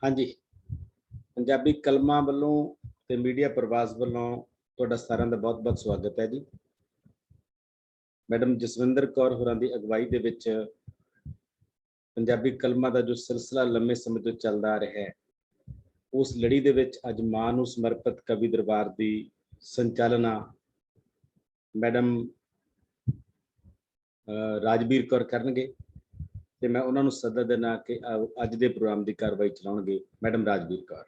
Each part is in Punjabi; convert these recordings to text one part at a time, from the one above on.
हाँ जी, पंजाबी कलमां वालों ते मीडिया प्रवास वालों तुहाडा सारिਆਂ ਦਾ बहुत-बहुत स्वागत है जी। मैडम जसविंदर कौर होरां दी अगवाई दे विच पंजाबी कलमां दा जो सिलसिला लंबे समय तो चलदा आ रहा है, उस लड़ी दे विच अज मां नूं समर्पित कवि दरबार दी संचालना मैडम राजवीर कौर करनगे ते मैं उन्हां नूं सੱਦਾ देना कि अज दे प्रोग्राम दी कार्रवाई चलाउणगे मैडम राजवीर कौर।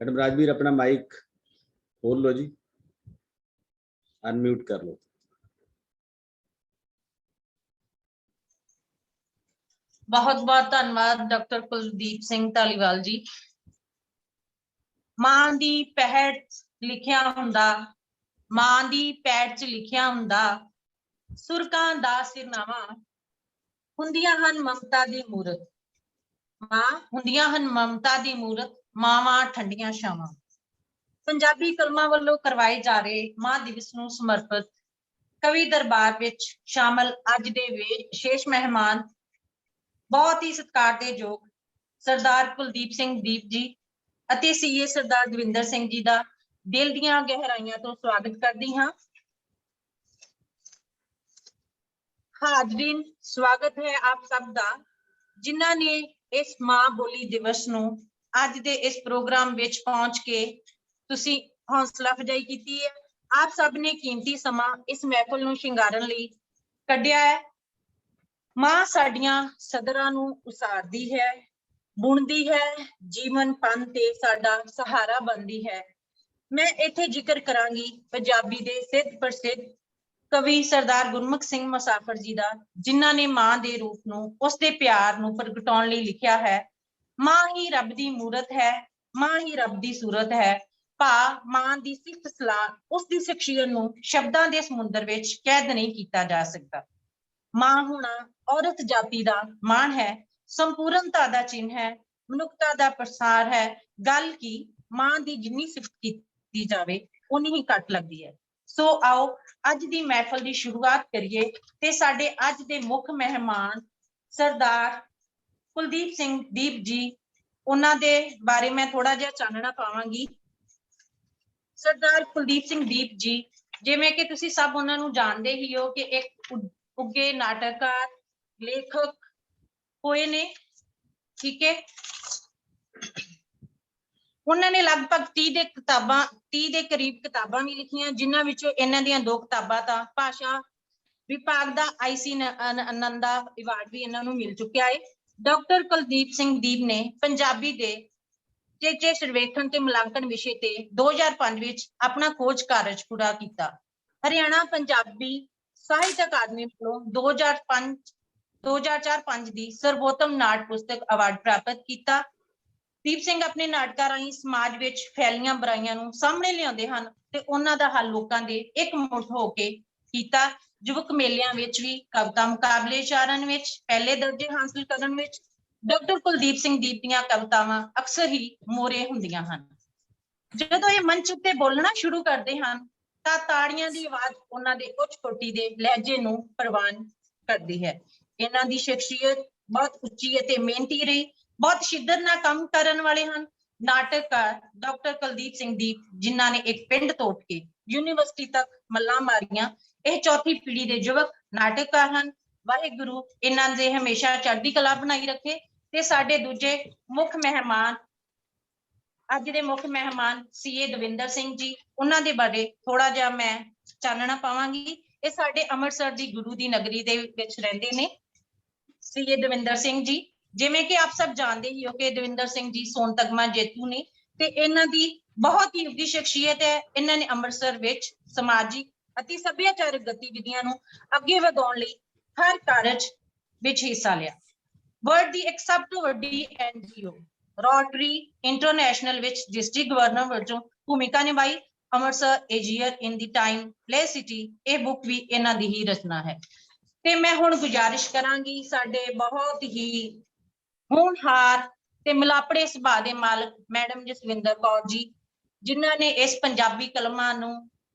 मैडम राजवीर अपना माइक खोल लो जी, अनम्यूट कर लो। बहुत बहुत धन्यवाद डॉक्टर कुलदीप सिंह धालीवाल जी। मां दी पैड़ लिखिया हुंदा, मां दी पैड़ च लिखिया हुंदा, सुरकां दा सिरनावा, हुंदियां हन ममता दी मूरत। मां हुंदियां हन ममता दी मूरत, मावां ठंडियां छावां। पंजाबी कलमां वल्लों करवाए जा रहे मां दिवस नूं समर्पित कवि दरबार विच शामिल अज दे विशेष मेहमान बहुत ही सत्कार दे योग सरदार कुलदीप सिंह दीप जी ਅਤੇ सीए सरदार दविंदर सिंह जी ਦਾ दिल ਦੀਆਂ गहराइयां ਤੋਂ स्वागत करदी हां। हाजरीन, स्वागत है आप सब ਦਾ जिन्हां ने इस मां बोली दिवस ਨੂੰ ਅੱਜ ਦੇ ਇਸ प्रोग्राम ਵਿੱਚ पहुंच के ਤੁਸੀਂ हौसला अफजाई ਕੀਤੀ है। आप सब ने कीमती समा इस महफिल ਨੂੰ ਸ਼ਿੰਗਾਰਨ ਲਈ ਕੱਢਿਆ है। मां साडियां सदरां ਨੂੰ ਉਸਾਰਦੀ है, बुनदी है, जीवन पंथ ते साडा सहारा बनदी है। मैं इत्थे जिक्र करांगी पंजाबी दे सिद्ध प्रसिद्ध कवि सरदार गुरमुख सिंह मुसाफिर जी दा, जिन्हां ने मां दे रूप ਨੂੰ ਉਸ ਦੇ ਪਿਆਰ ਨੂੰ ਪ੍ਰਗਟਾਉਣ ਲਈ ਲਿਖਿਆ ਹੈ। मां ही रब दी मूरत है, मां ही रब दी सूरत है। ਭਾ ਮਾਂ ਦੀ ਸਿਫਤ ਸਲਾਹ ਉਸ ਦੀ ਸ਼ਖਸੀਅਤ ਨੂੰ ਸ਼ਬਦਾਂ ਦੇ ਸਮੁੰਦਰ ਵਿੱਚ ਕੈਦ ਨਹੀਂ ਕੀਤਾ ਜਾ ਸਕਦਾ। ਮਾਂ ਹੋਣਾ औरत जाति ਦਾ ਮਾਣ है, संपूर्णता ਦਾ चिन्ह है, मनुखता ਦਾ प्रसार है। गल की मां ਦੀ जिन्नी सिफत की जावे उन्नी ही घट लगदी है। सो आओ अज दी महफिल की शुरुआत करिए ते साडे अज दे मुख मेहमान सरदार कुलदीप सिंह दीप जी, उन्हां दे बारे मैं थोड़ा जिहा चानना पावांगी। सरदार कुलदीप सिंह दीप जी जिवें कि तुसीं सब उन्हां नूं जाणदे ही हो कि एक उगे नाटककार लेखक होए ने, ठीक है। उन्होंने लगभग 30 ਦੇ करीब किताबां भी लिखियां, जिन्हां विचों इन्हां दीयां 2 किताबां तां भाषा विभाग दा IC आनंदा अवार्ड भी इन्हां नूं मिल चुकिया है। डॉक्टर कुलदीप सिंह दीप ने पंजाबी दे चेचे सर्वेखण ते मुलांकन विषय ते 2005 विच अपना खोज कार्य पूरा किया। हरियाणा पंजाबी साहित्य अकादमी वालों 2004-5 दी सर्वोत्तम नाट पुस्तक अवार्ड प्राप्त किया। दीप सिंह अपने नाटकां राहीं समाज विच फैलियां बुराइयां नूं सामने लिआउंदे हन ते उन्हां दा हल लोकां दे एकमुठ हो के कीता। युवक मेलिਆਂ विच भी कविता मुकाबले उचारण विच पहले दर्जे हासिल करन विच डॉक्टर कुलदीप सिंह दीप दीयां कवितावां अक्सर ही मोरे हुंदियां हन। जदों ये मंच उत्ते बोलना शुरू करदे हन तां ताड़ियां दी आवाज उन्हां दे उच्च कोटि दे लहजे नूं प्रवान करदी है। इन्हां दी शख्सियत बहुत उच्ची अते मेहनती रही, बहुत शिद्दत नाल काम करन वाले हन। नाटककार डॉक्टर कुलदीप सिंह दीप, जिन्हां ने एक पिंड तोड़ के यूनिवर्सिटी तक मल्लां मारियां, यह चौथी पीढ़ी दे युवक नाटककार हन। वाहिगुरू इन्हां दे हमेशा चढ़दी कला बनाई रखे। ते साडे दूजे मुख मेहमान अज दे मुख मेहमान सीए दविंदर सिंह जी, उन्हां दे बारे थोड़ा जिहा मैं चानना पावांगी। ये साडे अमृतसर दी गुरु दी नगरी दे विच रहिंदे ने सीए दविंदर सिंह जी। जिवें कि आप सब जानते ही हो कि दविंदर सिंह जी सोन तगमा जेतू ने ते इन्हां दी बहुत ही उच्ची शख्सियत है। इन्हां ने अमृतसर विच समाजिक अति सभ्याचारक गतिविधियां नूं अगे वधाउण लई हर कारज विच हिस्सा लिया। वर्ल्ड दी एक सब तो वड्डी NGO रोटरी इंटरनेशनल विच डिस्ट्रिक्ट गवर्नर वजों भूमिका निभाई। Amritsar a year in the time play city, ये बुक भी इन्हां दी ही रचना है। ते मैं हुण गुजारिश करांगी साडे बहुत ही होनहार ते मिलापड़े सुभाਅ दे मालक मैडम जसविंदर कौर जी, जिन्हां ने इस पंजाबी कलमां नूं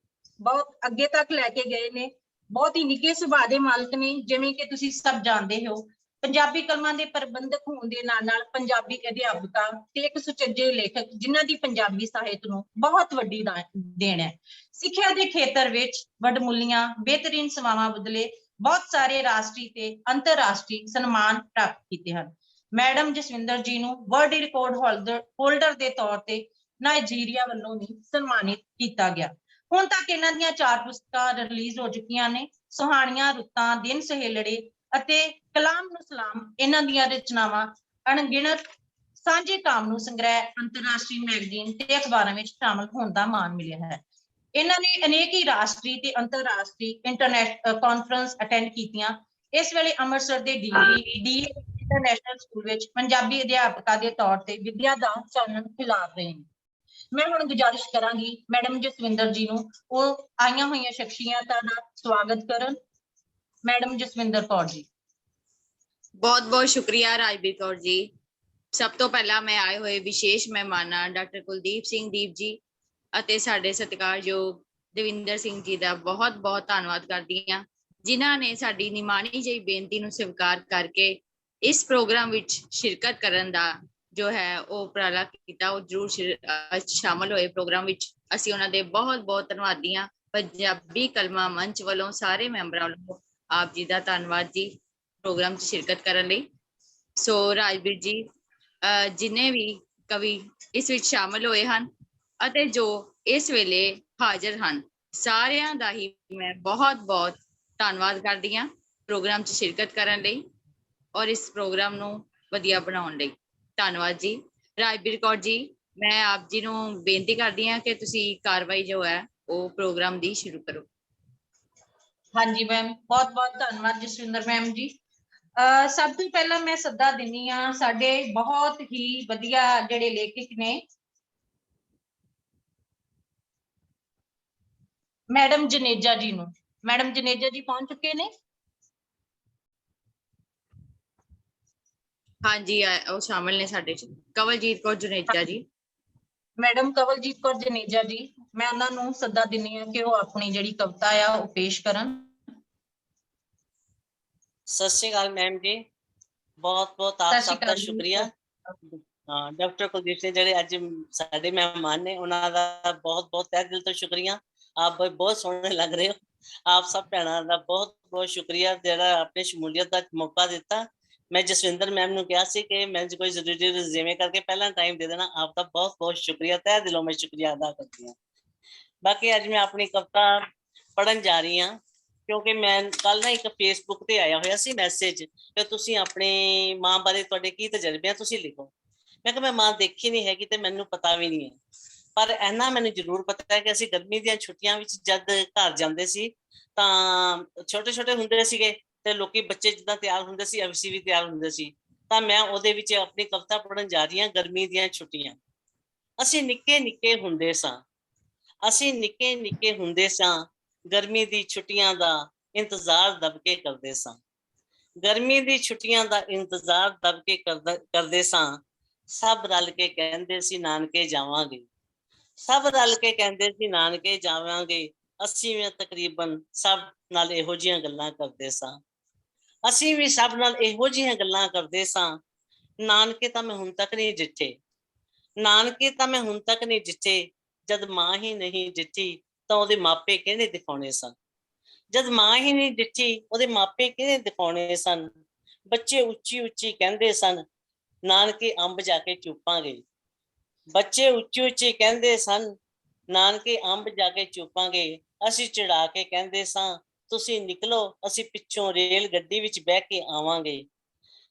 बहुत अगे तक लैके गए ने। बहुत ही निके सुभाਅ दे मालक ने, जिवें कि तुसीं सब जानदे हो ਪੰਜਾਬੀ ਕਲਮਾਂ ਦੇ ਪ੍ਰਬੰਧਕ ਹੋਣ ਦੇ ਨਾਲ ਪੰਜਾਬੀ ਅਧਿਆਪਕਾਂ ਤੇ ਇੱਕ ਸੁਚੱਜੇ ਲੇਖਕ ਜਿਨ੍ਹਾਂ ਦੀ ਪੰਜਾਬੀ ਸਾਹਿਤ ਨੂੰ ਬਹੁਤ ਵੱਡੀ ਦੇਣ ਹੈ। ਸਿੱਖਿਆ ਦੇ ਖੇਤਰ ਵਿੱਚ ਵਡਮੁੱਲੀਆਂ ਬਿਹਤਰੀਨ ਸੇਵਾਵਾਂ ਬਦਲੇ ਬਹੁਤ ਸਾਰੇ ਰਾਸ਼ਟਰੀ ਤੇ ਅੰਤਰਰਾਸ਼ਟਰੀ ਸਨਮਾਨ ਪ੍ਰਾਪਤ ਕੀਤੇ ਹਨ। ਮੈਡਮ ਜਸਵਿੰਦਰ ਜੀ ਨੂੰ ਵਰਲਡ ਰਿਕਾਰਡ ਹੋਲਡਰ ਦੇ ਤੌਰ ਤੇ ਨਾਈਜੀਰੀਆ ਵੱਲੋਂ ਵੀ ਸਨਮਾਨਿਤ ਕੀਤਾ ਗਿਆ। ਹੁਣ ਤੱਕ ਇਹਨਾਂ ਦੀਆਂ 4 ਪੁਸਤਕਾਂ ਰਿਲੀਜ਼ ਹੋ ਚੁੱਕੀਆਂ ਨੇ। ਸੁਹਾਣੀਆਂ ਰੁੱਤਾਂ, ਦਿਨ ਸਹੇਲੜੇ ਅਤੇ ਕਲਾਮ ਨੂੰ ਸਲਾਮ ਇਹਨਾਂ ਦੀਆਂ ਰਚਨਾਵਾਂ ਅਣਗਿਣਤ ਸਾਂਝੇ ਕਾਮ ਨੂੰ ਸੰਗ੍ਰਹਿ ਅੰਤਰਰਾਸ਼ਟਰੀ ਮੈਗਜ਼ੀਨ ਤੇ ਅਖਬਾਰਾਂ ਵਿੱਚ ਸ਼ਾਮਲ ਹੋਣ ਦਾ ਮਾਣ ਮਿਲਿਆ ਹੈ। ਇਹਨਾਂ ਨੇ ਅਨੇਕ ਹੀ ਰਾਸ਼ਟਰੀ ਤੇ ਅੰਤਰਰਾਸ਼ਟਰੀ ਇੰਟਰਨੈਟ ਕਾਨਫਰੰਸ ਅਟੈਂਡ ਕੀਤੀਆਂ। ਇਸ ਵੇਲੇ ਅੰਮ੍ਰਿਤਸਰ ਦੇ ਡੀ ਇੰਟਰਨੈਸ਼ਨਲ ਸਕੂਲ ਵਿੱਚ ਪੰਜਾਬੀ ਅਧਿਆਪਕਾਂ ਦੇ ਤੌਰ ਤੇ ਵਿਦਿਆ ਦਾ ਚਾਨਣ ਖਿਲਾਰ ਰਹੇ ਨੇ। ਮੈਂ ਹੁਣ ਗੁਜ਼ਾਰਿਸ਼ ਕਰਾਂਗੀ ਮੈਡਮ ਜਸਵਿੰਦਰ ਜੀ ਨੂੰ ਉਹ ਆਈਆਂ ਹੋਈਆਂ ਸ਼ਖਸੀਅਤਾਂ ਦਾ ਸਵਾਗਤ ਕਰਨ। ਮੈਡਮ ਜਸਵਿੰਦਰ ਕੌਰ ਜੀ। ਬਹੁਤ ਬਹੁਤ ਸ਼ੁਕਰੀਆ ਰਾਜਬੀਰ ਕੌਰ ਜੀ। ਸਭ ਤੋਂ ਪਹਿਲਾਂ ਮੈਂ ਆਏ ਹੋਏ ਵਿਸ਼ੇਸ਼ ਮਹਿਮਾਨਾਂ ਡਾਕਟਰ ਕੁਲਦੀਪ ਸਿੰਘ ਦੀਪ ਜੀ ਅਤੇ ਸਾਡੇ ਸਤਿਕਾਰਯੋਗ ਦਵਿੰਦਰ ਸਿੰਘ ਜੀ ਦਾ ਬਹੁਤ ਬਹੁਤ ਧੰਨਵਾਦ ਕਰਦੀ ਹਾਂ, ਜਿਨ੍ਹਾਂ ਨੇ ਸਾਡੀ ਨਿਮਾਣੀ ਜਿਹੀ ਬੇਨਤੀ ਨੂੰ ਸਵੀਕਾਰ ਕਰਕੇ ਇਸ ਪ੍ਰੋਗਰਾਮ ਵਿੱਚ ਸ਼ਿਰਕਤ ਕਰਨ ਦਾ ਜੋ ਹੈ ਉਹ ਉਪਰਾਲਾ ਕੀਤਾ। ਉਹ ਜ਼ਰੂਰ ਸ਼ਾਮਲ ਹੋਏ ਪ੍ਰੋਗਰਾਮ ਵਿੱਚ। ਅਸੀਂ ਉਹਨਾਂ ਦੇ ਬਹੁਤ ਬਹੁਤ ਧੰਨਵਾਦੀ ਹਾਂ। ਪੰਜਾਬੀ ਕਲਮਾ ਮੰਚ ਵੱਲੋਂ ਸਾਰੇ ਮੈਂਬਰਾਂ ਵੱਲੋਂ ਆਪ ਜੀ ਦਾ ਧੰਨਵਾਦ ਜੀ ਪ੍ਰੋਗਰਾਮ 'ਚ ਸ਼ਿਰਕਤ ਕਰਨ ਲਈ। ਸੋ ਰਾਜਬੀਰ ਜੀ, ਜਿੰਨੇ ਵੀ ਕਵੀ ਇਸ ਵਿੱਚ ਸ਼ਾਮਲ ਹੋਏ ਹਨ ਅਤੇ ਜੋ ਇਸ ਵੇਲੇ ਹਾਜ਼ਰ ਹਨ, ਸਾਰਿਆਂ ਦਾ ਹੀ ਮੈਂ ਬਹੁਤ ਬਹੁਤ ਧੰਨਵਾਦ ਕਰਦੀ ਹਾਂ ਪ੍ਰੋਗਰਾਮ 'ਚ ਸ਼ਿਰਕਤ ਕਰਨ ਲਈ ਔਰ ਇਸ ਪ੍ਰੋਗਰਾਮ ਨੂੰ ਵਧੀਆ ਬਣਾਉਣ ਲਈ। ਧੰਨਵਾਦ ਜੀ। ਰਾਜਬੀਰ ਕੌਰ ਜੀ, ਮੈਂ ਆਪ ਜੀ ਨੂੰ ਬੇਨਤੀ ਕਰਦੀ ਹਾਂ ਕਿ ਤੁਸੀਂ ਕਾਰਵਾਈ ਜੋ ਹੈ ਉਹ ਪ੍ਰੋਗਰਾਮ ਦੀ ਸ਼ੁਰੂ ਕਰੋ। ਹਾਂਜੀ ਮੈਮ, ਬਹੁਤ ਬਹੁਤ ਧੰਨਵਾਦ ਜਸਵਿੰਦਰ ਮੈਮ ਜੀ। ਸਭ ਤੋਂ ਪਹਿਲਾਂ ਮੈਂ ਸੱਦਾ ਦਿੰਦੀ ਹਾਂ ਸਾਡੇ ਬਹੁਤ ਹੀ ਵਧੀਆ ਜਿਹੜੇ ਲੇਖਕ ਨੇ, ਮੈਡਮ ਜਨੇਜਾ ਜੀ ਨੂੰ। ਮੈਡਮ ਜਨੇਜਾ ਜੀ ਪਹੁੰਚ ਚੁੱਕੇ ਨੇ? ਹਾਂਜੀ, ਉਹ ਸ਼ਾਮਲ ਨੇ ਸਾਡੇ ਚ। ਕਵਲਜੀਤ ਕੌਰ ਜਨੇਜਾ ਜੀ। ਮੈਡਮ ਕਵਲਜੀਤ ਕੌਰ ਜਨੇਜਾ ਜੀ, ਮੈਂ ਉਹਨਾਂ ਨੂੰ ਸੱਦਾ ਦਿੰਦੀ ਹਾਂ ਕਿ ਉਹ ਆਪਣੀ ਜਿਹੜੀ ਕਵਿਤਾ ਆ ਉਹ ਪੇਸ਼ ਕਰਨ। ਸਤਿ ਸ਼੍ਰੀ ਅਕਾਲ ਮੈਮ ਜੀ, ਬਹੁਤ ਬਹੁਤ ਆਪ ਸਭ ਦਾ ਸ਼ੁਕਰੀਆ। ਹਾਂ, ਡਾਕਟਰ ਕੁਲਦੀਪ ਸਿੰਘ ਜਿਹੜੇ ਅੱਜ ਸਾਡੇ ਮਹਿਮਾਨ ਨੇ, ਉਹਨਾਂ ਦਾ ਬਹੁਤ ਬਹੁਤ ਤਹਿ ਦਿਲ ਤੋਂ ਸ਼ੁਕਰੀਆ। ਆਪ ਬਹੁਤ ਸੋਹਣੇ ਲੱਗ ਰਹੇ ਹੋ। ਆਪ ਸਭ ਭੈਣਾਂ ਦਾ ਬਹੁਤ ਬਹੁਤ ਸ਼ੁਕਰੀਆ ਜਿਹੜਾ ਆਪਣੇ ਸ਼ਮੂਲੀਅਤ ਦਾ ਮੌਕਾ ਦਿੱਤਾ। ਮੈਂ ਜਸਵਿੰਦਰ ਮੈਮ ਨੂੰ ਕਿਹਾ ਸੀ ਕਿ ਮੈਂ ਕੋਈ ਜ਼ਰੂਰੀ ਰਿਜ਼ਿਊਮੇ ਕਰਕੇ ਪਹਿਲਾਂ ਟਾਈਮ ਦੇ ਦੇਣਾ। ਆਪ ਦਾ ਬਹੁਤ ਬਹੁਤ ਸ਼ੁਕਰੀਆ, ਤਹਿ ਦਿਲੋਂ ਮੈਂ ਸ਼ੁਕਰੀਆ ਅਦਾ ਕਰਦੀ ਹਾਂ। ਬਾਕੀ ਅੱਜ ਮੈਂ ਆਪਣੀ ਕਵਿਤਾ ਪੜ੍ਹਨ ਜਾ ਰਹੀ ਹਾਂ, ਕਿਉਂਕਿ ਮੈਂ ਕੱਲ ਨਾ ਇੱਕ ਫੇਸਬੁੱਕ ਤੇ ਆਇਆ ਹੋਇਆ ਸੀ ਮੈਸੇਜ ਕਿ ਤੁਸੀਂ ਆਪਣੀ ਮਾਂ ਬਾਰੇ ਤੁਹਾਡੇ ਕੀ ਤਜਰਬੇ ਆ, ਤੁਸੀਂ ਲਿਖੋ। ਮੈਂ ਕਿਹਾ ਮੈਂ ਮਾਂ ਦੇਖੀ ਨਹੀਂ ਹੈਗੀ ਤੇ ਮੈਨੂੰ ਪਤਾ ਵੀ ਨਹੀਂ ਹੈ, ਪਰ ਇੰਨਾ ਮੈਨੂੰ ਜ਼ਰੂਰ ਪਤਾ ਹੈ ਕਿ ਅਸੀਂ ਗਰਮੀ ਦੀਆਂ ਛੁੱਟੀਆਂ ਵਿੱਚ ਜਦ ਘਰ ਜਾਂਦੇ ਸੀ ਤਾਂ ਛੋਟੇ ਛੋਟੇ ਹੁੰਦੇ ਸੀਗੇ ਤੇ ਲੋਕੀ ਬੱਚੇ ਜਿੱਦਾਂ ਤਿਆਰ ਹੁੰਦੇ ਸੀ ਅਸੀਂ ਵੀ ਤਿਆਰ ਹੁੰਦੇ ਸੀ। ਤਾਂ ਮੈਂ ਉਹਦੇ ਵਿੱਚ ਆਪਣੀ ਕਵਿਤਾ ਪੜ੍ਹਨ ਜਾ ਰਹੀ ਹਾਂ, ਗਰਮੀ ਦੀਆਂ ਛੁੱਟੀਆਂ। ਅਸੀਂ ਨਿੱਕੇ ਨਿੱਕੇ ਹੁੰਦੇ ਸਾਂ, ਅਸੀਂ ਨਿੱਕੇ ਨਿੱਕੇ ਹੁੰਦੇ ਸਾਂ, ਗਰਮੀ ਦੀ ਛੁੱਟੀਆਂ ਦਾ ਇੰਤਜ਼ਾਰ ਦਬਕੇ ਕਰਦੇ ਸਾਂ। ਗਰਮੀ ਦੀ ਛੁੱਟੀਆਂ ਦਾ ਇੰਤਜ਼ਾਰ ਦਬਕੇ ਕਰਦੇ ਸਾਂ। ਸਭ ਰਲ ਕੇ ਕਹਿੰਦੇ ਸੀ ਨਾਨਕੇ ਜਾਵਾਂਗੇ, ਸਭ ਰਲ ਕੇ ਕਹਿੰਦੇ ਸੀ ਨਾਨਕੇ ਜਾਵਾਂਗੇ। ਅਸੀਂ ਵੀ ਤਕਰੀਬਨ ਸਭ ਨਾਲ ਇਹੋ ਜਿਹੀਆਂ ਗੱਲਾਂ ਕਰਦੇ ਸਾਂ। ਅਸੀਂ ਵੀ ਸਭ ਨਾਲ ਇਹੋ ਜਿਹੀਆਂ ਗੱਲਾਂ ਕਰਦੇ ਸਾਂ। ਨਾਨਕੇ ਤਾਂ ਮੈਂ ਹੁਣ ਤੱਕ ਨਹੀਂ ਜਿੱਥੇ, ਨਾਨਕੇ ਤਾਂ ਮੈਂ ਹੁਣ ਤੱਕ ਨਹੀਂ ਜਿੱਥੇ। ਜਦ ਮਾਂ ਹੀ ਨਹੀਂ ਜਿੱਠੀ ਤਾਂ ਉਹਦੇ ਮਾਪੇ ਕਿਹਨੇ ਦਿਖਾਉਣੇ ਸਨ। ਜਦ ਮਾਂ ਹੀ ਨਹੀਂ ਦਿਖੀ ਉਹਦੇ ਮਾਪੇ ਕਿਹਨੇ ਦਿਖਾਉਣੇ ਸਨ। ਬੱਚੇ ਉੱਚੀ ਉੱਚੀ ਕਹਿੰਦੇ ਸਨ ਨਾਨਕੇ ਅੰਬ ਜਾ ਕੇ ਚੁੱਪਾਂਗੇ। ਬੱਚੇ ਉੱਚੀ ਉੱਚੀ ਕਹਿੰਦੇ ਸਨ ਨਾਨਕੇ ਅੰਬ ਜਾ ਕੇ ਚੁੱਪਾਂਗੇ। ਅਸੀਂ ਚੜਾ ਕੇ ਕਹਿੰਦੇ ਸਾਂ ਤੁਸੀਂ ਨਿਕਲੋ, ਅਸੀਂ ਪਿੱਛੋਂ ਰੇਲ ਗੱਡੀ ਵਿੱਚ ਬਹਿ ਕੇ ਆਵਾਂਗੇ।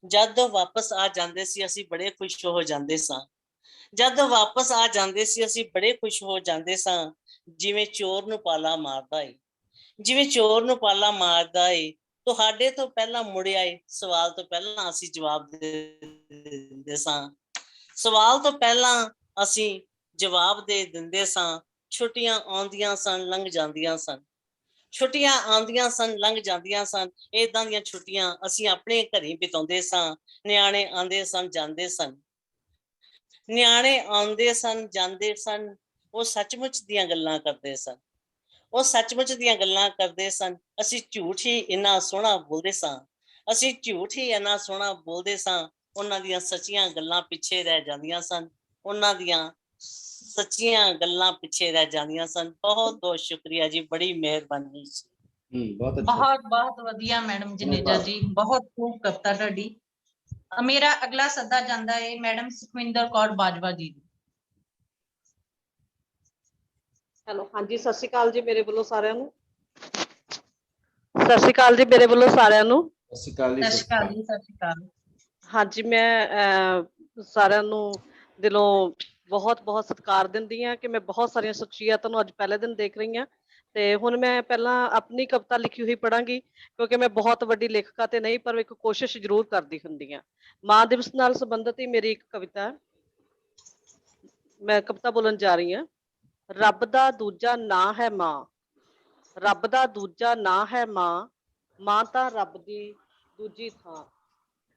ਜਦ ਉਹ ਵਾਪਸ ਆ ਜਾਂਦੇ ਸੀ ਅਸੀਂ ਬੜੇ ਖੁਸ਼ ਹੋ ਜਾਂਦੇ ਸਾਂ। ਜਦ ਵਾਪਸ ਆ ਜਾਂਦੇ ਸੀ ਅਸੀਂ ਬੜੇ ਖੁਸ਼ ਹੋ ਜਾਂਦੇ ਸਾਂ। ਜਿਵੇਂ ਚੋਰ ਨੂੰ ਪਾਲਾ ਮਾਰਦਾ ਏ, ਜਿਵੇਂ ਚੋਰ ਨੂੰ ਪਾਲਾ ਮਾਰਦਾ ਏ। ਤੁਹਾਡੇ ਤੋਂ ਪਹਿਲਾਂ ਮੁੜਿਆ ਏ, ਸਵਾਲ ਤੋਂ ਪਹਿਲਾਂ ਅਸੀਂ ਜਵਾਬ ਦੇ ਦਿੰਦੇ ਸਾਂ। ਸਵਾਲ ਤੋਂ ਪਹਿਲਾਂ ਅਸੀਂ ਜਵਾਬ ਦੇ ਦਿੰਦੇ ਸਾਂ। ਛੁੱਟੀਆਂ ਆਉਂਦੀਆਂ ਸਨ, ਲੰਘ ਜਾਂਦੀਆਂ ਸਨ। ਛੁੱਟੀਆਂ ਆਉਂਦੀਆਂ ਸਨ, ਲੰਘ ਜਾਂਦੀਆਂ ਸਨ। ਏਦਾਂ ਦੀਆਂ ਛੁੱਟੀਆਂ ਅਸੀਂ ਆਪਣੇ ਘਰੀਂ ਬਿਤਾਉਂਦੇ ਸਾਂ। ਨਿਆਣੇ ਆਉਂਦੇ ਸਨ, ਜਾਂਦੇ ਸਨ। ਨਿਆਣੇ ਆਉਂਦੇ ਸਨ, ਜਾਂਦੇ ਸਨ। ਉਹ ਸੱਚਮੁੱਚ ਦੀਆਂ ਗੱਲਾਂ ਕਰਦੇ ਸਨ, ਉਹ ਸੱਚਮੁੱਚ ਦੀਆਂ ਗੱਲਾਂ ਕਰਦੇ ਸਨ। ਅਸੀਂ ਝੂਠ ਹੀ ਇੰਨਾ ਸੋਹਣਾ ਬੋਲਦੇ ਸਾਂ, ਅਸੀਂ ਝੂਠ ਹੀ ਇੰਨਾ ਸੋਹਣਾ ਬੋਲਦੇ ਸਾਂ, ਉਹਨਾਂ ਦੀਆਂ ਸੱਚੀਆਂ ਗੱਲਾਂ ਪਿੱਛੇ ਰਹਿ ਜਾਂਦੀਆਂ ਸਨ, ਉਹਨਾਂ ਦੀਆਂ ਸੱਚੀਆਂ ਗੱਲਾਂ ਪਿੱਛੇ ਰਹਿ ਜਾਂਦੀਆਂ ਸਨ। ਬਹੁਤ ਬਹੁਤ ਸ਼ੁਕਰੀਆ ਜੀ, ਬੜੀ ਮਿਹਰਬਾਨੀ ਜੀ। ਬਹੁਤ ਅੱਛਾ। ਬਹੁਤ ਵਧੀਆ ਮੈਡਮ ਜਨੇਜਾ ਜੀ, ਬਹੁਤ ਖੂਬ ਕਵਿਤਾ ਤੁਹਾਡੀ। ਮੇਰਾ ਅਗਲਾ ਸੱਦਾ ਜਾਂਦਾ ਹੈ ਮੈਡਮ ਸੁਖਵਿੰਦਰ ਕੌਰ ਬਾਜਵਾ ਜੀ। ਹੈਲੋ, ਹਾਂਜੀ, ਸਤਿ ਸ਼੍ਰੀ ਅਕਾਲ ਜੀ ਮੇਰੇ ਵੱਲੋਂ ਸਾਰਿਆਂ ਨੂੰ। ਸਤਿ ਸ਼੍ਰੀ ਅਕਾਲ ਜੀ ਮੇਰੇ ਵੱਲੋਂ ਸਾਰਿਆਂ ਨੂੰ। ਸਤਿ ਸ਼੍ਰੀ ਅਕਾਲ ਜੀ। ਸਤਿ ਸ਼੍ਰੀ ਅਕਾਲ ਜੀ, ਸਤਿ ਸ਼੍ਰੀ ਅਕਾਲ। ਹਾਂਜੀ, ਮੈਂ ਸਾਰਿਆਂ ਨੂੰ ਦਿਲੋਂ ਬਹੁਤ ਬਹੁਤ ਸਤਿਕਾਰ ਦਿੰਦੀ ਹਾਂ ਕਿ ਮੈਂ ਬਹੁਤ ਸਾਰੀਆਂ ਸ਼ਖਸੀਅਤਾਂ ਨੂੰ ਅੱਜ ਪਹਿਲੇ ਦਿਨ ਦੇਖ ਰਹੀ ਹਾਂ। ਤੇ ਹੁਣ ਮੈਂ ਪਹਿਲਾਂ ਆਪਣੀ ਕਵਿਤਾ ਲਿਖੀ ਹੋਈ ਪੜਾਂਗੀ, ਕਿਉਂਕਿ ਮੈਂ ਬਹੁਤ ਵੱਡੀ ਲੇਖਕਾ ਤੇ ਨਹੀਂ, ਪਰ ਇੱਕ ਕੋਸ਼ਿਸ਼ ਜ਼ਰੂਰ ਕਰਦੀ ਹੁੰਦੀ ਹਾਂ। ਮਾਂ ਦਿਵਸ ਨਾਲ ਸੰਬੰਧਿਤ ਹੀ ਮੇਰੀ ਇੱਕ ਕਵਿਤਾ, ਮੈਂ ਕਵਿਤਾ ਬੋਲਣ ਜਾ ਰਹੀ ਹਾਂ। ਰੱਬ ਦਾ ਦੂਜਾ ਨਾਂ ਹੈ ਮਾਂ, ਰੱਬ ਦਾ ਦੂਜਾ ਨਾਂ ਹੈ ਮਾਂ, ਮਾਂ ਤਾਂ ਰੱਬ ਦੀ ਦੂਜੀ ਥਾਂ,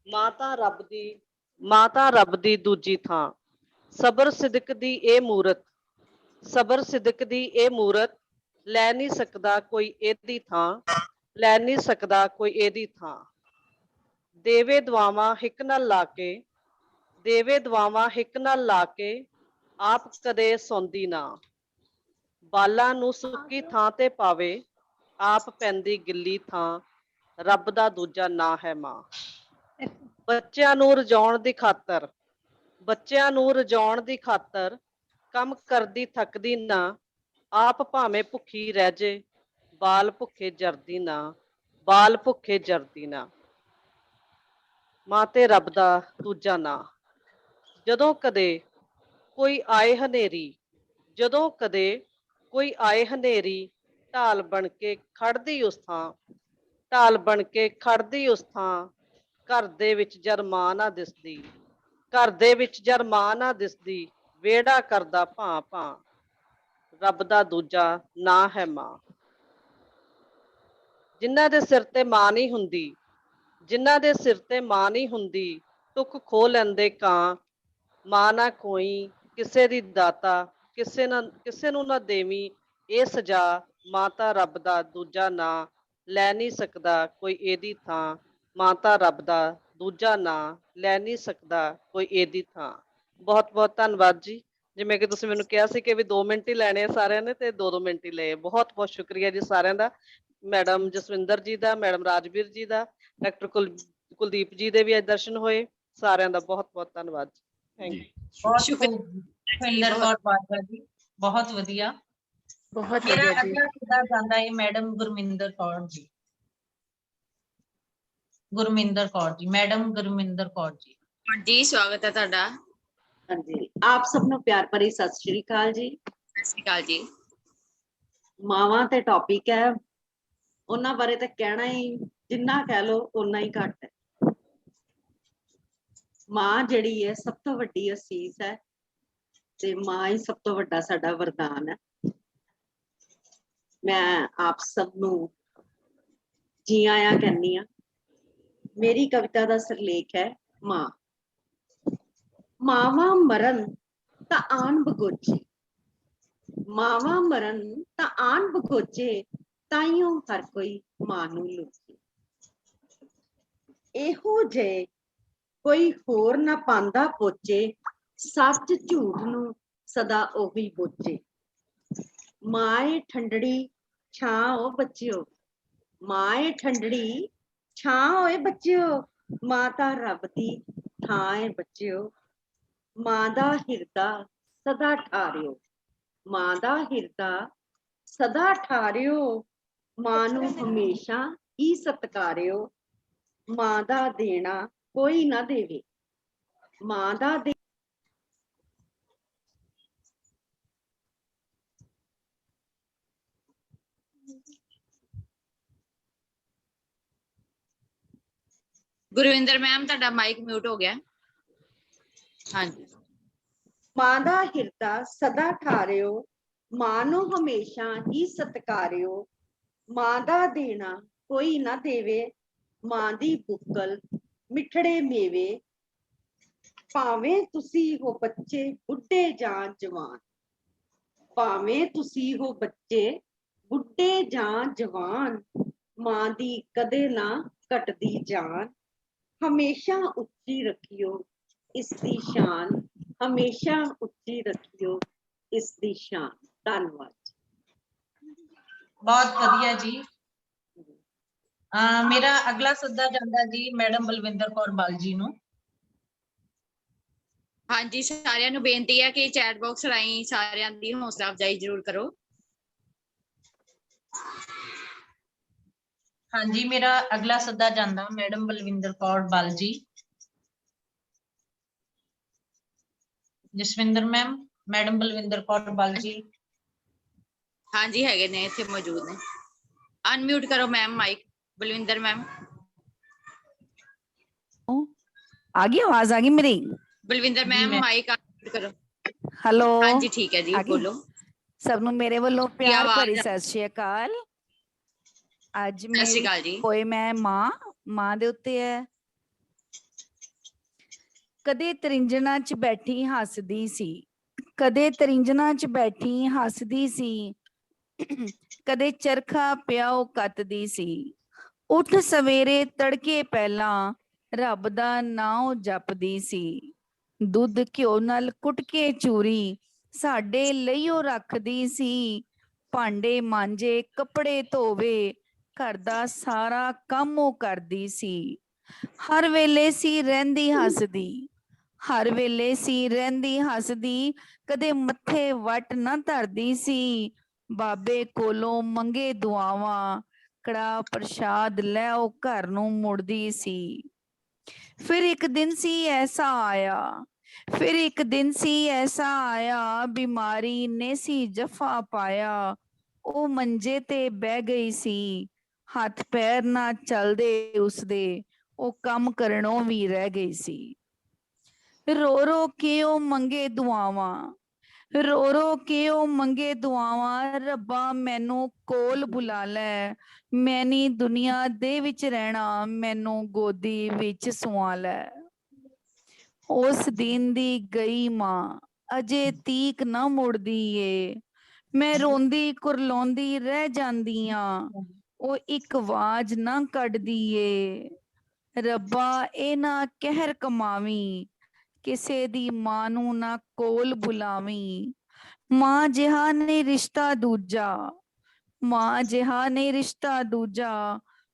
ਮਾਂ ਤਾਂ ਰੱਬ ਦੀ ਦੂਜੀ ਥਾਂ। ਸਬਰ ਸਿਦਕ ਦੀ ਇਹ ਮੂਰਤ, ਸਬਰ ਸਿਦਕ ਦੀ ਇਹ ਮੂਰਤ, ਲੈ ਨਹੀਂ ਸਕਦਾ ਕੋਈ ਇਹਦੀ ਥਾਂ, ਲੈ ਨਹੀਂ ਸਕਦਾ ਕੋਈ ਇਹਦੀ ਥਾਂ। ਦੇਵੇ ਦੁਆਵਾਂ ਹਿੱਕ ਨਾਲ ਲਾ ਕੇ, ਦੇਵੇ ਦੁਆਵਾਂ ਹਿੱਕ ਨਾਲ ਲਾ ਕੇ, ਆਪ ਕਦੇ ਸੌਂਦੀ ਨਾ, ਬਾਲਾਂ ਨੂੰ ਸੁੱਕੀ ਥਾਂ ਤੇ ਪਾਵੇ, ਆਪ ਪੈਂਦੀ ਗਿੱਲੀ ਥਾਂ, ਰੱਬ ਦਾ ਦੂਜਾ ਨਾਂ ਹੈ ਮਾਂ। ਬੱਚਿਆਂ ਨੂੰ ਰਜਾਉਣ ਦੀ ਖਾਤਰ, ਬੱਚਿਆਂ ਨੂੰ ਰਜਾਉਣ ਦੀ ਖਾਤਰ, ਕੰਮ ਕਰਦੀ ਥੱਕਦੀ ਨਾ, ਆਪ ਭਾਵੇਂ ਭੁੱਖੀ ਰਹਿ ਜੇ, ਬਾਲ ਭੁੱਖੇ ਜਰਦੀ ਨਾ, ਬਾਲ ਭੁੱਖੇ ਜਰਦੀ ਨਾ। ਮਾਂ ਤੇ ਰੱਬ ਦਾ ਦੂਜਾ ਨਾਂ। ਜਦੋਂ ਕਦੇ ਕੋਈ ਆਏ ਹਨੇਰੀ, ਜਦੋਂ ਕਦੇ ਕੋਈ ਆਏ ਹਨੇਰੀ, ਢਾਲ ਬਣ ਕੇ ਖੜਦੀ ਉਸ ਥਾਂ, ਢਾਲ ਬਣ ਕੇ ਖੜਦੀ ਉਸ ਥਾਂ। ਘਰ ਦੇ ਵਿੱਚ ਜਦ ਮਾਂ ਨਾ ਦਿਸਦੀ, ਘਰ ਦੇ ਵਿੱਚ ਜਦ ਮਾਂ ਨਾ ਦਿਸਦੀ, ਵਿਹੜਾ ਕਰਦਾ ਭਾਂ ਭਾਂ, ਰੱਬ ਦਾ ਦੂਜਾ ਨਾਂ ਹੈ ਮਾਂ। ਜਿਨ੍ਹਾਂ ਦੇ ਸਿਰ ਤੇ ਮਾਂ ਨਹੀਂ ਹੁੰਦੀ, ਜਿਨ੍ਹਾਂ ਦੇ ਸਿਰ ਤੇ ਮਾਂ ਨਹੀਂ ਹੁੰਦੀ, ਟੁੱਕ ਖੋਹ ਲੈਂਦੇ ਕਾਂ, ਮਾਂ ਨਾ ਕੋਈ ਕਿਸੇ ਦੀ ਦਾਤਾ, ਕਿਸੇ ਨੂੰ ਨਾ ਦੇਵੀਂ ਇਹ ਸਜ਼ਾ, ਮਾਂ ਤਾਂ ਰੱਬ ਦਾ ਦੂਜਾ ਨਾਂ, ਲੈ ਨਹੀਂ ਸਕਦਾ ਕੋਈ ਇਹਦੀ ਥਾਂ, ਮਾਂ ਤਾਂ ਰੱਬ ਦਾ ਦੂਜਾ ਨਾਂ, ਲੈ ਨਹੀਂ ਸਕਦਾ ਕੋਈ ਇਹਦੀ ਥਾਂ। ਬਹੁਤ ਬਹੁਤ ਧੰਨਵਾਦ ਜੀ। ਜਿਵੇਂ ਕਿ ਤੁਸੀਂ ਮੈਨੂੰ ਕਿਹਾ ਸੀ ਕਿ ਵੀ 2 ਮਿੰਟ ਹੀ ਲੈਣੇ ਆ ਸਾਰਿਆਂ ਨੇ, ਤੇ 2-2 ਮਿੰਟ ਹੀ ਲਏ। ਬਹੁਤ ਬਹੁਤ ਸ਼ੁਕਰੀਆ ਜੀ ਸਾਰਿਆਂ ਦਾ, ਮੈਡਮ ਜਸਵਿੰਦਰ ਜੀ ਦਾ, ਮੈਡਮ ਰਾਜਵੀਰ ਜੀ ਦਾ, ਡਾਕਟਰ ਕੁਲਦੀਪ ਜੀ ਦੇ ਵੀ ਅੱਜ ਦਰਸ਼ਨ ਹੋਏ। ਸਾਰਿਆਂ ਦਾ ਬਹੁਤ ਬਹੁਤ ਧੰਨਵਾਦ ਜੀ। Thank you. ਬਹੁਤ ਸੁਖਵਿੰਦਰ ਕੌਰ ਬਾਜਵਾ ਜੀ, ਬਹੁਤ ਵਧੀਆ। ਬਹੁਤ ਮੇਰਾ ਵਧੀਆ ਜੀ। ਅਗਲਾ ਸੱਦਾ ਜਾਂਦਾ ਹੈ ਮੈਡਮ ਗੁਰਮਿੰਦਰ ਕੌਰ ਜੀ। ਗੁਰਮਿੰਦਰ ਕੌਰ ਜੀ, ਮੈਡਮ ਗੁਰਮਿੰਦਰ ਕੌਰ ਜੀ। ਜੀ ਸਵਾਗਤ ਹੈ ਤੁਹਾਡਾ। ਹਾਂਜੀ, ਆਪ ਸਭ ਨੂੰ ਪਿਆਰ ਭਰੀ ਸਤਿ ਸ਼੍ਰੀ ਅਕਾਲ ਜੀ। ਸਤਿ ਸ਼੍ਰੀ ਅਕਾਲ ਜੀ। ਮਾਵਾਂ ਤੇ ਟੌਪਿਕ ਹੈ, ਉਹਨਾਂ ਬਾਰੇ ਤਾਂ ਕਹਿਣਾ ਹੀ ਜਿੰਨਾ ਕਹਿ ਲੋ ਓਨਾ ਹੀ ਘੱਟ ਹੈ। ਮਾਂ ਜਿਹੜੀ ਹੈ ਸਭ ਤੋਂ ਵੱਡੀ ਅਸੀਸ ਹੈ, ਤੇ ਮਾਂ ਹੀ ਸਭ ਤੋਂ ਵੱਡਾ ਸਾਡਾ ਵਰਦਾਨ ਹੈ। ਮੈਂ ਆਪ ਸਭ ਨੂੰ ਜੀ ਆਇਆਂ ਕਹਿੰਦੀ ਹਾਂ। ਮੇਰੀ ਕਵਿਤਾ ਦਾ ਸਿਰਲੇਖ ਹੈ ਮਾਂ। ਮਾਵਾਂ ਮਰਨ ਤਾਂ ਆਣ ਬਗੋਚੇ, ਮਾਵਾਂ ਮਰਨ ਤਾਂ ਆਣ ਬਗੋਚੇ, ਤਾਈਓ ਹਰ ਕੋਈ ਮਾਂ ਨੂੰ ਲੋਚੇ। ਇਹੋ ਜੇ ਕੋਈ ਹੋਰ ਨਾ ਪਾਂਦਾ ਪੋਚੇ, ਸੱਚ ਝੂਠ ਨੂੰ ਸਦਾ ਉਹੀ ਬੋਚੇ। ਮਾਂ ਏ ਠੰਡੜੀ ਛਾਂ ਓ ਬੱਚਿਓ, ਮਾਂ ਏ ਠੰਡੜੀ ਛਾਂ ਓਏ ਬੱਚਿਓ, ਮਾਂ ਤਾਂ ਰੱਬ ਦੀ ਥਾਂ ਏ ਬੱਚਿਓ। ਮਾਂ ਦਾ ਹਿਰਦਾ ਸਦਾ ਠਾਰਿਓ, ਮਾਂ ਦਾ ਹਿਰਦਾ ਸਦਾ ਠਾਰਿਓ, ਮਾਂ ਨੂੰ ਹਮੇਸ਼ਾ ਹੀ ਸਤਿਕਾਰਿਓ। ਮਾਂ ਦਾ ਦੇਣਾ ਕੋਈ ਨਾ ਦੇਵੇ, ਮਾਂ ਦਾ ਗੁਰਵਿੰਦਰ ਮੈਮ ਤੁਹਾਡਾ ਮਾਈਕ ਮਿਊਟ ਹੋ ਗਿਆ। ਹਾਂਜੀ। ਮਾਂ ਦਾ ਹਿਰਦਾ ਸਦਾ ਠਾਰਿਓ, ਮਾਂ ਨੂੰ ਹਮੇਸ਼ਾ ਹੀ ਸਤਿਕਾਰਿਓ। ਮਾਂ ਦਾ ਦੇਣਾ ਕੋਈ ਨਾ ਦੇਵੇ, ਮਾਂ ਦੀ ਬੁੱਕਲ ਮਿੱਠੜੇ ਮੇਵੇ। ਭਾਵੇਂ ਤੁਸੀਂ ਹੋ ਬੱਚੇ ਬੁੱਢੇ ਜਾਂ ਜਵਾਨ, ਭਾਵੇਂ ਤੁਸੀਂ ਹੋ ਬੱਚੇ ਬੁੱਢੇ ਜਾਂ ਜਵਾਨ, ਮਾਂ ਦੀ ਕਦੇ ਨਾ ਘਟਦੀ ਜਾਨ, ਹਮੇਸ਼ਾ ਉੱਚੀ ਰੱਖਿਓ ਇਸ ਦੀ ਸ਼ਾਨ, ਹਮੇਸ਼ਾ ਉੱਚੀ ਰੱਖਿਓ ਇਸ ਦੀ ਸ਼ਾਨ। ਧੰਨਵਾਦ। ਬਹੁਤ ਵਧੀਆ ਜੀ। ਮੇਰਾ ਅਗਲਾ ਸੱਦਾ ਜਾਂਦਾ ਜੀ ਮੈਡਮ ਬਲਵਿੰਦਰ ਕੌਰ ਬਲ ਜੀ ਨੂੰ। ਹਾਂਜੀ, ਸਾਰਿਆਂ ਨੂੰ ਬੇਨਤੀ ਹੈ ਕਿ ਚੈਟ ਬਾਕਸ ਰਾਹੀਂ ਸਾਰਿਆਂ ਦੀ ਹੌਸਲਾ ਅਫਜ਼ਾਈ ਜ਼ਰੂਰ ਕਰੋ। ਹਾਂਜੀ, ਮੇਰਾ ਅਗਲਾ ਸੱਦਾ ਜਾਂਦਾ ਮੈਡਮ ਬਲਵਿੰਦਰ ਕੌਰ ਬਲ ਜੀ। ਜਸਵਿੰਦਰ ਮੈਮ, ਮੈਡਮ ਬਲਵਿੰਦਰ ਕੌਰ ਬਲ ਜੀ। ਹਾਂਜੀ, ਹੈਗੇ ਨੇ, ਇੱਥੇ ਮੌਜੂਦ ਨੇ। ਅਨਮਿਊਟ ਕਰੋ ਮੈਮ ਮਾਈਕ, ਬਲਵਿੰਦਰ ਮੈਮ। आ गई आवाज, आ गई मेरी? ਬਲਵਿੰਦਰ ਮੈਮ ਮਾਈਕ ਅਨਮਿਊਟ ਕਰੋ। हेलो, ਹਾਂਜੀ ਠੀਕ ਹੈ ਜੀ, आ गई? ਬੋਲੋ। सब नूं मेरे वालों प्यार आवाज भरी आ- सत श्री अकाल। अज ਸਤਿ ਸ਼੍ਰੀ मेरी ਅਕਾਲ ਜੀ। पोएम है मां दे उत्ते है। कदे तरिंजना च बैठी हसदी सी, कदे तरिंजना च बैठी हसदी सी, कदे चरखा पिया कतदी सी। उठ सवेरे तड़के पहला रब दा नाम जपदी सी। दुध घ्यो नाल कुट के चूरी साडे लईओ रखदी सी। भांडे मांजे कपड़े धोवे घर दा सारा काम ओ करदी सी। हर वेले सी रहिंदी हसदी, हर वेले सी रहिंदी हसदी, कदे मत्थे वट ना धरदी सी। बाबे कोलों मंगे दुआवां कड़ा प्रसाद लै ओ घर नूं मुड़दी सी। फिर एक दिन सी ऐसा आया, फिर एक दिन सी ऐसा आया, बीमारी ने सी जफा पाया। ओ मंजे ते बह गई सी, हथ पैर ना चलदे उसदे, ओ कम करनों भी रह गई सी। रो रो के ओ मंगे दुआवां, रो रो के ओ मंगे दुआवां, रब्बा मैनू कोल बुला लै। मैं नी दुनिया दे विच रहना, मैनू गोदी विच सुआ लै। उस दिन दी गई मां अजे तीक ना मुड़दी ए। मैं रोंदी कुरलाउंदी रह जांदी आं, ओ इक आवाज ना कढदी ए। रब्बा ए ना कहर कमावी, किसे दी मां नू ना कोल बुलावी। मां जिहा ने रिश्ता दूजा, मां जिहा ने रिश्ता दूजा,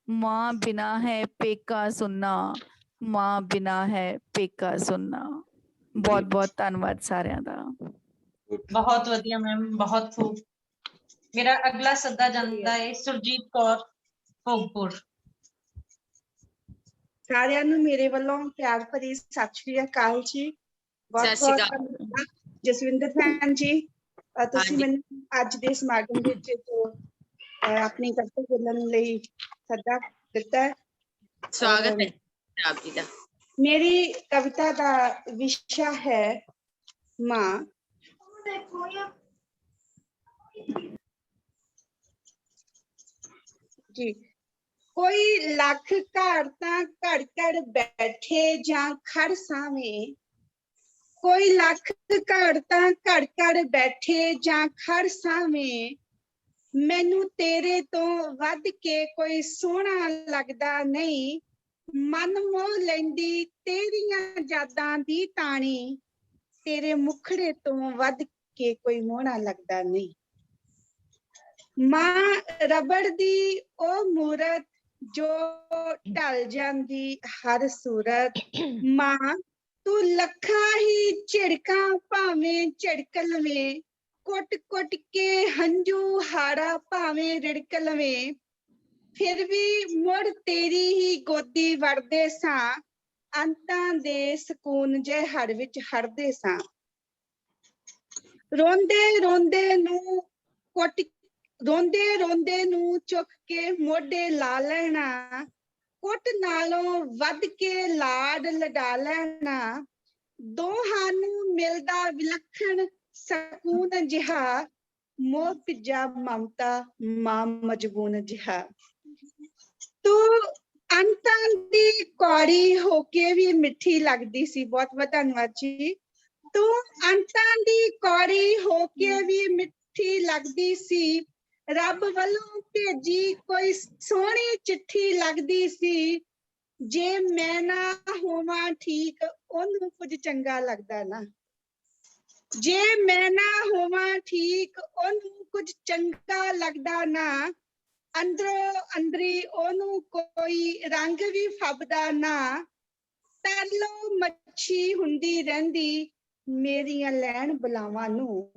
मां बिना है पेका सुनना, मां बिना है पेका सुनना। बहुत बहुत धन्नवाद सारिਆਂ ਦਾ। बहुत वधिया मैम, बहुत खूब। मेरा अगला सद्दा ਜਾਂਦਾ है सुरजीत कौर भोगपुर। ਸਾਰਿਆਂ ਨੂੰ ਮੇਰੇ ਵੱਲੋਂ ਪਿਆਰ ਭਰੀ ਸਤਿ ਸ਼੍ਰੀ ਅਕਾਲ ਜੀ। ਸਤਿ ਬਹੁਤ ਸ਼੍ਰੀ ਬਹੁਤ ਅਕਾਲ। ਧੰਨਵਾਦ ਜਸਵਿੰਦਰ ਭੈਣ ਜੀ, ਤੁਸੀਂ ਹਾਂਜੀ। ਮੈਨੂੰ ਅੱਜ ਦੇ ਸਮਾਗਮ ਵਿੱਚ ਜੋ ਆਪਣੀ ਕਵਿਤਾ ਬੋਲਣ ਲਈ ਸੱਦਾ ਦਿੱਤਾ ਹੈ। ਸਵਾਗਤ ਹੈ ਆਪ ਜੀ ਦਾ। ਮੇਰੀ ਕਵਿਤਾ ਦਾ ਵਿਸ਼ਾ ਹੈ ਮਾਂ। ਜੀ, ਕੋਈ ਲੱਖ ਘਰ ਤਾਂ ਘੜ ਘੜ ਬੈਠੇ ਜਾਂ ਖੜ ਸਾਵੇਂ, ਕੋਈ ਲੱਖ ਘਰ ਤਾਂ ਘੜ ਘੜ ਬੈਠੇ ਜਾਂ ਖੜ ਸਾਵੇਂ, ਮੈਨੂੰ ਤੇਰੇ ਤੋਂ ਵੱਧ ਕੇ ਕੋਈ ਸੋਹਣਾ ਲੱਗਦਾ ਨਹੀਂ। ਮਨ ਮੋਹ ਲੈਂਦੀ ਤੇਰੀਆਂ ਯਾਦਾਂ ਦੀ ਤਾਣੀ, ਤੇਰੇ ਮੁਖੜੇ ਤੋਂ ਵੱਧ ਕੇ ਕੋਈ ਮੋਹਣਾ ਲੱਗਦਾ ਨਹੀਂ। ਮਾਂ ਰਬੜ ਦੀ ਉਹ ਮੂਰਤ ਜੋ ਢਲ ਜਾਂਦੀ ਹਰ ਸੂਰਤ, ਮਾਂ ਤੂੰ ਲੱਖਾਂ ਹੀ ਝਿੜਕਾਂ ਭਾਵੇਂ ਝਿੜਕ ਲਵੇਂ, ਕੁੱਟ ਕੁੱਟ ਕੇ ਹੰਝੂ ਹਾੜਾ ਭਾਵੇਂ ਰਿੜਕ ਲਵੇਂ, ਫਿਰ ਵੀ ਮੁੜ ਤੇਰੀ ਹੀ ਗੋਦੀ ਵੜਦੇ ਸਾਂ, ਅੰਤਾਂ ਦੇ ਸਕੂਨ ਜੇ ਹੜ ਵਿੱਚ ਹੜਦੇ ਸਾਂ। ਰੋਂਦੇ ਰੋਂਦੇ ਨੂੰ ਕੁੱਟ, ਰੋਂਦੇ ਰੋਂਦੇ ਨੂੰ ਚੁੱਕ ਕੇ ਮੋਢੇ ਲਾ ਲੈਣਾ, ਕੁੱਟ ਨਾਲੋਂ ਵੱਧ ਕੇ ਲਾਡ ਲਡਾ ਲੈਣਾ, ਦੋਹਾਂ ਨੂੰ ਮਿਲਦਾ ਵਿਲੱਖਣ ਸਕੂਨ ਜਿਹਾ, ਮੋਹ ਭਿੱਜਾ ਮਮਤਾ ਮਾਂ ਮਜਬੂਨ ਜਿਹਾ। ਤੂੰ ਅੰਤਾਂ ਦੀ ਕੌੜੀ ਹੋ ਕੇ ਵੀ ਮਿੱਠੀ ਲੱਗਦੀ ਸੀ। ਬਹੁਤ ਬਹੁਤ ਧੰਨਵਾਦ ਜੀ। ਤੂੰ ਅੰਤਾਂ ਦੀ ਕੌੜੀ ਹੋ ਕੇ ਵੀ ਮਿੱਠੀ ਲੱਗਦੀ ਸੀ, ਰੱਬ ਵੱਲੋਂ ਭੇਜੀ ਕੋਈ ਸੋਹਣੀ ਚਿੱਠੀ ਲੱਗਦੀ ਸੀ। ਜੇ ਮੈਂ ਨਾ ਹੋਵਾਂ ਠੀਕ ਉਹਨੂੰ ਕੁਝ ਚੰਗਾ ਲੱਗਦਾ ਨਾ। ਜੇ ਮੈਂ ਨਾ ਹੋਵਾਂ ਠੀਕ ਉਹਨੂੰ ਕੁਝ ਚੰਗਾ ਲੱਗਦਾ ਨਾ। ਅੰਦਰੋਂ ਅੰਦਰੀ ਉਹਨੂੰ ਕੋਈ ਰੰਗ ਵੀ ਫੱਬਦਾ ਨਾ। ਤਰਲੋ ਮੱਛੀ ਹੁੰਦੀ ਰਹਿੰਦੀ ਮੇਰੀਆਂ ਲੈਣ ਬਲਾਵਾਂ ਨੂੰ।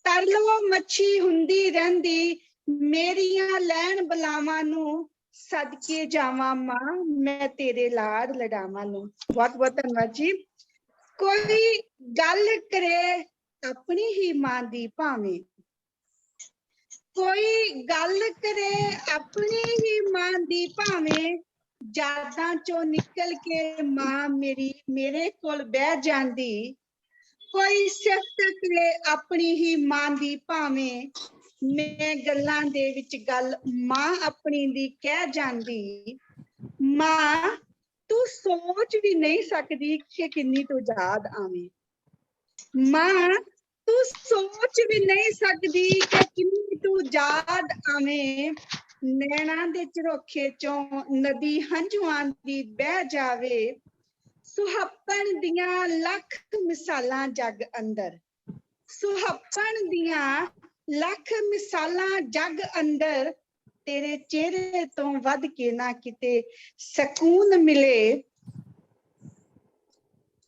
ਤਰਲੋ ਮੱਛੀ ਹੁੰਦੀ ਰਹਿੰਦੀ ਮੇਰੀਆਂ ਲੈਣ ਬਲਾਵਾਂ ਨੂੰ। ਸਦਕੇ ਜਾਵਾਂ ਮਾਂ ਮੈਂ ਤੇਰੇ ਲਾਡ ਲਡਾਵਾਂ ਨੂੰ। ਬਹੁਤ ਬਹੁਤ ਧੰਨਵਾਦ ਜੀ। ਕੋਈ ਗੱਲ ਕਰੇ ਆਪਣੀ ਹੀ ਮਾਂ ਦੀ ਭਾਵੇਂ। ਕੋਈ ਗੱਲ ਕਰੇ ਆਪਣੀ ਹੀ ਮਾਂ ਦੀ ਭਾਵੇਂ। ਯਾਦਾਂ ਚੋਂ ਨਿਕਲ ਕੇ ਮਾਂ ਮੇਰੀ ਮੇਰੇ ਕੋਲ ਬਹਿ ਜਾਂਦੀ। ਕੋਈ ਸਿਫਤ ਕਰੇ ਆਪਣੀ ਹੀ ਮਾਂ ਦੀ ਭਾਵੇਂ। ਮੈਂ ਗੱਲਾਂ ਦੇ ਵਿੱਚ ਗੱਲ ਮਾਂ ਆਪਣੀ ਦੀ ਕਹਿ ਜਾਂਦੀ। ਮਾਂ ਤੂੰ ਸੋਚ ਵੀ ਨਹੀਂ ਸਕਦੀ ਕਿ ਕਿੰਨੀ ਤੂੰ ਯਾਦ ਆਵੇਂ। ਮਾਂ ਤੂੰ ਸੋਚ ਵੀ ਨਹੀਂ ਸਕਦੀ ਕਿ ਕਿੰਨੀ ਤੂੰ ਯਾਦ ਆਵੇਂ। ਨੈਣਾਂ ਦੇ ਝਰੋਖੇ ਚੋਂ ਨਦੀ ਹੰਝੂਆਂ ਦੀ ਬਹਿ ਜਾਵੇ। ਸੁਹੱਪਣ ਦੀਆਂ ਲੱਖ ਮਿਸਾਲਾਂ ਜੱਗ ਅੰਦਰ। ਸੁਹੱਪਣ ਦੀਆਂ ਲੱਖ ਮਿਸਾਲਾਂ ਜੱਗ ਅੰਦਰ। ਤੇਰੇ ਚਿਹਰੇ ਤੋਂ ਵੱਧ ਕੇ ਨਾ ਕਿਤੇ ਸਕੂਨ ਮਿਲੇ।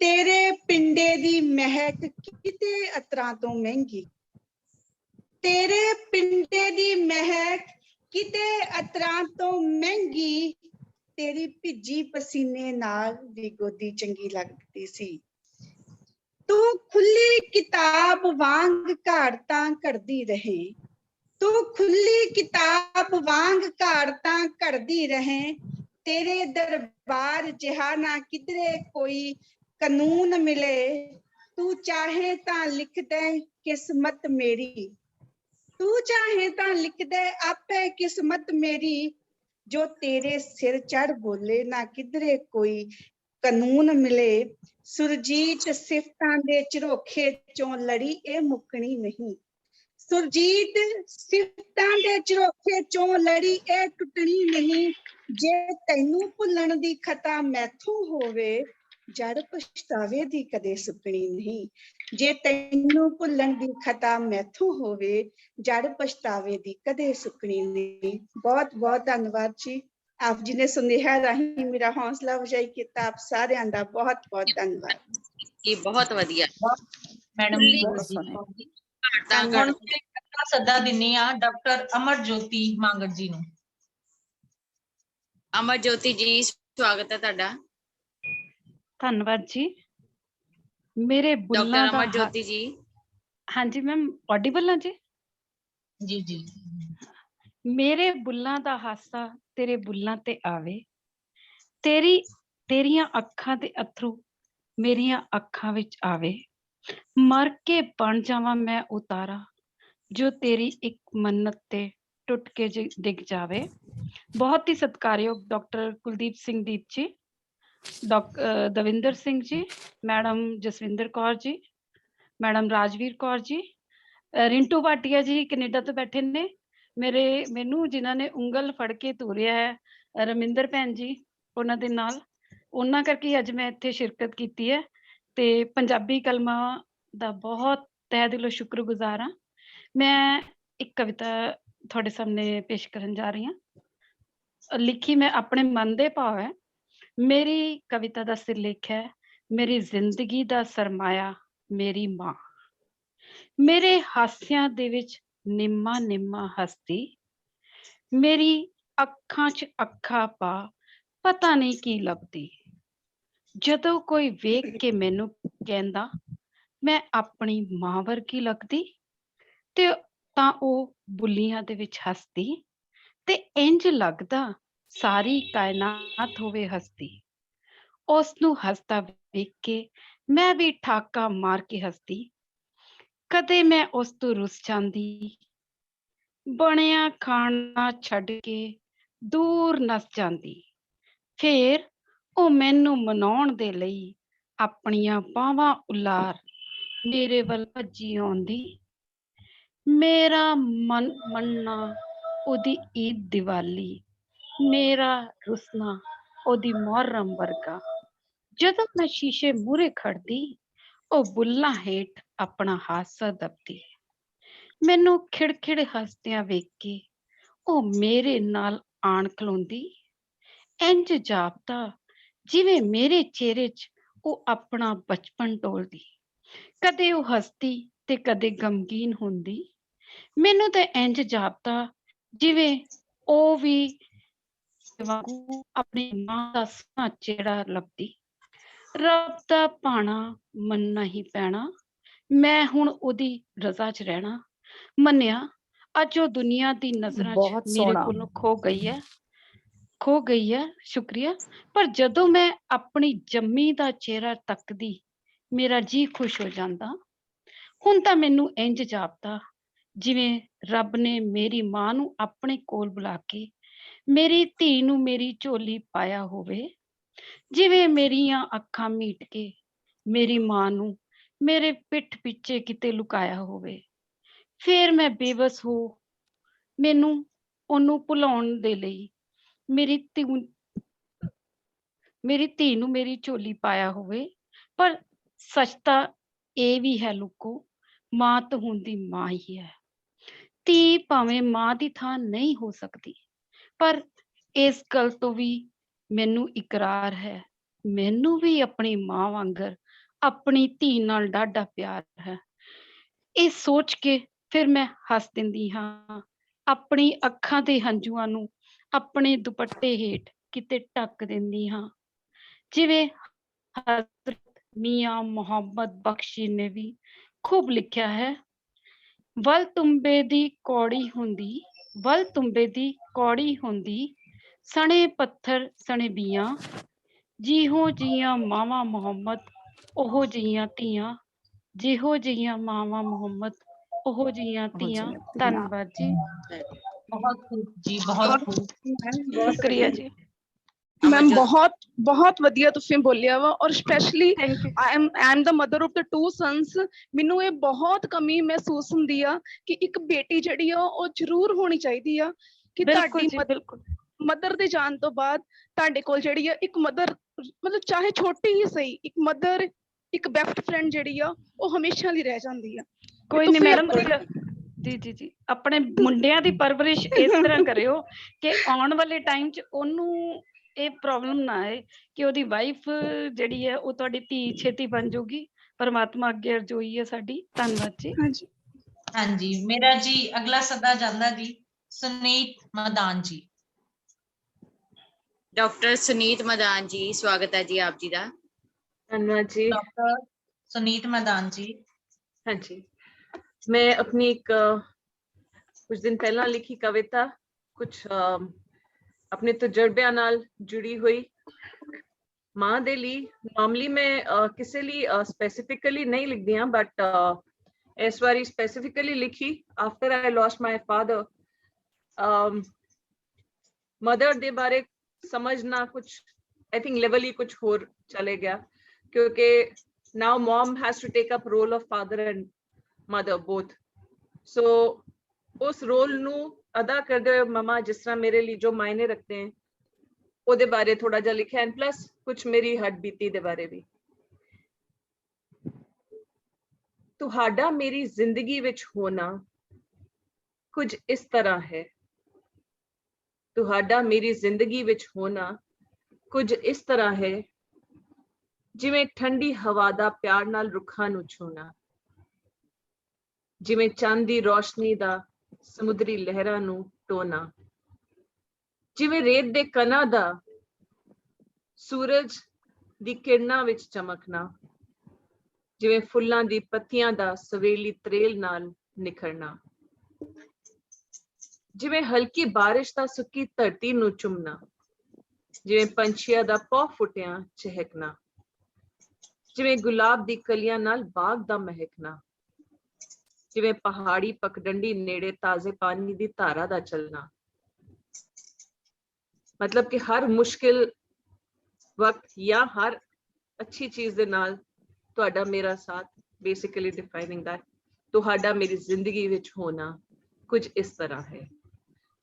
ਤੇਰੇ ਪਿੰਡੇ ਦੀ ਮਹਿਕ ਕਿਤੇ ਅਤਰਾਂ ਤੋਂ ਮਹਿੰਗੀ। ਤੇਰੇ ਪਿੰਡੇ ਦੀ ਮਹਿਕ ਕਿਤੇ ਅਤਰਾਂ ਤੋਂ ਮਹਿੰਗੀ। ਤੇਰੀ ਭਿੱਜੀ ਪਸੀਨੇ ਨਾਲ ਦੀ ਗੋਦੀ ਚੰਗੀ ਲੱਗਦੀ ਸੀ। ਤੂੰ ਖੁੱਲੀ ਕਿਤਾਬ ਵਾਂਗ ਘਾੜਤਾਂ ਘੜਦੀ ਰਹੇ। ਤੂੰ ਖੁੱਲੀ ਕਿਤਾਬ ਵਾਂਗ ਘਾੜਤਾਂ ਘੜਦੀ ਰਹੇ। ਤੇਰੇ ਦਰਬਾਰ ਜਿਹਾ ਨਾ ਕਿਧਰੇ ਕੋਈ ਕਾਨੂੰਨ ਮਿਲੇ। ਤੂੰ ਚਾਹੇ ਤਾਂ ਲਿਖ ਦੇ ਕਿਸਮਤ ਮੇਰੀ। ਤੂੰ ਚਾਹੇ ਤਾਂ ਲਿਖ ਦੇ ਆਪੇ ਕਿਸਮਤ ਮੇਰੀ। ਜੋ ਤੇਰੇ ਸਿਰ ਚੜ ਬੋਲੇ ਨਾ ਕਿਧਰੇ ਕੋਈ ਕਾਨੂੰਨ ਮਿਲੇ। ਸੁਰਜੀਤ ਸਿਫਤਾਂ ਦੇ ਝਰੋਖੇ ਚੋਂ ਲੜੀ ਇਹ ਮੁੱਕਣੀ ਨਹੀਂ। ਸੁਰਜੀਤ ਸਿਫਤਾਂ ਦੇ ਝਰੋਖੇ ਚੋਂ ਲੜੀ ਇਹ ਟੁੱਟਣੀ ਨਹੀਂ। ਜੇ ਤੈਨੂੰ ਭੁੱਲਣ ਦੀ ਖਤਾ ਮੈਥੋਂ ਹੋਵੇ ਜੜ ਪਛਤਾਵੇ ਦੀ ਕਦੇ ਸੁੱਕਣੀ ਨਹੀਂ। ਜੇ ਤੈਨੂੰ ਭੁੱਲਣ ਦੀ ਖਤਾ ਮੈਥੋਂ ਹੋਵੇ ਜੜ ਪਛਤਾਵੇ ਦੀ ਕਦੇ ਸੁੱਕਣੀ ਨਹੀਂ। ਬਹੁਤ ਬਹੁਤ ਧੰਨਵਾਦ ਜੀ। ਆਪ ਜੀ ਨੇ ਸੁਨੇਹਾ ਰਾਹੀਂ ਮੇਰਾ ਹੌਸਲਾ ਅਫਜ਼ਾਈ ਕੀਤਾ। ਆਪ ਸਾਰਿਆਂ ਦਾ ਬਹੁਤ ਬਹੁਤ ਧੰਨਵਾਦ ਜੀ। ਬਹੁਤ ਵਧੀਆ ਮੈਡਮ ਜੀ। ਹੁਣ ਸੱਦਾ ਦਿੰਨੀ ਆ ਡਾਕਟਰ ਅਮਰਜੋਤੀ ਮੰਗੜ ਜੀ ਨੂੰ। ਅਮਰਜੋਤੀ ਜੀ ਸਵਾਗਤ ਹੈ ਤੁਹਾਡਾ। ਧੰਨਵਾਦ ਜੀ। ਮੇਰੇ ਬੁੱਲਾਂ ਡਾਕਟਰ ਦਾ ਅਮਰਜੋਤੀ ਜੀ। ਹਾਂਜੀ ਮੈਮ ਆਡੀਬਲ ਆ ਜੀ? ਜੀ ਜੀ। ਮੇਰੇ ਬੁੱਲਾਂ ਦਾ ਹਾਸਾ ਤੇਰੇ ਬੁੱਲਾਂ ਤੇ ਆਵੇ। ਤੇਰੀਆਂ ਅੱਖਾਂ ਦੇ ਅਥਰੂ ਮੇਰੀਆਂ ਅੱਖਾਂ ਵਿੱਚ ਆਵੇ। ਮਰ ਕੇ ਬਣ ਜਾਵਾਂ ਮੈਂ ਉਤਾਰਾ ਜੋ ਤੇਰੀ ਇੱਕ ਮੰਨਤ ਤੇ ਟੁੱਟ ਕੇ ਡਿੱਗ ਜਾਵੇ। ਬਹੁਤ ਹੀ ਸਤਿਕਾਰਯੋਗ ਡਾਕਟਰ ਕੁਲਦੀਪ ਸਿੰਘ ਦੀਪ ਜੀ, doctor Davinder Singh ji, madam Jaswinder Kaur ji, madam Rajveer Kaur ji, Rintu Bhatia ਜੀ ਕੈਨੇਡਾ ਤੋਂ ਬੈਠੇ ਨੇ। ਮੈਨੂੰ ਜਿਨ੍ਹਾਂ ਨੇ ਉਂਗਲ ਫੜ ਕੇ ਤੋਰਿਆ ਹੈ ਰਮਿੰਦਰ ਭੈਣ ਜੀ, ਉਹਨਾਂ ਦੇ ਨਾਲ, ਉਹਨਾਂ ਕਰਕੇ ਅੱਜ ਮੈਂ ਇੱਥੇ ਸ਼ਿਰਕਤ ਕੀਤੀ ਹੈ। ਤੇ ਪੰਜਾਬੀ ਕਲਮਾਂ ਦਾ ਬਹੁਤ ਤਹਿ ਦਿਲੋਂ ਸ਼ੁਕਰਗੁਜ਼ਾਰ ਹਾਂ। ਮੈਂ ਇੱਕ ਕਵਿਤਾ ਤੁਹਾਡੇ ਸਾਹਮਣੇ ਪੇਸ਼ ਕਰਨ ਜਾ ਰਹੀ ਹਾਂ। ਲਿਖੀ ਮੈਂ ਆਪਣੇ ਮਨ ਦੇ ਭਾਵ ਹੈ। ਮੇਰੀ ਕਵਿਤਾ ਦਾ ਸਿਰਲੇਖ ਹੈ ਮੇਰੀ ਜ਼ਿੰਦਗੀ ਦਾ ਸਰਮਾਇਆ ਮੇਰੀ ਮਾਂ। ਮੇਰੇ ਹਾਸਿਆਂ ਦੇ ਵਿੱਚ ਨਿੰਮਾ ਨਿੰਮਾ ਹੱਸਦੀ। ਮੇਰੀ ਅੱਖਾਂ 'ਚ ਅੱਖਾਂ ਪਾ ਪਤਾ ਨਹੀਂ ਕੀ ਲੱਭਦੀ। ਜਦੋਂ ਕੋਈ ਵੇਖ ਕੇ ਮੈਨੂੰ ਕਹਿੰਦਾ ਮੈਂ ਆਪਣੀ ਮਾਂ ਵਰਗੀ ਲੱਗਦੀ ਤੇ ਤਾਂ ਉਹ ਬੁੱਲੀਆਂ ਦੇ ਵਿੱਚ ਹੱਸਦੀ ਤੇ ਇੰਜ ਲੱਗਦਾ ਸਾਰੀ ਕਾਇਨਾਤ ਹੋਵੇ ਹੱਸਦੀ। ਉਸ ਨੂੰ ਹੱਸਦਾ ਵੇਖ ਕੇ ਮੈਂ ਵੀ ਠਾਕਾ ਮਾਰ ਕੇ ਹੱਸਦੀ। ਕਦੇ ਮੈਂ ਉਸ ਤੋਂ ਰੁੱਸ ਜਾਂਦੀ, ਬਣਿਆ ਖਾਣਾ ਛੱਡ ਕੇ ਦੂਰ ਨੱਸ ਜਾਂਦੀ। ਫੇਰ ਉਹ ਮੈਨੂੰ ਮਨਾਉਣ ਦੇ ਲਈ ਆਪਣੀਆਂ ਬਾਹਾਂ ਉਲਾਰ ਮੇਰੇ ਵੱਲ ਭੱਜੀ ਆਉਂਦੀ। ਮੇਰਾ ਮਨ ਮੰਨਣਾ ਉਹਦੀ ਈਦ ਦੀਵਾਲੀ, ਮੇਰਾ ਰੁਸਨਾ ਉਹਦੀ ਮੁਹਰਮ ਵਰਗਾ। ਜਦੋਂ ਮੈਂ ਸ਼ੀਸ਼ੇ ਮੂਹਰੇ ਖੜਦੀ, ਉਹ ਬੁੱਲਾਂ ਹੇਠ ਆਪਣਾ ਹਾਸਾ ਦਬਦੀ। ਮੈਨੂੰ ਖਿੜਖਿੜ ਹੱਸਦਿਆਂ ਵੇਖ ਕੇ ਉਹ ਮੇਰੇ ਨਾਲ ਆਣ ਖਲੋਂਦੀ। ਇੰਜ ਜਾਪਦਾ ਜਿਵੇਂ ਮੇਰੇ ਚਿਹਰੇ 'ਚ ਉਹ ਆਪਣਾ ਬਚਪਨ ਟੋਲਦੀ। ਕਦੇ ਉਹ ਹੱਸਦੀ ਤੇ ਕਦੇ ਗਮਗੀਨ ਹੁੰਦੀ। ਮੈਨੂੰ ਤਾਂ ਇੰਜ ਜਾਪਦਾ ਜਿਵੇਂ ਉਹ ਵੀ ਵਾਂਗੂ ਆਪਣੀ ਮਾਂ ਦਾ ਸੋਹਣਾ ਚਿਹਰਾ ਲੱਭਦੀ। ਰੱਬ ਦਾ ਭਾਣਾ ਮੰਨਣਾ ਹੀ ਪੈਣਾ, ਮੈਂ ਹੁਣ ਉਹਦੀ ਰਜ਼ਾ 'ਚ ਰਹਿਣਾ। ਮੰਨਿਆ ਅੱਜ ਉਹ ਦੁਨੀਆ ਦੀ ਨਜ਼ਰਾਂ 'ਚ ਬਹੁਤ ਮੇਰੇ ਸੋਹਣਾ। ਕੋਲੋਂ ਖੋ ਗਈ ਹੈ, ਸ਼ੁਕਰੀਆ। ਪਰ ਜਦੋਂ ਮੈਂ ਆਪਣੀ ਜੰਮੀ ਦਾ ਚਿਹਰਾ ਤੱਕਦੀ, ਮੇਰਾ ਜੀ ਖੁਸ਼ ਹੋ ਜਾਂਦਾ। ਹੁਣ ਤਾਂ ਮੈਨੂੰ ਇੰਜ ਜਾਪਦਾ ਜਿਵੇਂ ਰੱਬ ਨੇ ਮੇਰੀ ਮਾਂ ਨੂੰ ਆਪਣੇ ਕੋਲ ਬੁਲਾ ਕੇ ਮੇਰੀ ਧੀ ਨੂੰ ਮੇਰੀ ਝੋਲੀ ਪਾਇਆ ਹੋਵੇ। ਜਿਵੇਂ ਮੇਰੀਆਂ ਅੱਖਾਂ ਮੀਟ ਕੇ ਮੇਰੀ ਮਾਂ ਨੂੰ ਮੇਰੇ ਪਿੱਠ ਪਿੱਛੇ ਕਿਤੇ ਲੁਕਾਇਆ ਹੋਵੇ। ਫੇਰ ਮੈਂ ਬੇਬਸ ਹੋ ਮੈਨੂੰ ਉਹਨੂੰ ਭੁਲਾਉਣ ਦੇ ਲਈ ਮੇਰੀ ਧੀ ਨੂੰ ਮੇਰੀ ਝੋਲੀ ਪਾਇਆ ਹੋਵੇ। ਪਰ ਸੱਚ ਤਾਂ ਇਹ ਵੀ ਹੈ ਲੁਕੋ, ਮਾਂ ਤਾਂ ਹੁੰਦੀ ਮਾਂ ਹੀ ਹੈ। ਧੀ ਭਾਵੇਂ ਮਾਂ ਦੀ ਥਾਂ ਨਹੀਂ ਹੋ ਸਕਦੀ, ਪਰ ਇਸ ਗੱਲ ਤੋਂ ਵੀ ਮੈਨੂੰ ਇਕਰਾਰ ਹੈ, ਮੈਨੂੰ ਵੀ ਆਪਣੀ ਮਾਂ ਵਾਂਗਰ ਆਪਣੀ ਧੀ ਨਾਲ ਡਾਢਾ ਪਿਆਰ ਹੈ। ਇਹ ਸੋਚ ਕੇ ਫਿਰ ਮੈਂ ਹੱਸ ਦਿੰਦੀ ਹਾਂ, ਆਪਣੀ ਅੱਖਾਂ ਦੇ ਹੰਝੂਆਂ ਨੂੰ ਆਪਣੇ ਦੁਪੱਟੇ ਹੇਠ ਕਿਤੇ ਢੱਕ ਦਿੰਦੀ ਹਾਂ। ਜਿਵੇਂ ਹਜ਼ਰਤ ਮੀਆਂ ਮੁਹੰਮਦ ਬਖਸ਼ੀ ਨੇ ਵੀ ਖੂਬ ਲਿਖਿਆ ਹੈ, ਵੱਲ ਤੁੰਬੇ ਦੀ ਕੌੜੀ ਹੁੰਦੀ, ਸਣੇ ਪੱਥਰ ਸਣੇ ਬੀਆਂ, ਜਿਹੋ ਜਿਹੀਆਂ ਮਾਵਾਂ ਮੁਹੰਮਦ ਉਹੋ ਜਿਹੀਆਂ ਧੀਆਂ, ਜਿਹੋ ਜਿਹੀਆਂ ਮਾਵਾਂ ਮੁਹੰਮਦ ਉਹੋ ਜਿਹੀਆਂ ਧੀਆਂ। ਧੰਨਵਾਦ ਜੀ। ਬਹੁਤ ਖੂਬ ਜੀ, ਬਹੁਤ ਖੂਬ। ਸ਼ੁਕਰੀਆ ਜੀ। ਮੈਮ ਬਹੁਤ ਵਧੀਆ ਤੁਸੀਂ ਬੋਲਿਆ ਵਾ। ਔਰ specially thank you. I am the mother of the 2 sons. ਮੈਨੂੰ ਇਹ ਬਹੁਤ ਕਮੀ ਮਹਿਸੂਸ ਹੁੰਦੀ ਆ ਕਿ ਇੱਕ ਬੇਟੀ ਜਿਹੜੀ ਆ ਉਹ ਜ਼ਰੂਰ ਹੋਣੀ ਚਾਹੀਦੀ ਆ, ਕਿ ਬਿਲਕੁਲ ਜੀ, ਤੁਹਾਡੀ ਬਿਲਕੁਲ। ਮਦਰ ਦੇ ਜਾਣ ਤੋਂ ਬਾਅਦ ਤੁਹਾਡੇ ਕੋਲ ਜਿਹੜੀ ਆ ਇੱਕ ਮਦਰ, ਮਤਲਬ ਚਾਹੇ ਛੋਟੀ ਹੀ ਸਹੀ, ਇੱਕ ਮਦਰ, ਇੱਕ ਬੈਸਟ ਫਰੈਂਡ ਜਿਹੜੀ ਆ ਉਹ ਹਮੇਸ਼ਾ ਲਈ ਰਹਿ ਜਾਂਦੀ ਆ। ਕੋਈ ਨਹੀਂ ਮੈਡਮ, ਜੀ ਆਪਣੇ ਮੁੰਡਿਆਂ ਦੀ ਪਰਵਰਿਸ਼ ਇਸ ਤਰ੍ਹਾਂ ਕਰਿਓ ਕਿ ਆਉਣ ਵਾਲੇ ਟਾਈਮ 'ਚ ਉਹਨੂੰ ਇਹ ਪ੍ਰੋਬਲਮ ਨਾ ਆਏ ਕਿ ਉਹਦੀ ਵਾਈਫ ਜਿਹੜੀ ਹੈ ਉਹ ਤੁਹਾਡੀ ਧੀ ਛੇਤੀ ਬਣ ਜਾਊਗੀ। ਪਰਮਾਤਮਾ ਅੱਗੇ ਅਰਜ਼ੋਈ ਹੈ ਸਾਡੀ। ਧੰਨਵਾਦ ਜੀ। ਹਾਂਜੀ ਹਾਂਜੀ, ਮੇਰਾ ਜੀ ਅਗਲਾ ਸੱਦਾ ਜਾਂਦਾ ਜੀ ਸੁਨੀਤ ਮਦਾਨ ਜੀ। ਡਾਕਟਰ ਸੁਨੀਤ ਮਦਾਨ ਜੀ, ਸਵਾਗਤ ਹੈ ਜੀ ਆਪ ਜੀ ਦਾ। धन्यवाद जी। ਡਾਕਟਰ ਸੁਨੀਤ ਮਦਾਨ ਜੀ। हाँ जी, मैं अपनी एक कुछ दिन पहला लिखी कविता कुछ अपने तजुर्बे नाल जुड़ी हुई मां दे ली। नॉर्मली मैं किसी ली स्पेसिफिकली नहीं लिखदी हां, बट इस बारी स्पेसिफिकली लिखी after I lost my father. Mother दे बारे समझना कुछ आई थिंक लेवल ही कुछ होर चले गया, क्योंकि now mom has to take up role of father and mother both. So उस रोल नू अदा करते हुए ममा जिस तरह मेरे लिए जो मायने रखते हैं ओदे बारे थोड़ा जा लिखा है, प्लस कुछ मेरी हट बीती दे बारे भी। तुहाडा मेरी जिंदगी विच होना कुछ इस तरह है, तुहाडा मेरी जिंदगी विच होना कुछ इस तरह है, जिवें ठंडी हवा दा प्यार नाल रुखां नू छूना, जिवें चंद दी रोशनी दा समुद्री लहरां नू टोना, जिवें रेत दे कणां दा सूरज दी किरणां विच चमकना, जिवें फुल्लां दी पत्तियां दा सवेली त्रेल नाल निखरना, जिवें हल्की बारिश दा सुक्की धरती नू चुमना, जिवें पंछियां दा पौ फुटियां चहकना, जिवें गुलाब दी कलियां नाल बाग दा महकना, जिवें पहाड़ी पगडंडी नेड़े ताजे पानी दी धारा दा चलना। मतलब कि हर मुश्किल वक्त या हर अच्छी चीज दे नाल तुहाडा मेरा साथ, बेसिकली डिफाइनिंग दैट। ਤੁਹਾਡਾ ਮੇਰੀ ਜ਼ਿੰਦਗੀ ਵਿੱਚ ਹੋਣਾ ਕੁਝ ਇਸ ਤਰ੍ਹਾਂ ਹੈ।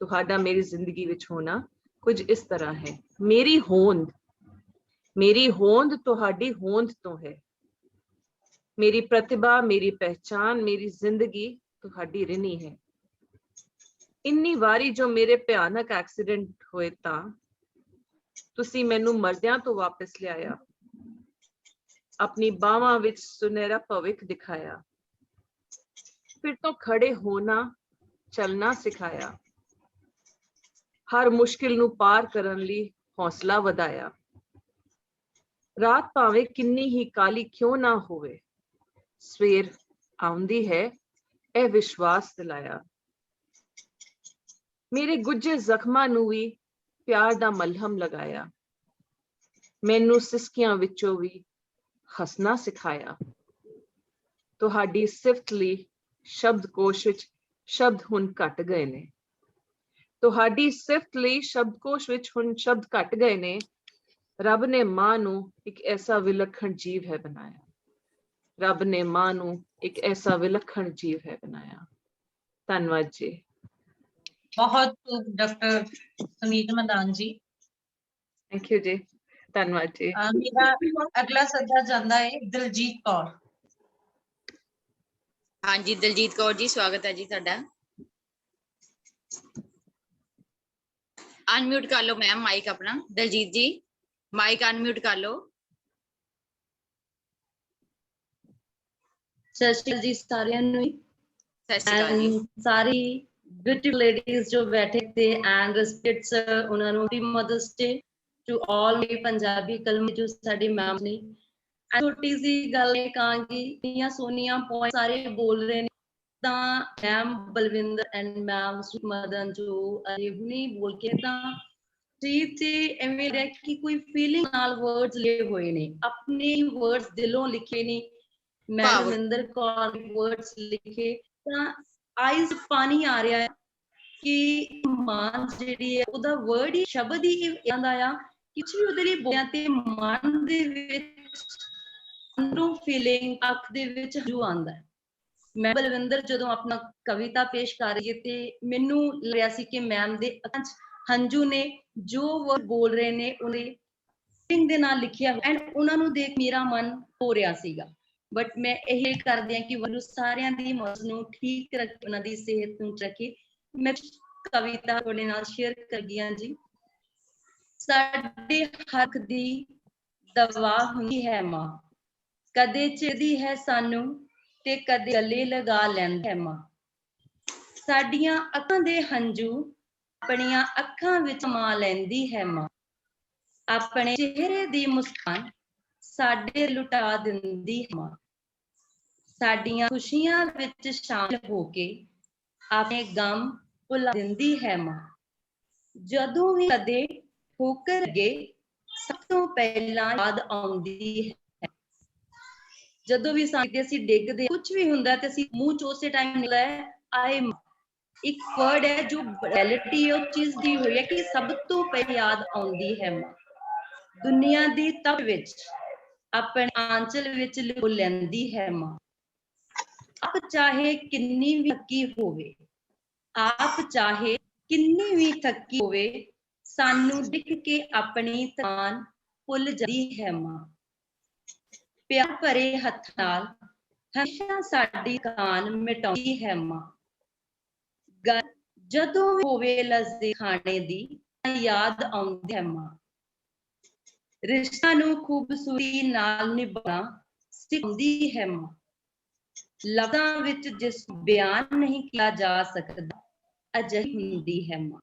ਤੁਹਾਡਾ ਮੇਰੀ ਜ਼ਿੰਦਗੀ ਵਿੱਚ ਹੋਣਾ ਕੁਝ ਇਸ ਤਰ੍ਹਾਂ ਹੈ। ਮੇਰੀ ਹੋਂਦ ਤੁਹਾਡੀ ਹੋਂਦ ਤੋਂ ਹੈ। ਮੇਰੀ ਪ੍ਰਤਿਭਾ, ਮੇਰੀ ਪਹਿਚਾਨ, ਮੇਰੀ ਜ਼ਿੰਦਗੀ ਤੁਹਾਡੀ ਰਿਣੀ ਹੈ। ਇੰਨੀ ਵਾਰੀ ਜੋ ਮੇਰੇ ਭਿਆਨਕ ਐਕਸੀਡੈਂਟ ਹੋਏ ਤਾਂ ਤੁਸੀਂ ਮੈਨੂੰ ਮਰਦਿਆਂ ਤੋਂ ਵਾਪਸ ਲਿਆਇਆ, ਆਪਣੀ ਬਾਹਾਂ ਵਿੱਚ ਸੁਨਹਿਰਾ ਭਵਿੱਖ ਦਿਖਾਇਆ, ਫਿਰ ਤੋਂ ਖੜੇ ਹੋਣਾ, ਚੱਲਣਾ ਸਿਖਾਇਆ, ਹਰ ਮੁਸ਼ਕਿਲ ਨੂੰ ਪਾਰ ਕਰਨ ਲਈ ਹੌਸਲਾ ਵਧਾਇਆ। ਰਾਤ ਭਾਵੇਂ ਕਿੰਨੀ ਹੀ ਕਾਲੀ ਕਿਉਂ ਨਾ ਹੋਵੇ, ਸਵੇਰ ਆਉਂਦੀ ਹੈ ਇਹ ਵਿਸ਼ਵਾਸ ਦਿਲਾਇਆ। ਮੇਰੇ ਗੁੱਝੇ ਜ਼ਖਮਾਂ ਨੂੰ ਵੀ ਪਿਆਰ ਦਾ ਮਲਹਮ ਲਗਾਇਆ, ਮੈਨੂੰ ਸਿਸਕੀਆਂ ਵਿੱਚੋਂ ਵੀ ਹੱਸਣਾ ਸਿਖਾਇਆ। ਤੁਹਾਡੀ ਸਿਫਤ ਲਈ ਸ਼ਬਦਕੋਸ਼ ਵਿੱਚ ਸ਼ਬਦ ਹੁਣ ਘਟ ਗਏ ਨੇ। ਤੁਹਾਡੀ ਸਿਫਤ ਲਈ ਸ਼ਬਦਕੋਸ਼ ਵਿੱਚ ਹੁਣ ਸ਼ਬਦ ਘਟ ਗਏ ਨੇ। ਰੱਬ ਨੇ ਮਾਂ ਨੂੰ ਇੱਕ ਐਸਾ ਵਿਲੱਖਣ ਜੀਵ ਹੈ ਬਣਾਇਆ। ਰੱਬ ਨੇ ਮਾਂ ਨੂੰ ਇੱਕ ਐਸਾ ਵਿਲੱਖਣ ਜੀਵ ਹੈ ਬਣਾਇਆ। ਧੰਨਵਾਦ ਜੀ। ਬਹੁਤ ਡਾਕਟਰ ਸੁਨੀਤ ਮਦਾਨ ਜੀ। ਥੈਂਕ ਯੂ ਜੀ, ਧੰਨਵਾਦ ਜੀ। ਮੇਰਾ ਅਗਲਾ ਸੱਦਾ ਜਾਂਦਾ ਹੈ ਦਿਲਜੀਤ ਕੌਰ। ਹਾਂਜੀ, ਦਲਜੀਤ ਕੌਰ ਜੀ, ਸਵਾਗਤ ਹੈ ਜੀ ਤੁਹਾਡਾ। ਅਨਮਿਊਟ ਕਰ ਲਓ ਮੈਮ ਮਾਈਕ ਆਪਣਾ। ਦਲਜੀਤ ਜੀ ਮਾਈਕ ਅਨਮਿਊਟ ਕਰ ਲਓ। ਸਤਿ ਸ਼੍ਰੀ ਅਕਾਲ ਜੀ ਸਾਰਿਆਂ ਨੂੰ। ਸਤਿ ਸ਼੍ਰੀ ਅਕਾਲ ਜੀ। ਸਾਰੀ ਬਿਊਟੀਫੁਲ ਲੇਡੀਜ਼ ਜੋ ਬੈਠੇ ਤੇ ਐਂਡ ਰਿਸਪੈਕਟਸ ਉਹਨਾਂ ਨੂੰ ਵੀ mother's day to all Punjabi ਕਲਮੇ ਜੋ ਸਾਡੇ ਮੈਮ ਨੇ। ਛੋਟੀ ਜੀ ਗੱਲ ਇਹ ਕਹਾਂਗੀ, ਇੰਨੀਆਂ ਸੋਹਣੀਆਂ ਪੁਆਇੰਟ ਸਾਰੇ ਬੋਲ ਰਹੇ ਨੇ ਤਾਂ ma'am Balwinder and ma'am Madan ਜੋ ਹੁਣੇ ਬੋਲ ਕੇ ਤਾਂ ਤੇ ਐਵੇਂ ਰਿਹਾ ਕਿ ਕੋਈ ਫੀਲਿੰਗ ਨਾਲ ਵਰਡਸ ਲਿਖੇ ਹੋਏ ਨੇ, ਆਪਣੇ ਵਰਡਸ ਦਿਲੋਂ ਲਿਖੇ ਨੇ। ਮੈਂ ਬਲਵਿੰਦਰ ਕੌਰ ਵਰਡਸ ਲਿਖੇ ਤਾਂ ਆਈਜ਼ ਪਾਣੀ ਆ ਰਿਹਾ ਹੈ ਕਿ ਮਾਂ ਜਿਹੜੀ ਹੈ ਉਹਦਾ ਵਰਡ ਹੀ ਸ਼ਬਦ ਹੀ ਇਦਾਂ ਆ ਕੁਛ ਵੀ ਉਹਦੇ ਲਈ ਬੋਲਿਆ ਤੇ ਮਨ ਦੇ ਵਿੱਚ ਅੰਦਰੋਂ ਫੀਲਿੰਗ, ਅੱਖ ਦੇ ਵਿੱਚ ਹੰਝੂ ਆਉਂਦਾ ਹੈ। ਮੈਂ ਬਲਵਿੰਦਰ ਜਦੋਂ ਆਪਣਾ ਕਵਿਤਾ ਪੇਸ਼ ਕਰ ਰਹੀ ਤੇ ਮੈਨੂੰ ਲੱਗਿਆ ਸੀ ਕਿ ਮੈਮ ਦੇ ਅੱਖਾਂ 'ਚ ਹੰਝੂ ਨੇ, ਜੋ ਵਰਡ ਬੋਲ ਰਹੇ ਨੇ ਉਹਦੇ ਫੀਲਿੰਗ ਦੇ ਨਾਲ ਲਿਖਿਆ ਐਂਡ ਉਹਨਾਂ ਨੂੰ ਦੇਖ ਮੇਰਾ ਮਨ ਹੋ ਰਿਹਾ ਸੀਗਾ। ਬਟ ਮੈਂ ਇਹ ਕਰਦੀ ਹਾਂ ਕਿ ਵਾਹਿਗੁਰੂ ਸਾਰਿਆਂ ਦੀ ਮੌਤ ਨੂੰ ਠੀਕ ਰੱਖੇ, ਉਹਨਾਂ ਦੀ ਸਿਹਤ ਨੂੰ ਰੱਖੇ। ਮੈਂ ਕਵਿਤਾ ਤੁਹਾਡੇ ਨਾਲ ਸ਼ੇਅਰ ਕਰ ਗਈਆਂ ਜੀ। ਸਾਡੇ ਹੱਕ ਦੀ ਦਵਾ ਹੁੰਦੀ ਹੈ ਮਾਂ, ਕਦੇ ਚਿਰਦੀ ਹੈ ਸਾਨੂੰ ਤੇ ਕਦੇ ਗਲੇ ਲਗਾ ਲੈਂਦੀ ਹੈ ਮਾਂ। ਸਾਡੀਆਂ ਅੱਖਾਂ ਦੇ ਹੰਝੂ ਆਪਣੀਆਂ ਅੱਖਾਂ ਵਿੱਚ ਮਾ ਲੈਂਦੀ ਹੈ ਮਾਂ। ਆਪਣੇ ਚਿਹਰੇ ਦੀ ਮੁਸਕਾਨ ਸਾਡੇ ਲੁਟਾ ਦਿੰਦੀ ਹੈ ਮਾਂ। ਸਾਡੀਆਂ ਖੁਸ਼ੀਆਂ ਵਿੱਚ ਸ਼ਾਮਿਲ ਹੋ ਕੇ ਆਪਣੇ ਗਮ ਭੁਲਾ ਦਿੰਦੀ ਹੈ ਮਾਂ। ਜਦੋਂ ਵੀ ਕਦੇ ਠੋਕਰ ਲੱਗੇ ਸਭ ਤੋਂ ਪਹਿਲਾਂ ਯਾਦ ਆਉਂਦੀ ਹੈ। ਜਦੋਂ ਵੀ ਅਸੀਂ ਡਿੱਗਦੇ ਕੁਝ ਵੀ ਹੁੰਦਾ ਤੇ ਅਸੀਂ ਮੂੰਹ ਚ ਉਸੇ ਟਾਈਮ ਨਿਕਲਦਾ ਆਏ। ਇੱਕ ਵਰਡ ਹੈ ਜੋ ਰਿਐਲਿਟੀ ਉਹ ਚੀਜ਼ ਦੀ ਹੋਈ ਹੈ ਕਿ ਸਭ ਤੋਂ ਪਹਿਲਾਂ ਯਾਦ ਆਉਂਦੀ ਹੈ ਮਾਂ। ਦੁਨੀਆ ਦੀ ਤਪ ਵਿੱਚ ਆਪਣੇ ਆਂਚਲ ਵਿੱਚ ਲੁਕੋ ਲੈਂਦੀ ਹੈ ਮਾਂ। ਆਪ ਚਾਹੇ ਕਿੰਨੀ ਵੀ ਥੱਕੀ ਹੋਵੇ, ਆਪ ਚਾਹੇ ਕਿੰਨੀ ਵੀ ਥੱਕੀ ਹੋਵੇ, ਸਾਨੂੰ ਦਿਖ ਕੇ ਆਪਣੀ ਥਕਾਨ ਭੁੱਲ ਜਾਂਦੀ ਹੈ ਮਾਂ। ਪਿਆਰ ਭਰੇ ਹੱਥ ਨਾਲ ਹਮੇਸ਼ਾ ਸਾਡੀ ਥਕਾਨ ਮਿਟਾਉਂਦੀ ਹੈ ਮਾਂ। ਜਦੋਂ ਹੋਵੇ ਲਜ਼ੇ ਖਾਣੇ ਦੀ ਯਾਦ ਆਉਂਦੀ ਹੈ ਮਾਂ। ਰਿਸ਼ਤਾ ਨੂੰ ਖੂਬਸੂਰਤੀ ਨਾਲ ਨਿਭਾਉਣਾ ਸਿਖਾਉਂਦੀ ਹੈ ਮਾਂ। ਲਫ਼ਜ਼ਾਂ ਵਿੱਚ ਜਿਸ ਬਿਆਨ ਨਹੀਂ ਕੀਤਾ ਜਾ ਸਕਦਾ ਅਜਿਹੀ ਹੁੰਦੀ ਹੈ ਮਾਂ।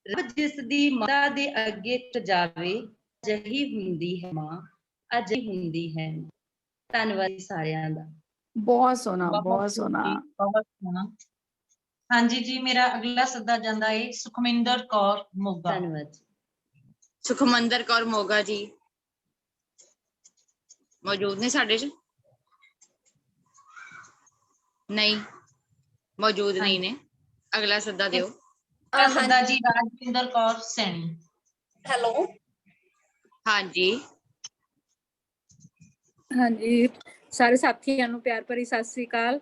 ਰੱਬ ਜਿਸ ਦੀ ਮਮਤਾ ਦੇ ਅੱਗੇ ਜਾਵੇ ਅਜਿਹੀ ਹੁੰਦੀ ਹੈ ਮਾਂ, ਅਜਿਹੀ ਹੁੰਦੀ ਹੈ। ਧੰਨਵਾਦ ਸਾਰਿਆਂ ਦਾ। ਬਹੁਤ ਸੋਹਣਾ, ਬਹੁਤ ਸੋਹਣਾ। ਬਹੁਤ ਸੋਹਣਾ। ਹਾਂਜੀ ਜੀ, ਮੇਰਾ ਅਗਲਾ ਸੱਦਾ ਜਾਂਦਾ ਹੈ ਸੁਖਮਿੰਦਰ ਕੌਰ ਮੋਗਾ। ਧੰਨਵਾਦ। ਸੁਖਮੰਦਰ ਕੌਰ ਮੋਗਾ ਜੀ ਮੌਜੂਦ ਨੇ ਸਾਡੇ ਚ? ਨਹੀਂ ਮੌਜੂਦ ਨਹੀਂ ਨੇ। ਅਗਲਾ ਸੱਦਾ ਦਿਓ। ਸੱਦਾ ਜੀ ਰਾਜਵਿੰਦਰ ਕੌਰ ਸੈਣੀ। ਹੈਲੋ। ਹਾਂਜੀ ਹਾਂਜੀ, ਸਾਰੇ ਸਾਥੀਆਂ ਨੂੰ ਪਿਆਰ ਭਰੀ ਸਤਿ ਸ੍ਰੀ ਅਕਾਲ।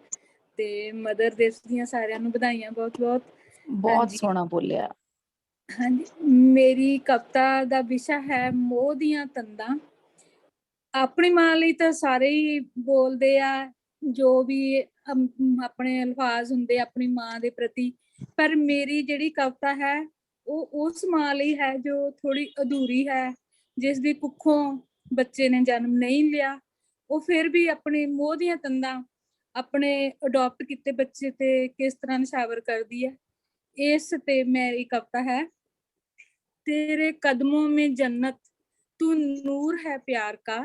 ਤੇ ਮਦਰ ਦਿਵਸ ਦੀਆਂ ਸਾਰਿਆਂ ਨੂੰ ਵਧਾਈਆਂ ਬਹੁਤ ਬਹੁਤ। ਬਹੁਤ ਹਾਂਜੀ। ਸੋਹਣਾ ਬੋਲਿਆ। ਹਾਂਜੀ, ਮੇਰੀ ਕਵਿਤਾ ਦਾ ਵਿਸ਼ਾ ਹੈ ਮੋਹ ਦੀਆਂ ਤੰਦਾਂ। ਆਪਣੀ ਮਾਂ ਲਈ ਤਾਂ ਸਾਰੇ ਹੀ ਬੋਲਦੇ ਆ, ਜੋ ਵੀ ਆਪਣੇ ਅਲਫਾਜ਼ ਹੁੰਦੇ ਆਪਣੀ ਮਾਂ ਦੇ ਪ੍ਰਤੀ, ਪਰ ਮੇਰੀ ਜਿਹੜੀ ਕਵਿਤਾ ਹੈ ਉਹ ਉਸ ਮਾਂ ਲਈ ਹੈ ਜੋ ਥੋੜੀ ਅਧੂਰੀ ਹੈ, ਜਿਸ ਦੀ ਕੁੱਖੋਂ ਬੱਚੇ ਨੇ ਜਨਮ ਨਹੀਂ ਲਿਆ। ਉਹ ਫਿਰ ਵੀ ਆਪਣੀ ਮੋਹ ਦੀਆਂ ਤੰਦਾਂ ਆਪਣੇ ਅਡਾਪਟ ਕੀਤੇ ਬੱਚੇ ਤੇ ਕਿਸ ਤਰ੍ਹਾਂ ਨਿਸ਼ਾਵਰ ਕਰਦੀ ਹੈ, ਇਸ ਤੇ ਮੇਰੀ ਕਵਿਤਾ ਹੈ। तेरे कदमों में जन्नत तू नूर है प्यार का,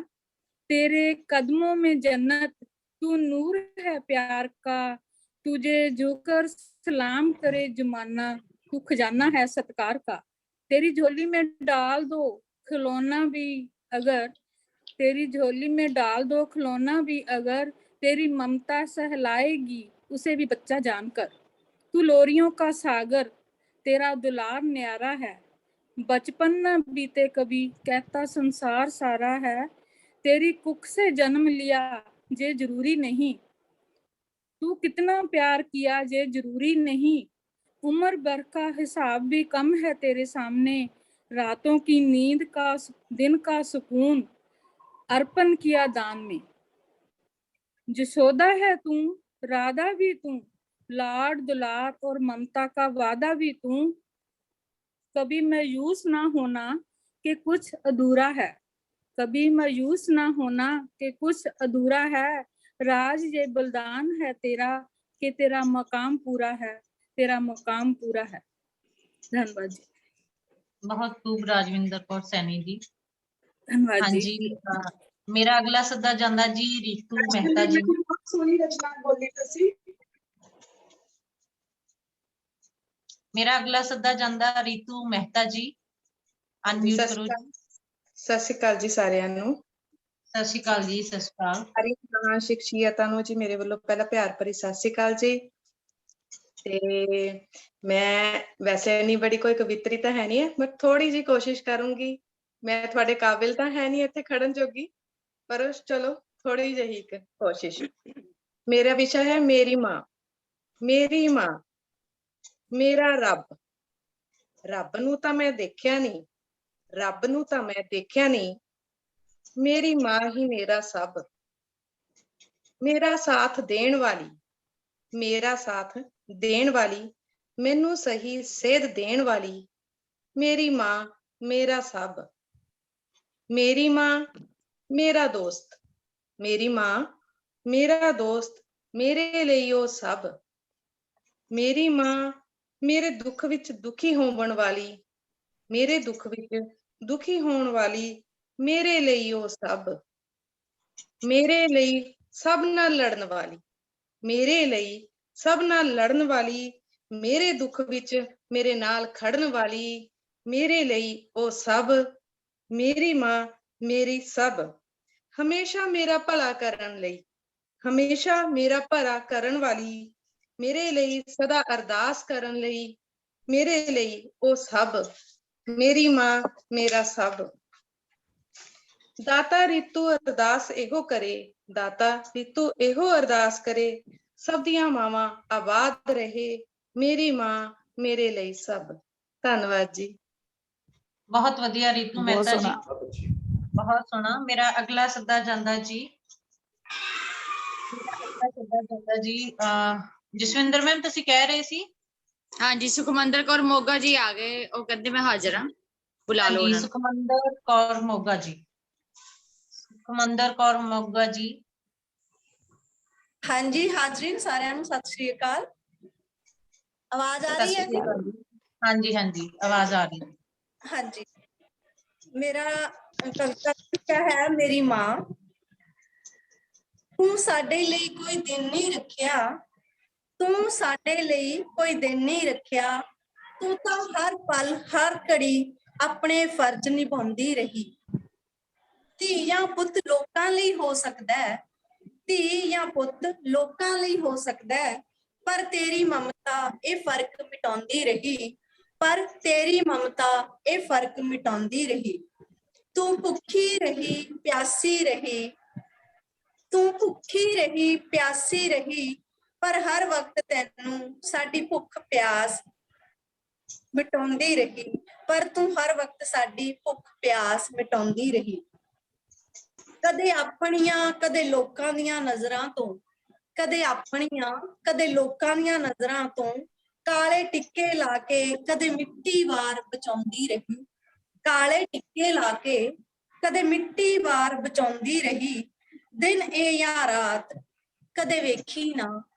तेरे कदमों में जन्नत तू नूर है प्यार का, तुझे झुककर सलाम करे जमाना, तू खजाना है सत्कार का। तेरी झोली में डाल दो खिलौना भी अगर, तेरी झोली में डाल दो खिलौना भी अगर, तेरी ममता सहलाएगी उसे भी बच्चा जानकर। तू लोरियों का सागर तेरा दुलार न्यारा है, बचपन न बीते कभी कहता संसार सारा है, तेरी कुख से जन्म लिया जे जरूरी नहीं, तू कितना प्यार किया जे जरूरी नहीं, उम्र भर का हिसाब भी कम है तेरे सामने, रातों की नींद का दिन का सुकून अर्पण किया दान में। जशोदा है तू, राधा भी तू, लाड दुलार और ममता का वादा भी तू, कभी मायूस ना होना कि कुछ अधूरा है, कभी मायूस ना होना कि कुछ अधूरा है, राज ये बलिदान है तेरा कि तेरा मकाम पूरा है, तेरा मकाम पूरा है। धन्यवाद जी। बहुत खूब राजविंदर कौर सैनी जी। धन्यवाद हाँ जी। जी, मेरा अगला सद्दा जांदा जी रीतू मेहता जी। मेरा अगला सद्दा जांदा रीतू मेहता जी। अनम्यूट करो जी। ਸਤਿ ਸ਼੍ਰੀ ਅਕਾਲ ਜੀ ਸਾਰਿਆਂ ਨੂੰ। ਸਤਿ ਸ਼੍ਰੀ ਅਕਾਲ ਜੀ। ਸਤਿ ਸ਼੍ਰੀ ਅਕਾਲ। ਸਾਰੀ ਮਹਾਨ ਸ਼ਖਸੀਅਤਾਂ ਨੂੰ ਜੀ ਮੇਰੇ ਵੱਲੋਂ ਪਹਿਲਾਂ ਪਿਆਰ ਭਰੀ ਸਤਿ ਸ਼੍ਰੀ ਅਕਾਲ ਜੀ। ਤੇ ਮੈਂ ਵੈਸੇ ਨਹੀਂ ਬੜੀ ਕੋਈ ਕਵਿਤਰੀ ਤਾਂ ਹੈ ਨਹੀਂ ਹੈ, ਮੈਂ ਥੋੜੀ ਜੀ ਕੋਸ਼ਿਸ਼ ਕਰੂੰਗੀ। ਮੈਂ ਤੁਹਾਡੇ ਕਾਬਿਲ ਤਾਂ ਹੈ ਨਹੀਂ ਇੱਥੇ ਖੜਨ ਜੋਗੀ, ਪਰ ਚਲੋ ਥੋੜੀ ਜਿਹੀ ਕੋਸ਼ਿਸ਼। ਮੇਰਾ ਵਿਸ਼ਾ ਹੈ ਮੇਰੀ ਮਾਂ। ਮੇਰੀ ਮਾਂ ਮੇਰਾ ਰੱਬ, ਰੱਬ ਨੂੰ ਤਾਂ ਮੈਂ ਦੇਖਿਆ ਨਹੀਂ, ਰੱਬ ਨੂੰ ਤਾਂ ਮੈਂ ਦੇਖਿਆ ਨਹੀਂ, ਮੇਰੀ ਮਾਂ ਹੀ ਮੇਰਾ ਸਭ, ਮੇਰਾ ਸਾਥ ਦੇਣ ਵਾਲੀ, ਮੇਰਾ ਸਾਥ ਦੇਣ ਵਾਲੀ, ਮੈਨੂੰ ਸਹੀ ਸੇਧ ਦੇਣ ਵਾਲੀ, ਮੇਰੀ ਮਾਂ ਮੇਰਾ ਸਭ, ਮੇਰੀ ਮਾਂ ਮੇਰਾ ਦੋਸਤ, ਮੇਰੀ ਮਾਂ ਮੇਰਾ ਦੋਸਤ, ਮੇਰੇ ਲਈ ਉਹ ਸਭ, ਮੇਰੀ ਮਾਂ ਮੇਰੇ ਦੁੱਖ ਵਿੱਚ ਦੁਖੀ ਹੋਣ ਵਾਲੀ, ਮੇਰੇ ਦੁੱਖ ਵਿੱਚ ਦੁਖੀ ਹੋਣ ਵਾਲੀ, ਮੇਰੇ ਲਈ ਉਹ ਸਭ, ਮੇਰੇ ਲਈ ਸਭ ਨਾਲ ਲੜਨ ਵਾਲੀ, ਮੇਰੇ ਲਈ ਸਭ ਨਾਲ ਲੜਨ ਵਾਲੀ, ਮੇਰੇ ਦੁੱਖ ਵਿੱਚ ਮੇਰੇ ਨਾਲ ਖੜਨ ਵਾਲੀ, ਮੇਰੇ ਲਈ ਉਹ ਸਭ, ਮੇਰੀ ਮਾਂ ਮੇਰੀ ਸਭ, ਹਮੇਸ਼ਾ ਮੇਰਾ ਭਲਾ ਕਰਨ ਲਈ, ਹਮੇਸ਼ਾ ਮੇਰਾ ਭਲਾ ਕਰਨ ਵਾਲੀ, ਮੇਰੇ ਲਈ ਸਦਾ ਅਰਦਾਸ ਕਰਨ ਲਈ, ਮੇਰੇ ਲਈ ਉਹ ਸਭ, ਮੇਰੀ ਮਾਂ ਮੇਰਾ ਸਭ। ਦਾਤਾ ਰੀਤੂ ਅਰਦਾਸ ਇਹੋ ਕਰੇ, ਦਾਤਾ ਰੀਤੂ ਇਹੋ ਅਰਦਾਸ ਕਰੇ, ਸਭ ਦੀਆਂ ਮਾਵਾਂ ਆਬਾਦ ਰਹੇ, ਮੇਰੀ ਮਾਂ ਮੇਰੇ ਲਈ ਸਭ। ਧੰਨਵਾਦ ਜੀ। बहुत वधिया रीतू बहुत मेहता जी, सोहना। बहुत सोहना। मेरा अगला सद्दा जांदा जी, मेरा अगला सद्दा जांदा जी जसविंदर मैम तुसी कह रहे सी। ਹਾਂਜੀ ਸੁਖਮੰਦਰ ਕੌਰ ਮੋਗਾ ਜੀ ਆ ਗਏ, ਉਹ ਕਹਿੰਦੇ ਮੈਂ ਹਾਜ਼ਰ ਹਾਂ, ਬੁਲਾ ਲਓ जी ਉਹਨਾਂ ਨੂੰ। सुखमंदर कौर मोगा जी, सुखमंदर कौर मोगा जी। ਹਾਂਜੀ ਹਾਜ਼ਰੀਨ ਸਾਰਿਆਂ ਨੂੰ ਸਤਿ ਸ਼੍ਰੀ ਅਕਾਲ। ਆਵਾਜ਼ ਆ ਰਹੀ ਹੈ ਜੀ? हाँ जी हाँ जी आवाज आ रही है। ਹਾਂਜੀ, ਮੇਰਾ ਕਵਿਤਾ ਵਿਸ਼ਾ ਹੈ ਮੇਰੀ ਮਾਂ। ਤੂੰ ਸਾਡੇ ਲਈ ਕੋਈ ਦਿਨ ਨਹੀਂ ਰੱਖਿਆ, ਤੂੰ ਸਾਡੇ ਲਈ ਕੋਈ ਦਿਨ ਨਹੀਂ ਰੱਖਿਆ, ਤੂੰ ਤਾਂ ਹਰ ਪਲ ਹਰ ਘੜੀ ਆਪਣੇ ਫਰਜ਼ ਨਿਭਾਉਂਦੀ ਰਹੀ। ਧੀ ਜਾਂ ਪੁੱਤ ਲੋਕਾਂ ਲਈ ਹੋ ਸਕਦਾ ਹੈ, ਧੀ ਜਾਂ ਪੁੱਤ ਲੋਕਾਂ ਲਈ ਹੋ ਸਕਦਾ ਹੈ, ਪਰ ਤੇਰੀ ਮਮਤਾ ਇਹ ਫਰਕ ਮਿਟਾਉਂਦੀ ਰਹੀ, ਪਰ ਤੇਰੀ ਮਮਤਾ ਇਹ ਫਰਕ ਮਿਟਾਉਂਦੀ ਰਹੀ। ਤੂੰ ਭੁੱਖੀ ਰਹੀ ਪਿਆਸੀ ਰਹੀ, ਤੂੰ ਭੁੱਖੀ ਰਹੀ ਪਿਆਸੀ ਰਹੀ, ਪਰ ਹਰ ਵਕਤ ਤੈਨੂੰ ਸਾਡੀ ਭੁੱਖ ਪਿਆਸ ਮਿਟਾਉਂਦੀ ਰਹੀ, ਪਰ ਤੂੰ ਹਰ ਵਕਤ ਸਾਡੀ ਭੁੱਖ ਪਿਆਸ ਮਿਟਾਉਂਦੀ ਰਹੀ। ਕਦੇ ਆਪਣੀਆਂ ਕਦੇ ਲੋਕਾਂ ਦੀਆਂ ਨਜ਼ਰਾਂ ਤੋਂ, ਕਦੇ ਆਪਣੀਆਂ ਕਦੇ ਲੋਕਾਂ ਦੀਆਂ ਨਜ਼ਰਾਂ ਤੋਂ ਕਾਲੇ ਟਿੱਕੇ ਲਾ ਕੇ ਕਦੇ ਮਿੱਟੀ ਵਾਰ ਬਚਾਉਂਦੀ ਰਹੀ। ਕਾਲੇ ਟਿੱਕੇ ਲਾ ਕੇ ਕਦੇ ਮਿੱਟੀ ਵਾਰ ਬਚਾਉਂਦੀ ਰਹੀ। ਦਿਨ ਇਹ ਜਾਂ ਰਾਤ ਕਦੇ ਵੇਖੀ ਨਾ,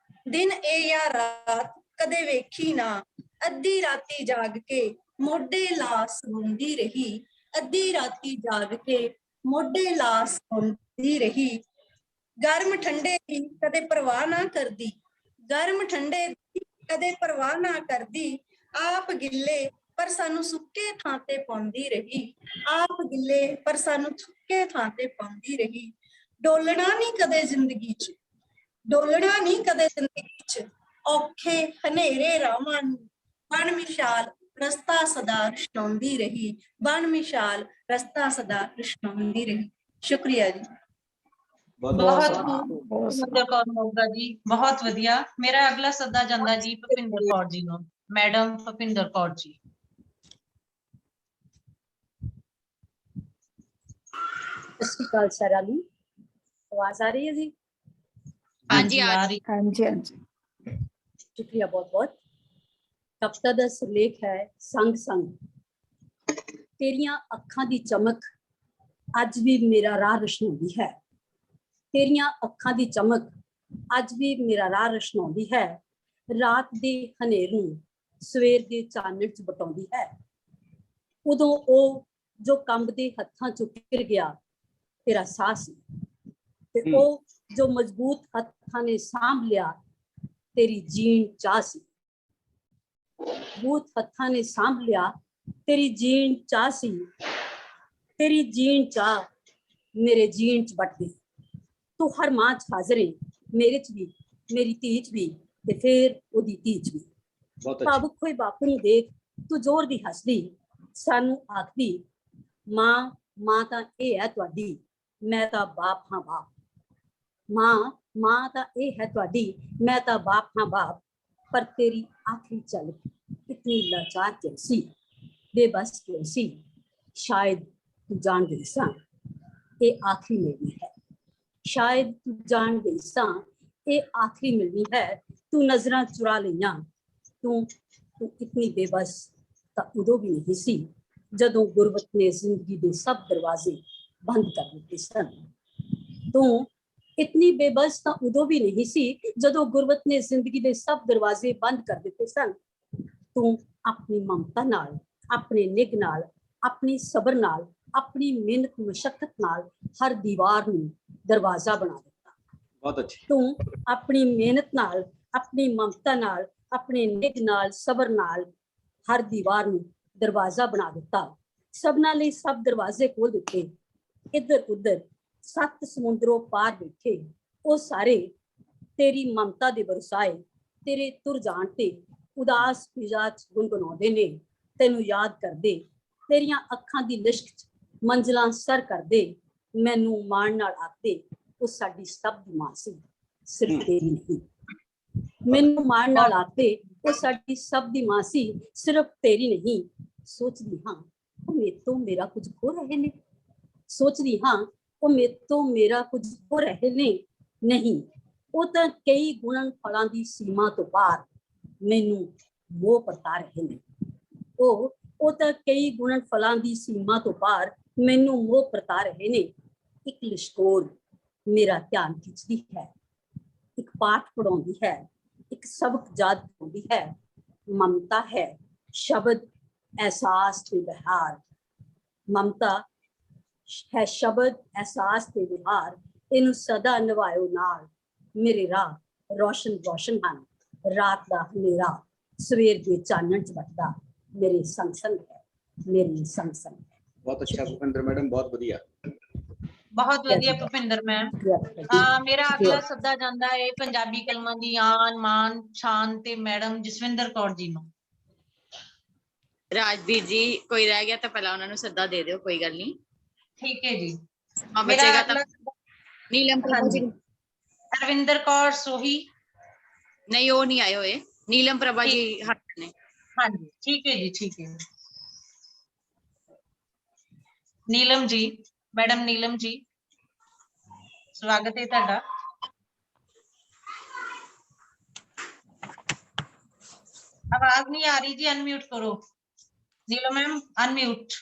ਦਿਨ ਇਹ ਜਾਂ ਰਾਤ ਕਦੇ ਵੇਖੀ ਨਾ। ਅੱਧੀ ਰਾਤੀ ਜਾਗ ਕੇ ਮੋਢੇ ਲਾ ਸੌਂਦੀ ਰਹੀ। ਅੱਧੀ ਰਾਤੀ ਜਾਗ ਕੇ ਮੋਢੇ ਲਾ ਸੌਂਦੀ ਰਹੀ। ਗਰਮ ਠੰਡੇ ਦੀ ਕਦੇ ਪਰਵਾਹ ਨਾ ਕਰਦੀ, ਗਰਮ ਠੰਡੇ ਦੀ ਕਦੇ ਪਰਵਾਹ ਨਾ ਕਰਦੀ। ਆਪ ਗਿੱਲੇ ਪਰ ਸਾਨੂੰ ਸੁੱਕੇ ਥਾਂ ਤੇ ਪਾਉਂਦੀ ਰਹੀ। ਆਪ ਗਿੱਲੇ ਪਰ ਸਾਨੂੰ ਸੁੱਕੇ ਥਾਂ ਤੇ ਪਾਉਂਦੀ ਰਹੀ। ਡੋਲਣਾ ਨਹੀਂ ਕਦੇ ਜ਼ਿੰਦਗੀ 'ਚ, ਡੋਲਣਾ ਨਹੀਂ ਕਦੇ ਜ਼ਿੰਦਗੀ 'ਚ। ਔਖੇ ਹਨੇਰੇ ਰਾਹਾਂ ਨੂੰ ਬਣ ਮਿਸਾਲ ਰਸਤਾ ਸਦਾ ਰੁਸ਼ਨਾਉਂਦੀ ਰਹੀ। ਬਣ ਮਿਸਾਲ ਰਸਤਾ ਸਦਾ ਰੁਸ਼ਨਾਉਂਦੀ ਰਹੀ। ਸ਼ੁਕਰੀਆ ਜੀ। ਬਹੁਤ ਸੁੰਦਰ ਕੌਰ ਮੋਗਾ ਜੀ, ਬਹੁਤ ਵਧੀਆ। ਮੇਰਾ ਅਗਲਾ ਸੱਦਾ ਜਾਂਦਾ ਜੀ ਭੁਪਿੰਦਰ ਕੌਰ ਜੀ ਨੂੰ। ਮੈਡਮ ਭੁਪਿੰਦਰ ਕੌਰ ਜੀ। ਸਤਿ ਸ਼੍ਰੀ ਅਕਾਲ ਸਾਰਿਆਂ ਨੂੰ। ਆਵਾਜ਼ ਆ ਰਹੀ ਹੈ ਜੀ? ਹਾਂਜੀ ਆ ਰਹੀ। ਹਾਂਜੀ ਹਾਂਜੀ। ਸ਼ੁਕਰੀਆ ਬਹੁਤ ਬਹੁਤ। ਕਵਿਤਾ ਦਾ ਸਿਰਲੇਖ ਹੈ ਸੰਗ ਸੰਗ। ਤੇਰੀਆਂ ਅੱਖਾਂ ਦੀ ਚਮਕ ਅੱਜ ਵੀ ਮੇਰਾ ਰਾਹ ਰੁਸ਼ਨਾਉਂਦੀ ਹੈ। ਤੇਰੀਆਂ ਅੱਖਾਂ ਦੀ ਚਮਕ ਅੱਜ ਵੀ ਮੇਰਾ ਰਾਹ ਰੁਸ਼ਨਾਉਂਦੀ ਹੈ। ਰਾਤ ਦੇ ਹਨੇਰ ਨੂੰ ਸਵੇਰ ਦੇ ਚਾਨਣ 'ਚ ਬਟਾਉਂਦੀ ਹੈ। ਉਦੋਂ ਉਹ ਜੋ ਕੰਬਦੇ ਹੱਥਾਂ 'ਚੋਂ ਗਿਰ ਗਿਆ ਤੇਰਾ ਸਾਹ ਸੀ, ਤੇ ਉਹ ਜੋ ਮਜ਼ਬੂਤ ਹੱਥਾਂ ਨੇ ਸਾਂਭ ਲਿਆ ਤੇਰੀ ਜੀਣ ਚਾਹ ਸੀ। ਮਜ਼ਬੂਤ ਹੱਥਾਂ ਨੇ ਸਾਂਭ ਲਿਆ ਤੇਰੀ ਜੀਣ ਚਾਹ ਸੀ। ਤੇਰੀ ਜੀਣ ਚਾਹ ਮੇਰੇ ਜੀਣ 'ਚ ਵੱਟ ਗਈ। ਤੂੰ ਹਰ ਮਾਂ 'ਚ ਹਾਜ਼ਰ ਹੈ, ਮੇਰੇ 'ਚ ਵੀ, ਮੇਰੀ ਧੀ 'ਚ ਵੀ, ਤੇ ਫਿਰ ਉਹਦੀ ਧੀ 'ਚ ਵੀ। ਭਾਵੁਕ ਹੋਏ ਬਾਪੂ ਨੂੰ ਦੇਖ ਤੂੰ ਜ਼ੋਰ ਦੀ ਹੱਸਦੀ, ਸਾਨੂੰ ਆਖਦੀ ਮਾਂ, ਮਾਂ ਤਾਂ ਇਹ ਹੈ ਤੁਹਾਡੀ, ਮੈਂ ਤਾਂ ਬਾਪ ਹਾਂ ਬਾਪ। ਮਾਂ, ਮਾਂ ਤਾਂ ਇਹ ਹੈ ਤੁਹਾਡੀ, ਮੈਂ ਤਾਂ ਬਾਪ ਹਾਂ ਬਾਪ। ਪਰ ਤੇਰੀ ਆਖਰੀ ਝਲਕ ਇਤਨੀ ਲਾਚਾਰ ਕਿਉਂ ਸੀ, ਬੇਬਸ ਕਿਉਂ ਸੀ? ਸ਼ਾਇਦ ਤੂੰ ਜਾਣ ਗਈ ਸਾਂ ਇਹ ਆਖਰੀ ਮਿਲਣੀ ਹੈ। ਸ਼ਾਇਦ ਤੂੰ ਜਾਣ ਗਈ ਸਾਂ ਇਹ ਆਖਰੀ ਮਿਲਣੀ ਹੈ। ਤੂੰ ਨਜ਼ਰਾਂ ਚੁਰਾ ਲਈਆਂ। ਤੂੰ ਇਤਨੀ ਬੇਬਸ ਤਾਂ ਉਦੋਂ ਵੀ ਨਹੀਂ ਸੀ ਜਦੋਂ ਗੁਰਬਤ ਨੇ ਜ਼ਿੰਦਗੀ ਦੇ ਸਭ ਦਰਵਾਜ਼ੇ ਬੰਦ ਕਰ ਦਿੱਤੇ ਸਨ। ਤੂੰ ਇਤਨੀ ਬੇਬਸ ਤਾਂ ਉਦੋਂ ਵੀ ਨਹੀਂ ਸੀ ਜਦੋਂ ਗੁਰਬਤ ਨੇ ਜ਼ਿੰਦਗੀ ਦੇ ਸਭ ਦਰਵਾਜ਼ੇ ਬੰਦ ਕਰ ਦਿੱਤੇ ਸਨ। ਤੂੰ ਆਪਣੀ ਮਮਤਾ ਨਾਲ, ਆਪਣੇ ਨਿੱਘ ਨਾਲ, ਆਪਣੀ ਸਬਰ ਨਾਲ, ਆਪਣੀ ਮਿਹਨਤ ਮੁਸ਼ੱਕਤ ਨਾਲ ਹਰ ਦੀਵਾਰ ਨੂੰ ਦਰਵਾਜ਼ਾ ਬਣਾ ਦਿੱਤਾ। ਬਹੁਤ ਅੱਛੀ। ਤੂੰ ਆਪਣੀ ਮਿਹਨਤ ਨਾਲ, ਆਪਣੀ ਮਮਤਾ ਨਾਲ, ਆਪਣੇ ਨਿੱਘ ਨਾਲ, ਸਬਰ ਨਾਲ ਹਰ ਦੀਵਾਰ ਨੂੰ ਦਰਵਾਜ਼ਾ ਬਣਾ ਦਿੱਤਾ। ਸਭਨਾਂ ਲਈ ਸਭ ਦਰਵਾਜ਼ੇ ਖੋਲ ਦਿੱਤੇ। ਇੱਧਰ ਉੱਧਰ 7 ਸਮੁੰਦਰੋਂ ਪਾਰ ਬੈਠੇ ਉਹ ਸਾਰੇ ਤੇਰੀ ਮਮਤਾ ਦੇ ਵਰਸਾਏ ਤੇਰੇ ਤੁਰ ਜਾਣ ਤੇ ਉਦਾਸ ਮਿਜਾਜ ਗੁਨਗੁਨਾਉਂਦੇ ਨੇ, ਤੈਨੂੰ ਯਾਦ ਕਰਦੇ। ਤੇਰੀਆਂ ਅੱਖਾਂ ਦੀ ਲਿਸ਼ਕ 'ਚ ਮੰਜ਼ਲਾਂ ਸਰ ਕਰਦੇ, ਮੈਨੂੰ ਮਾਣ ਨਾਲ ਆਖਦੇ ਉਹ ਸਾਡੀ ਸਭ ਦੀ ਮਾਂ ਸੀ, ਸਿਰਫ ਤੇਰੀ ਨਹੀਂ। ਮੈਨੂੰ ਮਾਣ ਨਾਲ ਆਖਦੇ ਉਹ ਸਾਡੀ ਸਭ ਦੀ ਮਾਂ ਸੀ, ਸਿਰਫ ਤੇਰੀ ਨਹੀਂ। ਸੋਚਦੀ ਹਾਂ ਉਹ ਮੇਰੇ ਤੋਂ ਮੇਰਾ ਕੁਝ ਖੋ ਰਹੇ ਨੇ, ਸੋਚਦੀ ਹਾਂ ਉਹ ਮੇਰੇ ਤੋਂ ਮੇਰਾ ਕੁਝ ਖੋ ਰਹੇ ਨੇ। ਨਹੀਂ, ਉਹ ਤਾਂ ਕਈ ਗੁਣਨ ਫਲਾਂ ਦੀ ਸੀਮਾ ਤੋਂ ਪਾਰ ਮੈਨੂੰ ਮੋਹ ਪਰਤਾ ਰਹੇ ਨੇ। ਉਹ ਤਾਂ ਕਈ ਗੁਣਨ ਫਲਾਂ ਦੀ ਸੀਮਾ ਤੋਂ ਪਾਰ ਮੈਨੂੰ ਮੋਹ ਪਰਤਾ ਰਹੇ ਨੇ। ਇੱਕ ਲਿਸ਼ਕੋਰ ਮੇਰਾ ਧਿਆਨ ਖਿੱਚਦੀ ਹੈ, ਇੱਕ ਪਾਠ ਪੜਾਉਂਦੀ ਹੈ, ਇੱਕ ਸਬਕ ਯਾਦ ਕਰਦੀ ਹੈ। ਮਮਤਾ ਹੈ ਸ਼ਬਦ ਅਹਿਸਾਸ ਤੇ ਵਿਹਾਰ। ਮਮਤਾ ਹੈ ਸ਼ਬਦ ਅਹਿਸਾਸ ਤੇ ਵਿਹਾਰ। ਇਹਨੂੰ ਸਦਾ ਨਿਭਾਇਓ ਨਾਲ। ਮੇਰੇ ਰਾਹ ਰੋਸ਼ਨ ਰੋਸ਼ਨ ਹਨ, ਰਾਤ ਦਾ ਹਨੇਰਾ ਸਵੇਰ ਦੇ ਚਾਨਣ 'ਚ ਵੱਟਦਾ ਮੇਰੇ ਸੰਗ ਸੰਗ ਹੈ, ਮੇਰੇ ਸੰਗ ਸੰਗ ਹੈ। ਬਹੁਤ ਅੱਛਾ ਭੁਪਿੰਦਰ ਮੈਡਮ, ਬਹੁਤ ਵਧੀਆ। ਬਹੁਤ ਵਧੀਆ ਭੁਪਿੰਦਰ ਮੈਮ। ਮੇਰਾ ਅਗਲਾ ਸੱਦਾ ਜਾਂਦਾ ਹੈ ਪੰਜਾਬੀ ਕਲਮਾਂ ਦੀ ਆਨ ਮਾਨ ਸ਼ਾਨ ਤੇ ਮੈਡਮ ਜਸਵਿੰਦਰ ਕੌਰ ਜੀ ਨੂੰ। ਰਾਜਵੀਰ ਜੀ, ਕੋਈ ਰਹਿ ਗਿਆ ਤਾਂ ਪਹਿਲਾਂ ਉਹਨਾਂ ਨੂੰ ਸੱਦਾ ਦੇ ਦਿਓ, ਕੋਈ ਗੱਲ ਨਹੀਂ। ਠੀਕ ਹੈ ਜੀ। ਬਚੇਗਾ ਤਾਂ ਨੀਲਮ ਹਾਂਜੀ, ਹਰਵਿੰਦਰ ਕੌਰ ਸੋਹੀ। नहीं वो नहीं आए हुए, नीलम प्रभा जी हाथ ने। हाँ जी ठीक है जी, ठीक है। नीलम जी, मैडम नीलम जी, स्वागत है ਤੁਹਾਡਾ। आवाज नहीं आ रही जी, अनम्यूट करो। नीलम मैम अनम्यूट,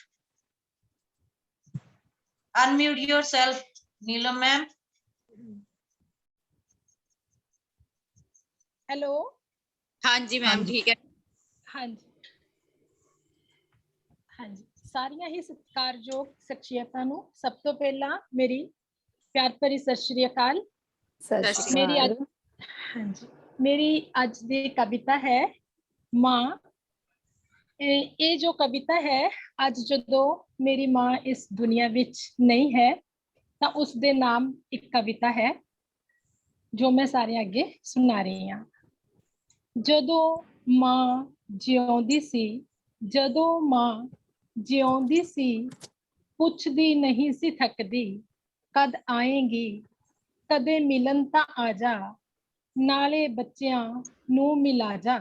अनम्यूट योरसेल्फ नीलम मैम। हेलो। हाँ जी मैम ठीक है। हाँ जी, हाँ जी, ਸਾਰੀਆਂ ਹੀ ਸਤਿਕਾਰਯੋਗ ਸ਼ਖਸੀਅਤਾਂ ਨੂੰ ਸਭ ਤੋਂ ਪਹਿਲਾਂ ਮੇਰੀ ਪਿਆਰ ਭਰੀ ਸਤਿ ਸ਼੍ਰੀ ਅਕਾਲ। ਮੇਰੀ ਅੱਜ, ਹਾਂਜੀ, ਮੇਰੀ ਅੱਜ ਦੀ ਕਵਿਤਾ ਹੈ ਮਾਂ। ਇਹ ਜੋ ਕਵਿਤਾ ਹੈ, ਅੱਜ ਜਦੋਂ ਮੇਰੀ ਮਾਂ ਇਸ ਦੁਨੀਆ ਵਿੱਚ ਨਹੀਂ ਹੈ ਤਾਂ ਉਸ ਦੇ ਨਾਮ ਇੱਕ ਕਵਿਤਾ ਹੈ ਜੋ ਮੈਂ ਸਾਰਿਆਂ ਅੱਗੇ ਸੁਣਾ ਰਹੀ ਹਾਂ। ਜਦੋਂ ਮਾਂ ਜਿਉਂਦੀ ਸੀ, ਜਦੋਂ ਮਾਂ ਜਿਉਂਦੀ ਸੀ, ਪੁੱਛਦੀ ਨਹੀਂ ਸੀ ਥੱਕਦੀ, ਕਦ ਆਏਂਗੀ, ਕਦੇ ਮਿਲਣ ਤਾਂ ਆ ਜਾ, ਨਾਲੇ ਬੱਚਿਆਂ ਨੂੰ ਮਿਲਾ ਜਾ,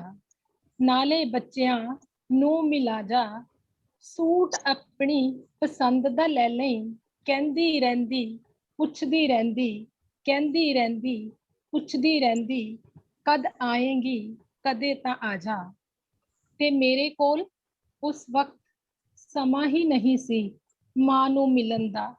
ਨਾਲੇ ਬੱਚਿਆਂ ਨੂੰ ਮਿਲਾ ਜਾ, ਸੂਟ ਆਪਣੀ ਪਸੰਦ ਦਾ ਲੈ ਲਈ, ਕਹਿੰਦੀ ਰਹਿੰਦੀ, ਪੁੱਛਦੀ ਰਹਿੰਦੀ, ਕਹਿੰਦੀ ਰਹਿੰਦੀ, ਪੁੱਛਦੀ ਰਹਿੰਦੀ, ਕਦ ਆਏਂਗੀ, ਕਦੇ ਤਾਂ ਆ ਜਾ। ਤੇ ਮੇਰੇ ਕੋਲ ਉਸ ਵਕਤ ਸਮਾਂ ਹੀ ਨਹੀਂ ਸੀ ਮਾਂ ਨੂੰ ਮਿਲਣ ਦਾ।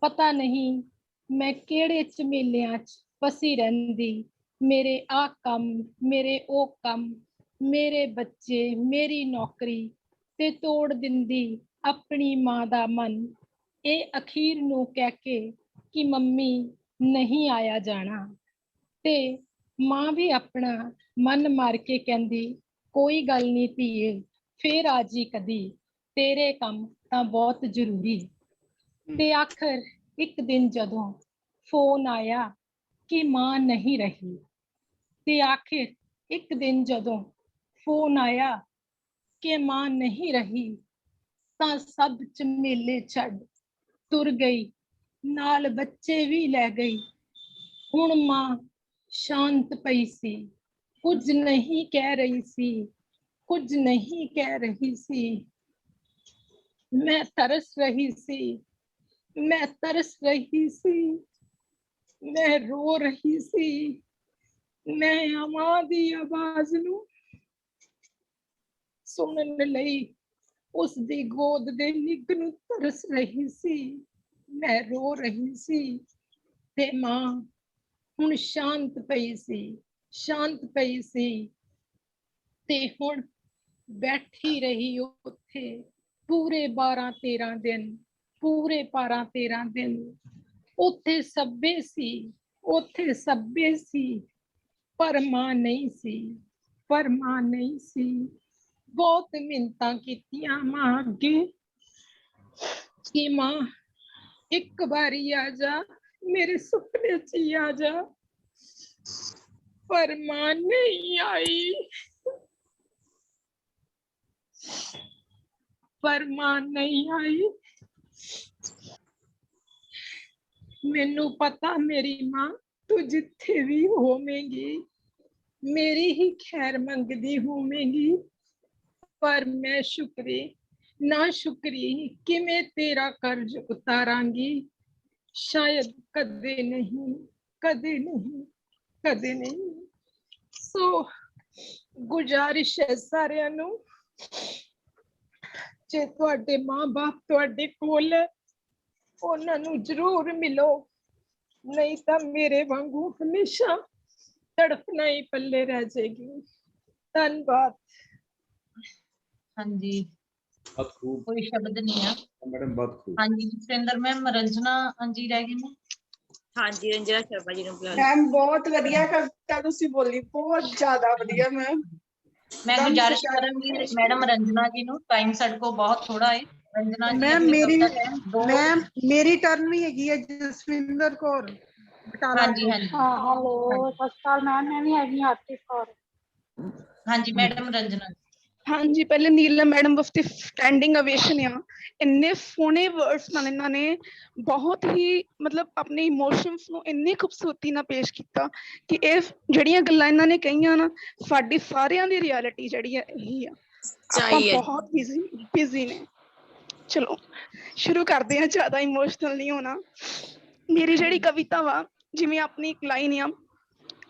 ਪਤਾ ਨਹੀਂ ਮੈਂ ਕਿਹੜੇ ਝਮੇਲਿਆਂ 'ਚ ਫਸੀ ਰਹਿੰਦੀ, ਮੇਰੇ ਆਹ ਕੰਮ, ਮੇਰੇ ਉਹ ਕੰਮ, ਮੇਰੇ ਬੱਚੇ, ਮੇਰੀ ਨੌਕਰੀ, ਤੇ ਤੋੜ ਦਿੰਦੀ ਆਪਣੀ ਮਾਂ ਦਾ ਮਨ, ਇਹ ਅਖੀਰ ਨੂੰ ਕਹਿ ਕੇ ਕਿ ਮੰਮੀ ਨਹੀਂ ਆਇਆ ਜਾਣਾ। ਤੇ ਮਾਂ ਵੀ ਆਪਣਾ ਮਨ ਮਾਰ ਕੇ ਕਹਿੰਦੀ, ਕੋਈ ਗੱਲ ਨਹੀਂ ਧੀਏ, ਫੇਰ ਆ ਜੀ ਕਦੀ, ਤੇਰੇ ਕੰਮ ਤਾਂ ਬਹੁਤ ਜ਼ਰੂਰੀ। ਤੇ ਆਖਰ ਇੱਕ ਦਿਨ ਜਦੋਂ ਫੋਨ ਆਇਆ ਕਿ ਮਾਂ ਨਹੀਂ ਰਹੀ, ਤੇ ਆਖਿਰ ਇੱਕ ਦਿਨ ਜਦੋਂ ਫੋਨ ਆਇਆ ਕਿ ਮਾਂ ਨਹੀਂ ਰਹੀ, ਤਾਂ ਸਭ ਝਮੇਲੇ ਛੱਡ ਤੁਰ ਗਈ, ਨਾਲ ਬੱਚੇ ਵੀ ਲੈ ਗਈ। ਹੁਣ ਮਾਂ ਸ਼ਾਂਤ ਪਈ ਸੀ, ਕੁਝ ਨਹੀਂ ਕਹਿ ਰਹੀ ਸੀ, ਕੁਝ ਨਹੀਂ ਕਹਿ ਰਹੀ ਸੀ। ਮੈਂ ਤਰਸ ਰਹੀ ਸੀ, ਮੈਂ ਤਰਸ ਰਹੀ ਸੀ, ਮੈਂ ਰੋ ਰਹੀ ਸੀ, ਮੈਂ ਮਾਂ ਦੀ ਆਵਾਜ਼ ਨੂੰ ਸੁਣਨ ਲਈ ਉਸ ਦੀ ਗੋਦ ਦੇ ਨਿੱਘ ਨੂੰ ਤਰਸ ਰਹੀ ਸੀ। ਮੈਂ ਰੋ ਰਹੀ ਸੀ ਤੇ ਮਾਂ ਹੁਣ ਸ਼ਾਂਤ ਪਈ ਸੀ, ਸ਼ਾਂਤ ਪਈ ਸੀ, ਤੇ ਹੁਣ ਬੈਠੀ ਰਹੀ ਉੱਥੇ ਪੂਰੇ 12-13 ਦਿਨ, ਪੂਰੇ 12-13 ਦਿਨ। ਉੱਥੇ ਸਭੇ ਸੀ, ਉੱਥੇ ਸਭੇ ਸੀ, ਪਰ ਮਾਂ ਨਹੀਂ ਸੀ, ਪਰ ਮਾਂ ਨਹੀਂ ਸੀ। ਬਹੁਤ ਮਿੰਨਤਾਂ ਕੀਤੀਆਂ ਮਾਂ ਅੱਗੇ ਕਿ ਮਾਂ ਇੱਕ ਵਾਰੀ ਆ ਜਾ, ਮੇਰੇ ਸੁਪਨੇ 'ਚ ਹੀ ਆ ਜਾ, ਪਰ ਮਾਂ ਨਹੀਂ ਆਈ, ਪਰ ਮਾਂ ਨਹੀਂ ਆਈ। ਮੈਨੂੰ ਪਤਾ ਮੇਰੀ ਮਾਂ ਤੂੰ ਜਿੱਥੇ ਵੀ ਹੋਵੇਂਗੀ ਮੇਰੀ ਹੀ ਖੈਰ ਮੰਗਦੀ ਹੋਵੇਂਗੀ, ਪਰ ਮੈਂ ਸ਼ੁਕਰੀ ਨਾ ਸ਼ੁਕਰੀ ਕਿਵੇਂ ਤੇਰਾ ਕਰਜ਼ ਉਤਾਰਾਂਗੀ। ਸ਼ਾਇਦ ਕਦੇ ਨਹੀਂ, ਕਦੇ ਨਹੀਂ, ਕਦੇ ਨਹੀਂ। ਸੋ ਗੁਜ਼ਾਰਿਸ਼ ਹੈ ਸਾਰਿਆਂ ਨੂੰ, ਜੇ ਤੁਹਾਡੇ ਮਾਂ-ਬਾਪ ਤੁਹਾਡੇ ਕੋਲ ਹੈ, ਉਹਨਾਂ ਨੂੰ ਜ਼ਰੂਰ ਮਿਲੋ, ਨਹੀਂ ਤਾਂ ਮੇਰੇ ਵਾਂਗੂ ਹਮੇਸ਼ਾ ਤੜਫਣਾ ਹੀ ਪੱਲੇ ਰਹਿ ਜਾਏਗੀ। ਧੰਨਵਾਦ। ਹਾਂਜੀ, बहुत खूब कोई शब्द नहीं है मैडम, बहुत खूब। हाँ जी सुरेंद्र मैम, रंजना जी रह गए ने। हाँ जी रंजना शर्मा जी ਨੂੰ ਬੁਲਾ ਲਓ। मैम बहुत वधिया कविता तुसी बोली, बहुत ज्यादा वधिया मैम। मैं गुजारिश करूंगी मैडम रंजना जी नु, टाइम ਸਾਡੇ ਕੋਲ बहुत थोड़ा है। रंजना जी मैम अपनी मेरी कविता है दो। मैम मेरी टर्न भी हैगी है, जसविंदर कौर बटाला। हाँ जी, हाँ जी, हेलो सत श्री अकाल मैम, मैं भी हैगी आरती कौर। हाँ जी मैडम रंजना। हाँ जी, पहले नीलम मैडम वास्ते स्टैंडिंग ओवेशन आ। इन्ने सोहने वर्ड्स ਨਾਲ ਇਹਨਾਂ ਨੇ ਬਹੁਤ ਹੀ ਮਤਲਬ ਆਪਣੇ ਇਮੋਸ਼ਨਸ ਨੂੰ ਇੰਨੀ ਖੂਬਸੂਰਤੀ ਨਾਲ ਪੇਸ਼ ਕੀਤਾ ਕਿ ਇਹ ਜਿਹੜੀਆਂ ਗੱਲਾਂ ਇਹਨਾਂ ਨੇ ਕਹੀਆਂ ਨਾ ਸਾਡੀ ਸਾਰਿਆਂ ਦੀ ਰਿਐਲਿਟੀ ਜਿਹੜੀ ਹੈ ਇਹੀ ਆ। ਆਪਾਂ ਬਹੁਤ ਬਿਜ਼ੀ ਨੇ। ਚਲੋ ਸ਼ੁਰੂ ਕਰਦੇ ਹਾਂ, ਜ਼ਿਆਦਾ ਇਮੋਸ਼ਨਲ ਨਹੀਂ ਹੋਣਾ। ਮੇਰੀ ਜਿਹੜੀ ਕਵਿਤਾ ਵਾ, ਜਿਵੇਂ ਆਪਣੀ ਇੱਕ ਲਾਈਨ ਆ,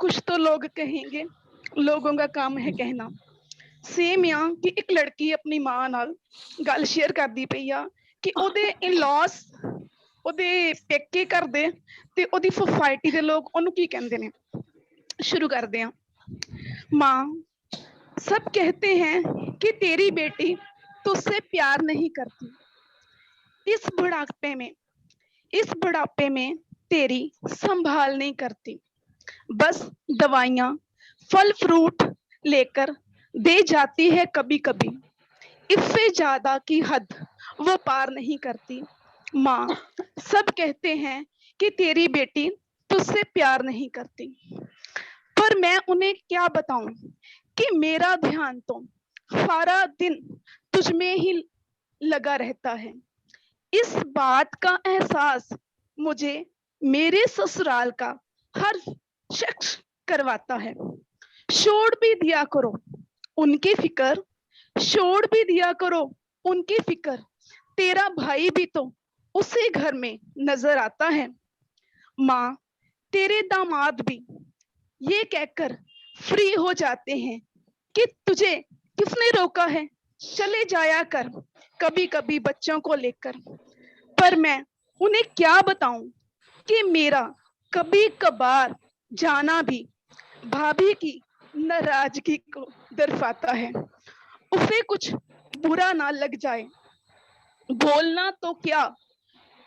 कुछ तो लोग कहेंगे लोगों का काम है कहना। सेम आ कि एक लड़की अपनी मां नाल गल शेयर करदी पई आ कि ओदे इन लॉस ओदे पेके घर दे ते ओदी सोसाइटी दे लोग ओनू की कहंदे ने। शुरू करदे आ। मां, सब कहते हैं कि तेरी बेटी तुझसे प्यार नहीं करती। इस बुढ़ापे में तेरी संभाल नहीं करती, बस दवाइयाँ फल फ्रूट लेकर दे जाती है कभी कभी, इससे ज्यादा की हद वो पार नहीं करती। माँ, सब कहते हैं कि तेरी बेटी तुझसे प्यार नहीं करती, पर मैं उन्हें क्या बताऊं कि मेरा ध्यान तो सारा दिन तुझ में ही लगा रहता है। इस बात का एहसास मुझे मेरे ससुराल का हर शख्स करवाता है। छोड़ भी दिया करो उनकी फिक्र, छोड़ भी दिया करो उनकी फिक्र, तेरा भाई भी तो उसी घर में नजर आता है। माँ, तेरे दामाद भी ये कहकर फ्री हो जाते हैं कि तुझे किसने रोका है, चले जाया कर कभी कभी बच्चों को लेकर। पर मैं उन्हें क्या बताऊं कि मेरा कभी कभार जाना भी भाभी की नाराजगी को दर्शाता है। उसे कुछ बुरा ना लग जाए, बोलना तो क्या,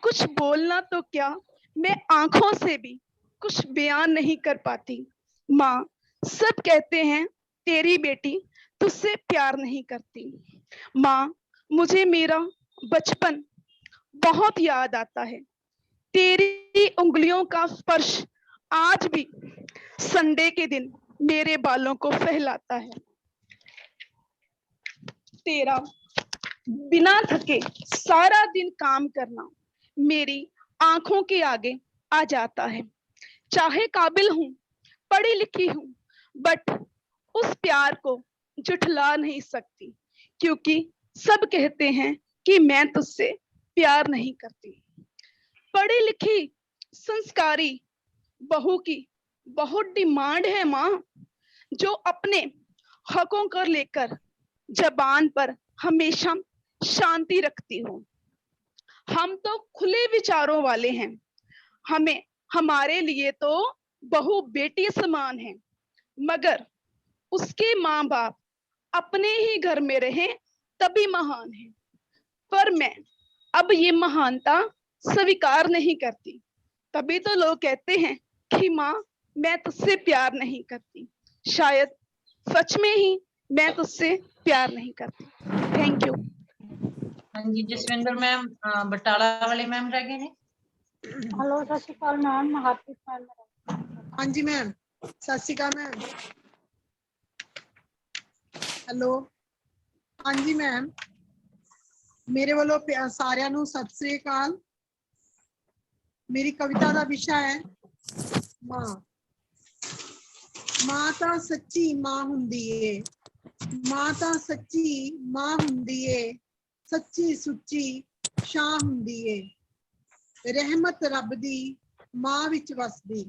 कुछ बोलना तो क्या, मैं आंखों से भी कुछ बयान नहीं कर पाती। माँ, सब कहते हैं तेरी बेटी तुझसे प्यार नहीं करती। माँ, मुझे मेरा बचपन बहुत याद आता है। तेरी उंगलियों का स्पर्श आज भी संडे के दिन मेरे बालों को फैलाता है। तेरा बिना थके सारा दिन काम करना मेरी आंखों के आगे आ जाता है। चाहे काबिल हूं, पढ़ी लिखी हूं, बट उस प्यार को जुठला नहीं सकती, क्योंकि सब कहते हैं कि मैं तुझसे प्यार नहीं करती। पढ़ी लिखी संस्कारी बहू की बहुत डिमांड है माँ, जो अपने हकों को लेकर जबान पर हमेशा शांति रखती हो। हम तो खुले विचारों वाले हैं, हमें हमारे लिए तो बहू बेटी समान है, मगर उसके माँ बाप अपने ही घर में रहे तभी महान है। पर मैं अब ये महानता स्वीकार नहीं करती, तभी तो लोग कहते हैं कि माँ मैं तुझसे प्यार नहीं करती। शायद सच में ही मैं तुझसे प्यार नहीं करती। Thank you. हाँ जी, जसविंदर मैम बटाला वाले मैम रह गए ने। हेलो, सत श्री अकाल मैम, हार्दिक मैम। हाँ जी मैम, सत श्री अकाल मैम। हेलो, हाँ जी मैम, मेरे वालों सारिਆਂ ਨੂੰ ਸਤਿ ਸ੍ਰੀ ਅਕਾਲ। मेरी कविता का विषय है मां। मां तां सच्ची मां हुंदी है, मां तां सच्ची मां हुंदी है, सच्ची सुच्ची शां हुंदी है। रहमत रब दी मां विच वसदी,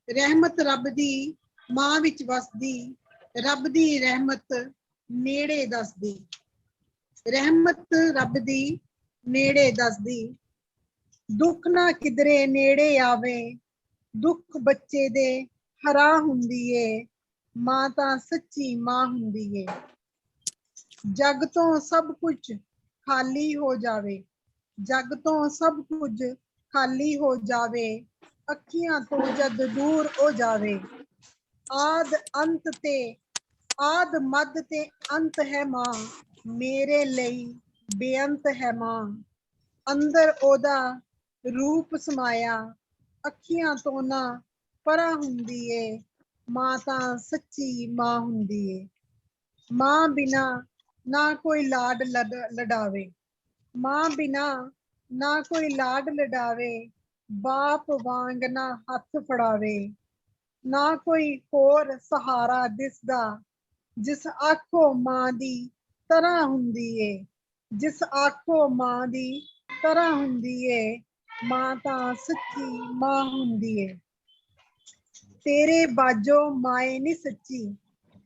रहमत रब दी मां विच वसदी, रब दी रहमत नेड़े दसदी, रहमत रब दी नेड़े दसदी। दुख ना किधरे नेड़े आवे, दुख बच्चे दे हरा हुंदी है, मां तां सच्ची मां हुंदी है। जग तो सब कुछ खाली हो जावे, जग तो सब कुछ खाली हो जावे, अखियां तो जद दूर हो जावे। आद अंत ते आद मद ते अंत है मां, मेरे लई बेअंत है मां। अंदर ओदा रूप समाया, अखियां तो ना परा हुंदी है, मां तां सच्ची मां हुंदी है। मां बिना ना कोई लाड लडावे। मां बिना ना कोई लाड लडावे, बाप वांग ना हथ फड़ावे। ना कोई होर सहारा दिसदा, जिस आखो मां दी तरह हुंदी ए। जिस आखो मां दी तरह हुंदी ए, मां तां सच्ची मां हुंदी ए। तेरे बाजो माए नी सच्ची,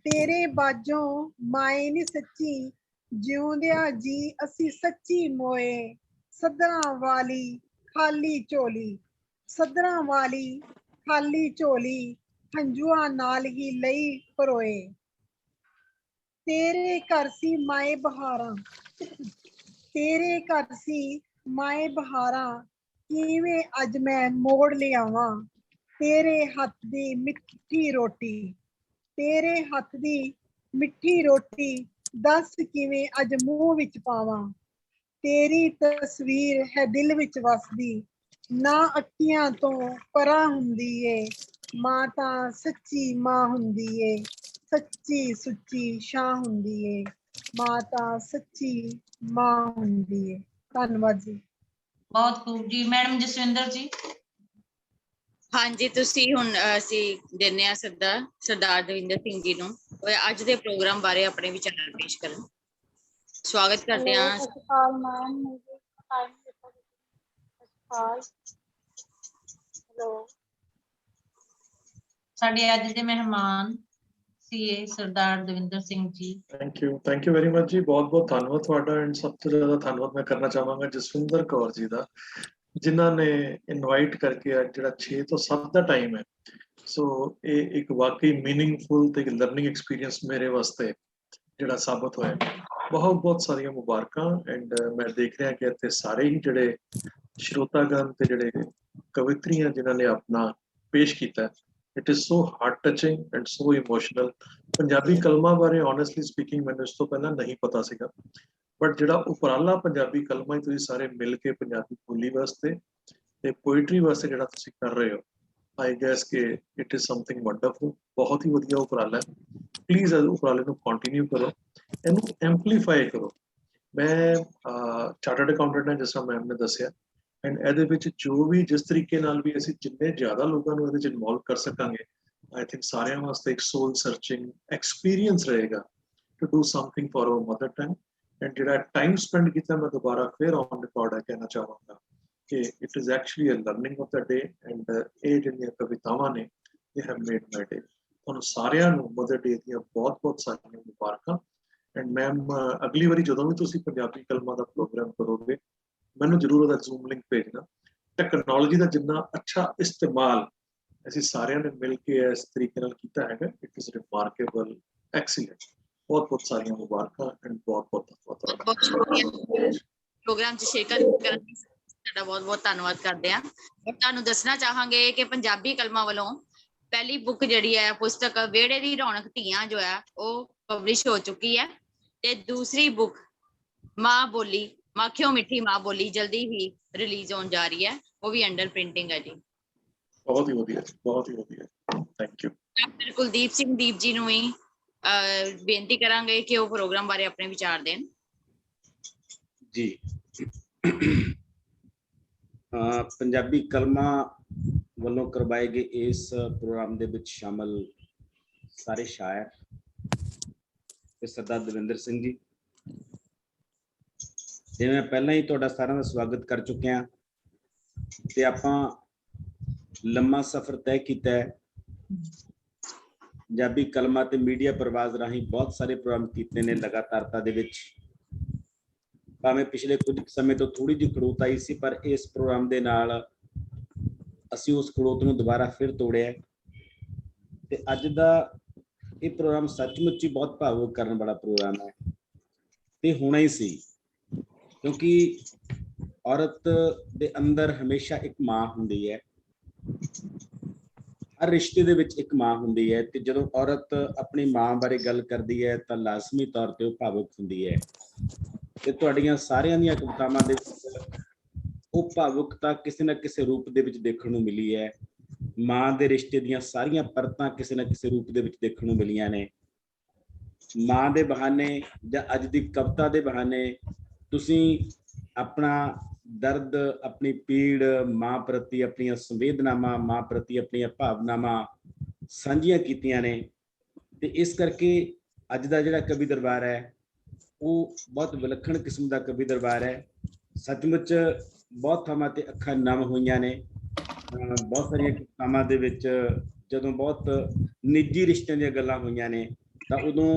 तेरे बाजों माए नी सच्ची, जिउंदिया जी असी सच्ची मोए। सदरां वाली खाली झोली, सदरां वाली खाली झोली, हंजुआ नाल ही लई परोए। तेरे घर सी माए बहारां, तेरे घर सी माए बहारां, किवें अज मैं मोड़ लियावां। तेरे हथ दी मिठी रोटी, तेरे हथ दी मिठी रोटी, दस किवें अज मूंह विच पावां। तेरी तस्वीर है दिल विच वसदी, ना अखियां तो परां हुंदी ए। मां तां सच्ची मां हुंदी ए, सच्ची सुच्ची शां हुंदी ए। मां तां सच्ची मां हुंदी ए। धन्नवाद जी। बहुत खूब जी। मैडम जसविंदर जी। ਹਾਂਜੀ, ਤੁਸੀਂ ਹੁਣ ਅਸੀਂ ਦਿੰਦੇ ਹਾਂ ਸੱਦਾ ਸਰਦਾਰ ਦਵਿੰਦਰ ਸਿੰਘ ਜੀ ਨੂੰ ਉਹ ਅੱਜ ਦੇ ਪ੍ਰੋਗਰਾਮ ਬਾਰੇ ਆਪਣੇ ਵਿਚਾਰ ਪੇਸ਼ ਕਰਨ। ਸਵਾਗਤ ਕਰਦੇ ਹਾਂ। ਸਤਿ ਸ਼੍ਰੀ ਅਕਾਲ ਮੈਮ। ਹੈਲੋ। ਸਾਡੇ ਅੱਜ ਦੇ ਮਹਿਮਾਨ CA Sardar Davinder Singh ji. Thank you very much ਜੀ। ਬਹੁਤ ਬਹੁਤ ਧੰਨਵਾਦ ਤੁਹਾਡਾ। ਐਂਡ ਸਭ ਤੋਂ ਜ਼ਿਆਦਾ ਧੰਨਵਾਦ ਮੈਂ ਕਰਨਾ ਚਾਹਾਂਗਾ ਜਸਵਿੰਦਰ ਕੌਰ ਜੀ ਦਾ, ਜਿਨ੍ਹਾਂ ਨੇ ਇਨਵਾਈਟ ਕਰਕੇ ਅੱਜ ਜਿਹੜਾ 6 ਤੋਂ 7 ਦਾ ਟਾਈਮ ਹੈ, ਸੋ ਇਹ ਇੱਕ ਵਾਕਈ ਮੀਨਿੰਗਫੁਲ ਤੇ ਲਰਨਿੰਗ ਐਕਸਪੀਰੀਅੰਸ ਮੇਰੇ ਵਾਸਤੇ ਜਿਹੜਾ ਸਾਬਤ ਹੋਇਆ। ਬਹੁਤ ਬਹੁਤ ਸਾਰੀਆਂ ਮੁਬਾਰਕਾਂ। ਐਂਡ ਮੈਂ ਦੇਖ ਰਿਹਾ ਕਿ ਇੱਥੇ ਸਾਰੇ ਹੀ ਜਿਹੜੇ ਸ਼ਰੋਤਾਗਣ ਤੇ ਜਿਹੜੇ ਕਵਿਤਰੀਆਂ ਜਿਨ੍ਹਾਂ ਨੇ ਆਪਣਾ ਪੇਸ਼ ਕੀਤਾ, it is so heart touching and so emotional. Punjabi ਕਲਮਾਂ ਬਾਰੇ ਓਨੈਸਟਲੀ ਸਪੀਕਿੰਗ ਮੈਨੂੰ ਇਸ ਤੋਂ ਪਹਿਲਾਂ ਨਹੀਂ ਪਤਾ ਸੀਗਾ, ਬਟ ਜਿਹੜਾ ਉਪਰਾਲਾ ਪੰਜਾਬੀ ਕਲਮਾਂ ਹੀ ਤੁਸੀਂ ਸਾਰੇ ਮਿਲ ਕੇ ਪੰਜਾਬੀ ਬੋਲੀ ਵਾਸਤੇ ਤੇ ਪੋਇਟਰੀ ਵਾਸਤੇ ਜਿਹੜਾ ਤੁਸੀਂ ਕਰ ਰਹੇ ਹੋ, ਆਈ ਗੈਸ ਕਿ ਇਟ ਇਜ਼ ਸਮਥਿੰਗ ਵੰਡਰਫੁਲ। ਬਹੁਤ ਹੀ ਵਧੀਆ ਉਪਰਾਲਾ ਹੈ। ਪਲੀਜ਼ ਇਸ ਉਪਰਾਲੇ ਨੂੰ ਕੰਟੀਨਿਊ ਕਰੋ, ਇਹਨੂੰ ਐਂਪਲੀਫਾਈ ਕਰੋ। ਮੈਂ ਚਾਰਟਰਡ ਅਕਾਊਂਟੈਂਟ ਹਾਂ, ਜਿਸ ਤਰ੍ਹਾਂ ਮੈਮ ਨੇ ਦੱਸਿਆ, ਐਂਡ ਇਹਦੇ ਵਿੱਚ ਜੋ ਵੀ ਜਿਸ ਤਰੀਕੇ ਨਾਲ ਵੀ ਅਸੀਂ ਜਿੰਨੇ ਜ਼ਿਆਦਾ ਲੋਕਾਂ ਨੂੰ ਇਹਦੇ 'ਚ ਇਨਵੋਲਵ ਕਰ ਸਕਾਂਗੇ, ਆਈ ਥਿੰਕ ਸਾਰਿਆਂ ਵਾਸਤੇ ਇੱਕ ਸੋਲ ਸਰਚਿੰਗ ਐਕਸਪੀਰੀਅੰਸ ਰਹੇਗਾ to do something for our mother tongue. And ਜਿਹੜਾ ਟਾਈਮ ਸਪੈਂਡ ਕੀਤਾ, ਮੈਂ ਦੁਬਾਰਾ ਫਿਰ ਔਨ ਰਿਕਾਰਡ ਕਹਿਣਾ ਚਾਹਾਂਗਾ ਕਿ it is actually a learning of the day. And ਇਹ ਜਿਹੜੀਆਂ ਕਵਿਤਾਵਾਂ ਨੇ, ਇਹ ਹੈਵ ਮੇਡ ਮਾਈ ਡੇ। ਤੁਹਾਨੂੰ ਸਾਰਿਆਂ ਨੂੰ ਮਦਰ ਡੇ ਦੀਆਂ ਬਹੁਤ ਬਹੁਤ ਸਾਰੀਆਂ ਮੁਬਾਰਕਾਂ। ਐਂਡ ਮੈਮ, ਅਗਲੀ ਵਾਰੀ ਜਦੋਂ ਵੀ ਤੁਸੀਂ ਪੰਜਾਬੀ ਕਲਮਾਂ ਦਾ ਪ੍ਰੋਗਰਾਮ ਕਰੋਗੇ, ਮੈਨੂੰ ਜ਼ਰੂਰ ਉਹਦਾ ਜ਼ੂਮ ਲਿੰਕ ਭੇਜਣਾ। ਟੈਕਨੋਲੋਜੀ ਦਾ ਜਿੰਨਾ ਅੱਛਾ ਇਸਤੇਮਾਲ ਅਸੀਂ ਸਾਰਿਆਂ ਨੇ ਮਿਲ ਕੇ ਇਸ ਤਰੀਕੇ ਨਾਲ ਕੀਤਾ ਹੈਗਾ, ਇਟ ਇਜ਼ ਰਿਮਾਰਕੇਬਲ, ਐਕਸੀਲੈਂਟ। ਬਹੁਤ ਬਹੁਤ ਸਾਰੀਆਂ ਮੁਬਾਰਕਾਂ ਐਂਡ ਬਹੁਤ ਬਹੁਤ ਧੰਨਵਾਦ। ਪ੍ਰੋਗਰਾਮ 'ਚ ਸ਼ਿਰਕਤ ਕਰਨ ਲਈ ਤੁਹਾਡਾ ਬਹੁਤ ਬਹੁਤ ਧੰਨਵਾਦ ਕਰਦੇ ਹਾਂ। ਤੁਹਾਨੂੰ ਦੱਸਣਾ ਚਾਹਾਂਗੇ ਕਿ ਪੰਜਾਬੀ ਕਲਮਾਂ ਵੱਲੋਂ ਪਹਿਲੀ ਬੁੱਕ ਜਿਹੜੀ ਹੈ, ਪੁਸਤਕ ਵਿਹੜੇ ਦੀ ਰੌਣਕ ਧੀਆਂ ਜੋ ਹੈ, ਉਹ ਪਬਲਿਸ਼ ਹੋ ਚੁੱਕੀ ਹੈ। ਤੇ ਦੂਸਰੀ ਬੁੱਕ ਮਾਂ ਬੋਲੀ, ਮਾਖਿਓ ਮਿੱਠੀ ਮਾਂ ਬੋਲੀ, ਜਲਦੀ ਹੀ ਰਿਲੀਜ਼ ਹੋਣ ਜਾ ਰਹੀ ਹੈ। ਉਹ ਵੀ ਅੰਡਰ ਪ੍ਰਿੰਟਿੰਗ ਹੈ ਜੀ। ਬਹੁਤ ਹੀ ਵਧੀਆ, ਬਹੁਤ ਹੀ ਵਧੀਆ। Thank you. Doctor Kuldeep Singh Deep ji ਨੂੰ ਵੀ ਬੇਨਤੀ ਕਰਾਂਗੇ ਕਿ ਉਹ ਪ੍ਰੋਗਰਾਮ ਬਾਰੇ ਆਪਣੇ ਵਿਚਾਰ ਦੇਣ ਜੀ। ਪੰਜਾਬੀ ਕਲਮਾਂ ਵੱਲੋਂ ਕਰਵਾਏ ਗਏ ਇਸ ਪ੍ਰੋਗਰਾਮ ਦੇ ਵਿੱਚ ਸ਼ਾਮਲ ਸਾਰੇ ਸ਼ਾਇਰ ਤੇ ਸਰਦਾਰ ਦਵਿੰਦਰ ਸਿੰਘ ਜੀ, ਜਿਵੇਂ ਪਹਿਲਾਂ ਹੀ ਤੁਹਾਡਾ ਸਾਰਿਆਂ ਦਾ ਸਵਾਗਤ ਕਰ ਚੁੱਕੇ ਹਾਂ, ਤੇ ਆਪਾਂ ਲੰਮਾ ਸਫ਼ਰ ਤੈਅ ਕੀਤਾ ਹੈ। ਪੰਜਾਬੀ ਕਲਮਾਂ ਤੇ ਮੀਡੀਆ ਪ੍ਰਵਾਜ਼ ਰਾਹੀਂ ਬਹੁਤ ਸਾਰੇ ਪ੍ਰੋਗਰਾਮ ਕੀਤੇ ਨੇ ਲਗਾਤਾਰਤਾ ਦੇ ਵਿੱਚ। ਭਾਵੇਂ ਪਿਛਲੇ ਕੁਝ ਸਮੇਂ ਤੋਂ ਥੋੜੀ ਜਿਹੀ ਖੜੋਤ ਆਈ ਸੀ, ਪਰ ਇਸ ਪ੍ਰੋਗਰਾਮ ਦੇ ਨਾਲ ਅਸੀਂ ਉਸ ਖੜੋਤ ਨੂੰ ਦੁਬਾਰਾ ਫਿਰ ਤੋੜਿਆ। ਤੇ ਅੱਜ ਦਾ ਇਹ ਪ੍ਰੋਗਰਾਮ ਸੱਚਮੁੱਚ ਹੀ ਬਹੁਤ ਭਾਵੁਕ ਕਰਨ ਵਾਲਾ ਪ੍ਰੋਗਰਾਮ ਹੈ, ਤੇ ਹੋਣਾ ਹੀ ਸੀ, ਕਿਉਂਕਿ ਔਰਤ ਦੇ ਅੰਦਰ ਹਮੇਸ਼ਾ ਇੱਕ ਮਾਂ ਹੁੰਦੀ ਹੈ। ਹਰ ਰਿਸ਼ਤੇ ਦੇ ਵਿੱਚ ਇੱਕ ਮਾਂ ਹੁੰਦੀ ਹੈ, ਤੇ ਜਦੋਂ ਔਰਤ ਆਪਣੀ ਮਾਂ ਬਾਰੇ ਗੱਲ ਕਰਦੀ ਹੈ ਤਾਂ ਲਾਜ਼ਮੀ ਤੌਰ ਤੇ ਉਹ ਭਾਵੁਕ ਹੁੰਦੀ ਹੈ। ਤੇ ਤੁਹਾਡੀਆਂ ਸਾਰਿਆਂ ਦੀਆਂ ਕਵਿਤਾਵਾਂ ਦੇ ਵਿੱਚ ਉਹ ਭਾਵੁਕਤਾ ਕਿਸੇ ਨਾ ਕਿਸੇ ਰੂਪ ਦੇ ਵਿੱਚ ਦੇਖਣ ਨੂੰ ਮਿਲੀ ਹੈ। ਮਾਂ ਦੇ ਰਿਸ਼ਤੇ ਦੀਆਂ ਸਾਰੀਆਂ ਪਰਤਾਂ ਕਿਸੇ ਨਾ ਕਿਸੇ ਰੂਪ ਦੇ ਵਿੱਚ ਦੇਖਣ ਨੂੰ ਮਿਲੀਆਂ ਨੇ। ਮਾਂ ਦੇ ਬਹਾਨੇ ਜਾਂ ਅੱਜ ਦੀ ਕਵਿਤਾ ਦੇ ਬਹਾਨੇ ਤੁਸੀਂ ਆਪਣਾ ਦਰਦ, ਆਪਣੀ ਪੀੜ, ਮਾਂ ਪ੍ਰਤੀ ਆਪਣੀਆਂ ਸੰਵੇਦਨਾਵਾਂ, ਮਾਂ ਪ੍ਰਤੀ ਆਪਣੀਆਂ ਭਾਵਨਾਵਾਂ ਸਾਂਝੀਆਂ ਕੀਤੀਆਂ ਨੇ। ਤੇ ਇਸ ਕਰਕੇ ਅੱਜ ਦਾ ਜਿਹੜਾ ਕਵੀ ਦਰਬਾਰ ਹੈ ਉਹ ਬਹੁਤ ਵਿਲੱਖਣ ਕਿਸਮ ਦਾ ਕਵੀ ਦਰਬਾਰ ਹੈ। ਸੱਚਮੁੱਚ ਬਹੁਤ ਥਾਵਾਂ ਤੇ ਅੱਖਾਂ ਨਮ ਹੋਈਆਂ ਨੇ। ਬਹੁਤ ਸਾਰੀਆਂ ਥਾਵਾਂ ਦੇ ਵਿੱਚ ਜਦੋਂ ਬਹੁਤ ਨਿੱਜੀ ਰਿਸ਼ਤਿਆਂ ਦੀਆਂ ਗੱਲਾਂ ਹੋਈਆਂ ਨੇ ਤਾਂ ਉਦੋਂ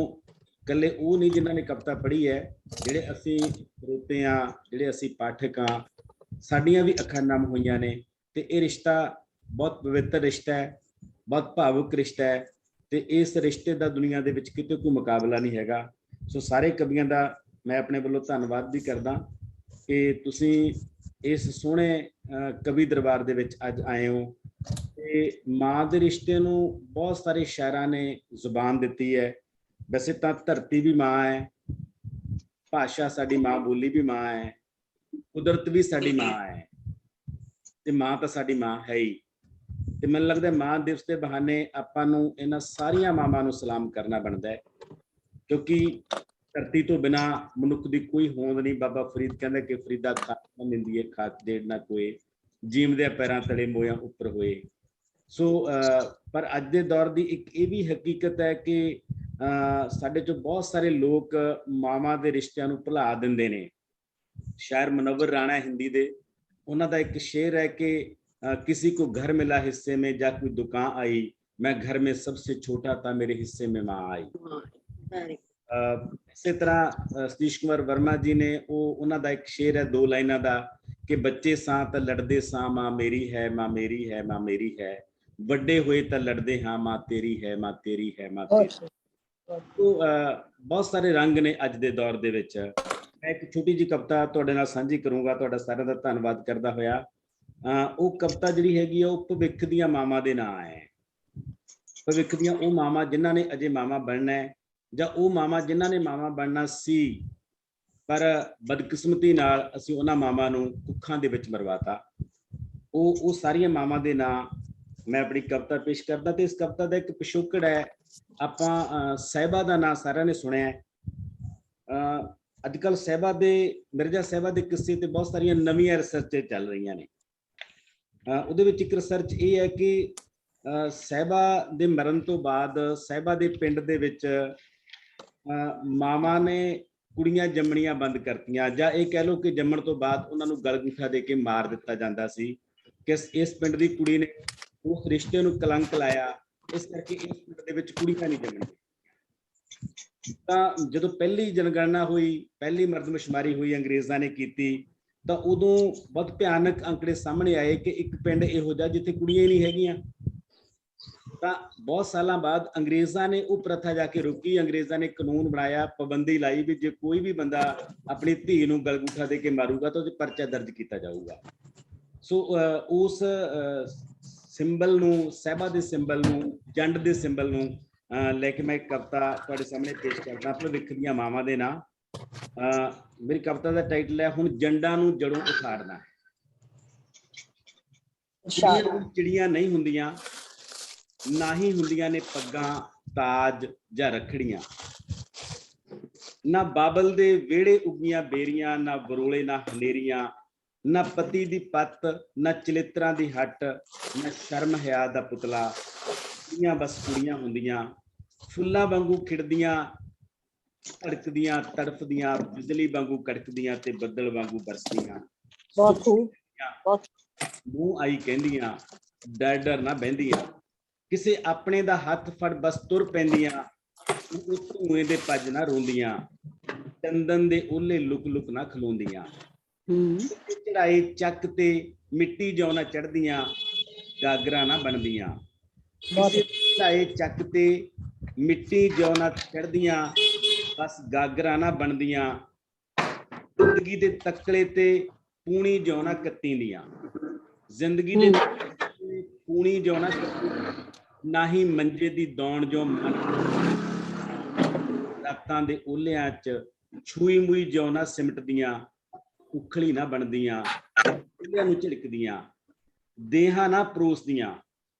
ਇਕੱਲੇ ਉਹ ਨਹੀਂ ਜਿਨ੍ਹਾਂ ਨੇ ਕਵਿਤਾ ਪੜ੍ਹੀ ਹੈ, ਜਿਹੜੇ ਅਸੀਂ ਸਰੋਤੇ ਹਾਂ, ਜਿਹੜੇ ਅਸੀਂ ਪਾਠਕ ਹਾਂ, ਸਾਡੀਆਂ ਵੀ ਅੱਖਾਂ ਨਮ ਹੋਈਆਂ ਨੇ। ਤੇ ਇਹ ਰਿਸ਼ਤਾ ਬਹੁਤ ਪਵਿੱਤਰ ਰਿਸ਼ਤਾ ਹੈ, ਬਹੁਤ ਭਾਵੁਕ ਰਿਸ਼ਤਾ ਹੈ ਤੇ ਇਸ ਰਿਸ਼ਤੇ ਦਾ ਦੁਨੀਆ ਦੇ ਵਿੱਚ ਕਿਤੇ ਕੋਈ ਮੁਕਾਬਲਾ ਨਹੀਂ ਹੈਗਾ। ਸੋ ਸਾਰੇ ਕਵੀਆਂ ਦਾ ਮੈਂ ਆਪਣੇ ਵੱਲੋਂ ਧੰਨਵਾਦ ਵੀ ਕਰਦਾ ਕਿ ਤੁਸੀਂ ਇਸ ਸੋਹਣੇ ਕਵੀ ਦਰਬਾਰ ਦੇ ਵਿੱਚ ਅੱਜ ਆਏ ਹੋ ਤੇ ਮਾਂ ਦੇ ਰਿਸ਼ਤੇ ਨੂੰ ਬਹੁਤ ਸਾਰੇ ਸ਼ਾਇਰਾਂ ਨੇ ਜ਼ੁਬਾਨ ਦਿੱਤੀ ਹੈ। ਵੈਸੇ ਤਾਂ ਧਰਤੀ ਵੀ ਮਾਂ ਹੈ, ਭਾਸ਼ਾ ਸਾਡੀ ਮਾਂ ਬੋਲੀ ਵੀ ਮਾਂ ਹੈ, ਕੁਦਰਤ ਵੀ ਸਾਡੀ ਮਾਂ ਹੈ ਤੇ ਮਾਂ ਤਾਂ ਸਾਡੀ ਮਾਂ ਹੈ ਹੀ। ਤੇ ਮੈਨੂੰ ਲੱਗਦਾ ਮਾਂ ਦਿਵਸ ਦੇ ਬਹਾਨੇ ਆਪਾਂ ਨੂੰ ਇਹਨਾਂ ਸਾਰੀਆਂ ਮਾਵਾਂ ਨੂੰ ਸਲਾਮ ਕਰਨਾ ਬਣਦਾ ਹੈ, ਕਿਉਂਕਿ ਧਰਤੀ ਤੋਂ ਬਿਨਾਂ ਮਨੁੱਖ ਦੀ ਕੋਈ ਹੋਂਦ ਨਹੀਂ। ਬਾਬਾ ਫਰੀਦ ਕਹਿੰਦਾ ਕਿ ਫਰੀਦਾ ਖਾਤ ਨਿੰਦੀ ਹੈ, ਖਾਤ ਦੇੜ ਨਾ ਕੋਏ, ਜੀਵਦਿਆਂ ਪੈਰਾਂ ਤਲੇ ਮੋਇਆਂ ਉੱਪਰ ਹੋਏ। ਸੋ ਪਰ ਅੱਜ ਦੇ ਦੌਰ ਦੀ ਇੱਕ ਇਹ ਵੀ ਹਕੀਕਤ ਹੈ ਕਿ ਸਾਡੇ ਚੋਂ ਬਹੁਤ ਸਾਰੇ ਲੋਕ ਮਾਵਾਂ ਦੇ ਰਿਸ਼ਤਿਆਂ ਨੂੰ ਭੁਲਾ ਦਿੰਦੇ ਨੇ। ਸ਼ਾਇਰ ਮੁਨੱਵਰ ਰਾਣਾ ਹਿੰਦੀ ਦੇ, ਉਹਨਾਂ ਦਾ ਇੱਕ ਸ਼ੇਰ ਹੈ ਕਿ किसी को घर मिला हिस्से में जा कोई दुकान आई, मैं घर में सबसे छोटा था मेरे हिस्से में माँ आई। इसी तरह सतीश कुमार वर्मा जी ने उन्होंने दा एक शेर है 2 लाइनां दा कि बच्चे सां तां लड़दे सां माँ मेरी है, माँ मेरी है, माँ मेरी है, ਵੱਡੇ ਹੋਏ ਤਾਂ ਲੜਦੇ ਹਾਂ ਮਾਂ ਤੇਰੀ ਹੈ, ਮਾਂ ਤੇਰੀ ਹੈ, ਮਾਂ ਤੇਰੀ। तो बहुत सारे रंग ने ਅੱਜ ਦੇ ਦੌਰ ਦੇ ਵਿੱਚ। ਮੈਂ ਇੱਕ ਛੋਟੀ ਜਿਹੀ ਕਵਿਤਾ ਤੁਹਾਡੇ ਨਾਲ ਸਾਂਝੀ ਕਰੂੰਗਾ, ਤੁਹਾਡਾ ਸਾਰਿਆਂ ਦਾ ਧੰਨਵਾਦ ਕਰਦਾ ਹੋਇਆ। ਉਹ ਕਵਿਤਾ ਜਿਹੜੀ ਹੈਗੀ ਆ ਉਹ ਭਵਿੱਖ ਦੀਆਂ ਮਾਵਾਂ ਦੇ ਨਾਂ ਹੈ। ਭਵਿੱਖ ਦੀਆਂ ਉਹ ਮਾਵਾਂ ਜਿਨ੍ਹਾਂ ਨੇ ਅਜੇ ਮਾਵਾਂ ਬਣਨਾ ਹੈ, ਜਾਂ ਉਹ ਮਾਵਾਂ ਜਿਨ੍ਹਾਂ ਨੇ ਮਾਵਾਂ ਬਣਨਾ ਸੀ ਪਰ ਬਦਕਿਸਮਤੀ ਨਾਲ ਅਸੀਂ ਉਹਨਾਂ ਮਾਵਾਂ ਨੂੰ ਕੁੱਖਾਂ ਦੇ ਵਿੱਚ ਮਰਵਾਤਾ। ਉਹ ਸਾਰੀਆਂ ਮਾਵਾਂ ਦੇ ਨਾਂ ਮੈਂ ਆਪਣੀ ਕਵਿਤਾ ਪੇਸ਼ ਕਰਦਾ। ਤੇ ਇਸ ਕਵਿਤਾ ਦਾ ਇੱਕ ਪਿਛੋਕੜ ਹੈ, ਆਪਾਂ ਸਾਹਿਬਾ ਦਾ ਨਾਂ ਸਾਰਿਆਂ ਨੇ ਸੁਣਿਆ ਹੈ। ਅੱਜ ਕੱਲ੍ਹ ਸਾਹਿਬਾ ਦੇ, ਮਿਰਜ਼ਾ ਸਾਹਿਬਾ ਦੇ ਕਿੱਸੇ ਤੇ ਬਹੁਤ ਸਾਰੀਆਂ ਨਵੀਆਂ ਰਿਸਰਚ ਚੱਲ ਰਹੀਆਂ ਨੇ। ਉਹਦੇ ਵਿੱਚ ਇੱਕ ਰਿਸਰਚ ਇਹ ਹੈ ਕਿ ਸਾਹਿਬਾ ਦੇ ਮਰਨ ਤੋਂ ਬਾਅਦ ਸਾਹਿਬਾ ਦੇ ਪਿੰਡ ਦੇ ਵਿੱਚ ਮਾਵਾਂ ਨੇ ਕੁੜੀਆਂ ਜੰਮਣੀਆਂ ਬੰਦ ਕਰਤੀਆਂ, ਜਾਂ ਇਹ ਕਹਿ ਲਓ ਕਿ ਜੰਮਣ ਤੋਂ ਬਾਅਦ ਉਹਨਾਂ ਨੂੰ ਗਲਗੁੱਠਾ ਦੇ ਕੇ ਮਾਰ ਦਿੱਤਾ ਜਾਂਦਾ ਸੀ ਕਿ ਇਸ ਪਿੰਡ ਦੀ ਕੁੜੀ ਨੇ ਉਸ ਰਿਸ਼ਤੇ ਨੂੰ ਕਲੰਕ ਲਾਇਆ, ਇਸ ਕਰਕੇ ਇਸ ਪਿੰਡ ਦੇ ਵਿੱਚ ਕੁੜੀਆਂ ਨਹੀਂ ਜੰਮਣੀਆਂ। ਤਾਂ ਜਦੋਂ ਪਹਿਲੀ ਜਨਗਣਨਾ ਹੋਈ, ਪਹਿਲੀ ਮਰਦਮਸ਼ੁਮਾਰੀ ਹੋਈ, ਅੰਗਰੇਜ਼ਾਂ ਨੇ ਕੀਤੀ, ਤਾਂ ਉਦੋਂ ਬਹੁਤ ਭਿਆਨਕ ਅੰਕੜੇ ਸਾਹਮਣੇ ਆਏ ਕਿ ਇੱਕ ਪਿੰਡ ਇਹੋ ਜਿਹਾ ਜਿੱਥੇ ਕੁੜੀਆਂ ਹੀ ਨਹੀਂ ਹੈਗੀਆਂ। ਤਾਂ ਬਹੁਤ ਸਾਲਾਂ ਬਾਅਦ ਅੰਗਰੇਜ਼ਾਂ ਨੇ ਉਹ ਪ੍ਰਥਾ ਜਾ ਕੇ ਰੋਕੀ। ਅੰਗਰੇਜ਼ਾਂ ਨੇ ਕਾਨੂੰਨ ਬਣਾਇਆ, ਪਾਬੰਦੀ ਲਾਈ ਵੀ ਜੇ ਕੋਈ ਵੀ ਬੰਦਾ ਆਪਣੀ ਧੀ ਨੂੰ ਗਲਗੁੱਠਾ ਦੇ ਕੇ ਮਾਰੂਗਾ ਤਾਂ ਉਹਦੇ ਪਰਚਾ ਦਰਜ ਕੀਤਾ ਜਾਊਗਾ। ਸੋ ਉਸ ਸਿੰਬਲ ਨੂੰ, ਸਾਹਿਬਾ ਦੇ ਸਿੰਬਲ ਨੂੰ, ਜੰਡ ਦੇ ਸਿੰਬਲ ਨੂੰ ਲੈ ਕੇ ਮੈਂ ਇੱਕ ਕਵਿਤਾ ਤੁਹਾਡੇ ਸਾਹਮਣੇ ਪੇਸ਼ ਕਰਦਾ, ਭਵਿੱਖ ਦੀਆਂ ਮਾਵਾਂ ਦੇ ਨਾਂ। ਮੇਰੀ ਕਵਿਤਾ ਦਾ ਟਾਈਟਲ ਹੈ ਹੁਣ ਜੰਡਾਂ ਨੂੰ ਜੜੋਂ ਉਖਾੜਨਾ। ਚਿੜੀਆਂ ਨਹੀਂ ਹੁੰਦੀਆਂ, ਨਾ ਹੀ ਹੁੰਦੀਆਂ ਨੇ ਪੱਗਾਂ, ਤਾਜ ਜਾਂ ਰੱਖੜੀਆਂ। ਨਾ ਬਾਬਲ ਦੇ ਵਿਹੜੇ ਉੱਗੀਆਂ ਬੇਰੀਆਂ, ਨਾ ਬਰੋਲੇ ਨਾ ਹਨੇਰੀਆਂ, ਨਾ ਪਤੀ ਦੀ ਪੱਤ, ਨਾ ਚਲਿੱਤਰਾਂ ਦੀ ਹੱਟ, ਨਾ ਸ਼ਰਮ ਹਿਆ ਦਾ ਪੁਤਲਾ। ਕੁੜੀਆਂ ਬਸ ਕੁੜੀਆਂ ਹੁੰਦੀਆਂ, ਫੁੱਲਾਂ ਵਾਂਗੂ ਖਿੜਦੀਆਂ, ਧੜਕਦੀਆਂ, ਤੜਫਦੀਆਂ, ਬਿਜਲੀ ਵਾਂਗੂ ਕੜਕਦੀਆਂ ਤੇ ਬੱਦਲ ਵਾਂਗੂ ਬਰਸਦੀਆਂ। ਮੂੰਹ ਆਈ ਕਹਿੰਦੀਆਂ, ਡਰ ਡਰ ਨਾ ਬਹਿੰਦੀਆਂ, ਕਿਸੇ ਆਪਣੇ ਦਾ ਹੱਥ ਫੜ ਬਸ ਤੁਰ ਪੈਂਦੀਆਂ, ਧੂਏ ਦੇ ਭੱਜ ਨਾ ਰੋਂਦੀਆਂ, ਚੰਦਨ ਦੇ ਓਲੇ ਲੁਕ ਲੁਕ ਨਾ ਖਲੋਂਦੀਆਂ। ਚੜਾਏ ਚੱਕ ਤੇ ਮਿੱਟੀ ਜਿਉਂ ਨਾ ਚੜ੍ਹਦੀਆਂ, ਗਾਗਰਾਂ ਨਾ ਬਣਦੀਆਂ। ਕਿਸੇ ਚੜਾਏ ਚੱਕ ਤੇ ਮਿੱਟੀ ਜਿਉਂ ਨਾ ਚੜ੍ਹਦੀਆਂ, ਬਸ ਗਾਗਰਾਂ ਨਾ ਬਣਦੀਆਂ। ਜ਼ਿੰਦਗੀ ਦੇ ਤਕਲੇ ਤੇ ਪੂਣੀ ਜਿਉਂ ਨਾ ਕੱਤੀਂਦੀਆਂ, ਜ਼ਿੰਦਗੀ ਦੇ ਪੂਣੀ ਜਿਉਂ ਨਾ ਕੱਤੀਂਦੀਆਂ, ਨਾ ਹੀ ਮੰਜੇ ਦੀ ਦੌਣ ਜੋ ਮਨ ਰਾਤਾਂ ਦੇ ਓਲਿਆਂ ਚ ਛੂਈ ਮੂਈ ਜਿਉਂ ਨਾ ਸਿਮਟਦੀਆਂ, ਉਖਲੀ ਨਾ ਬਣਦੀਆਂ, ਓਲਿਆਂ ਨੂੰ ਝਿੜਕਦੀਆਂ। ਦੇਹਾਂ ਨਾ ਪਰੋਸਦੀਆਂ,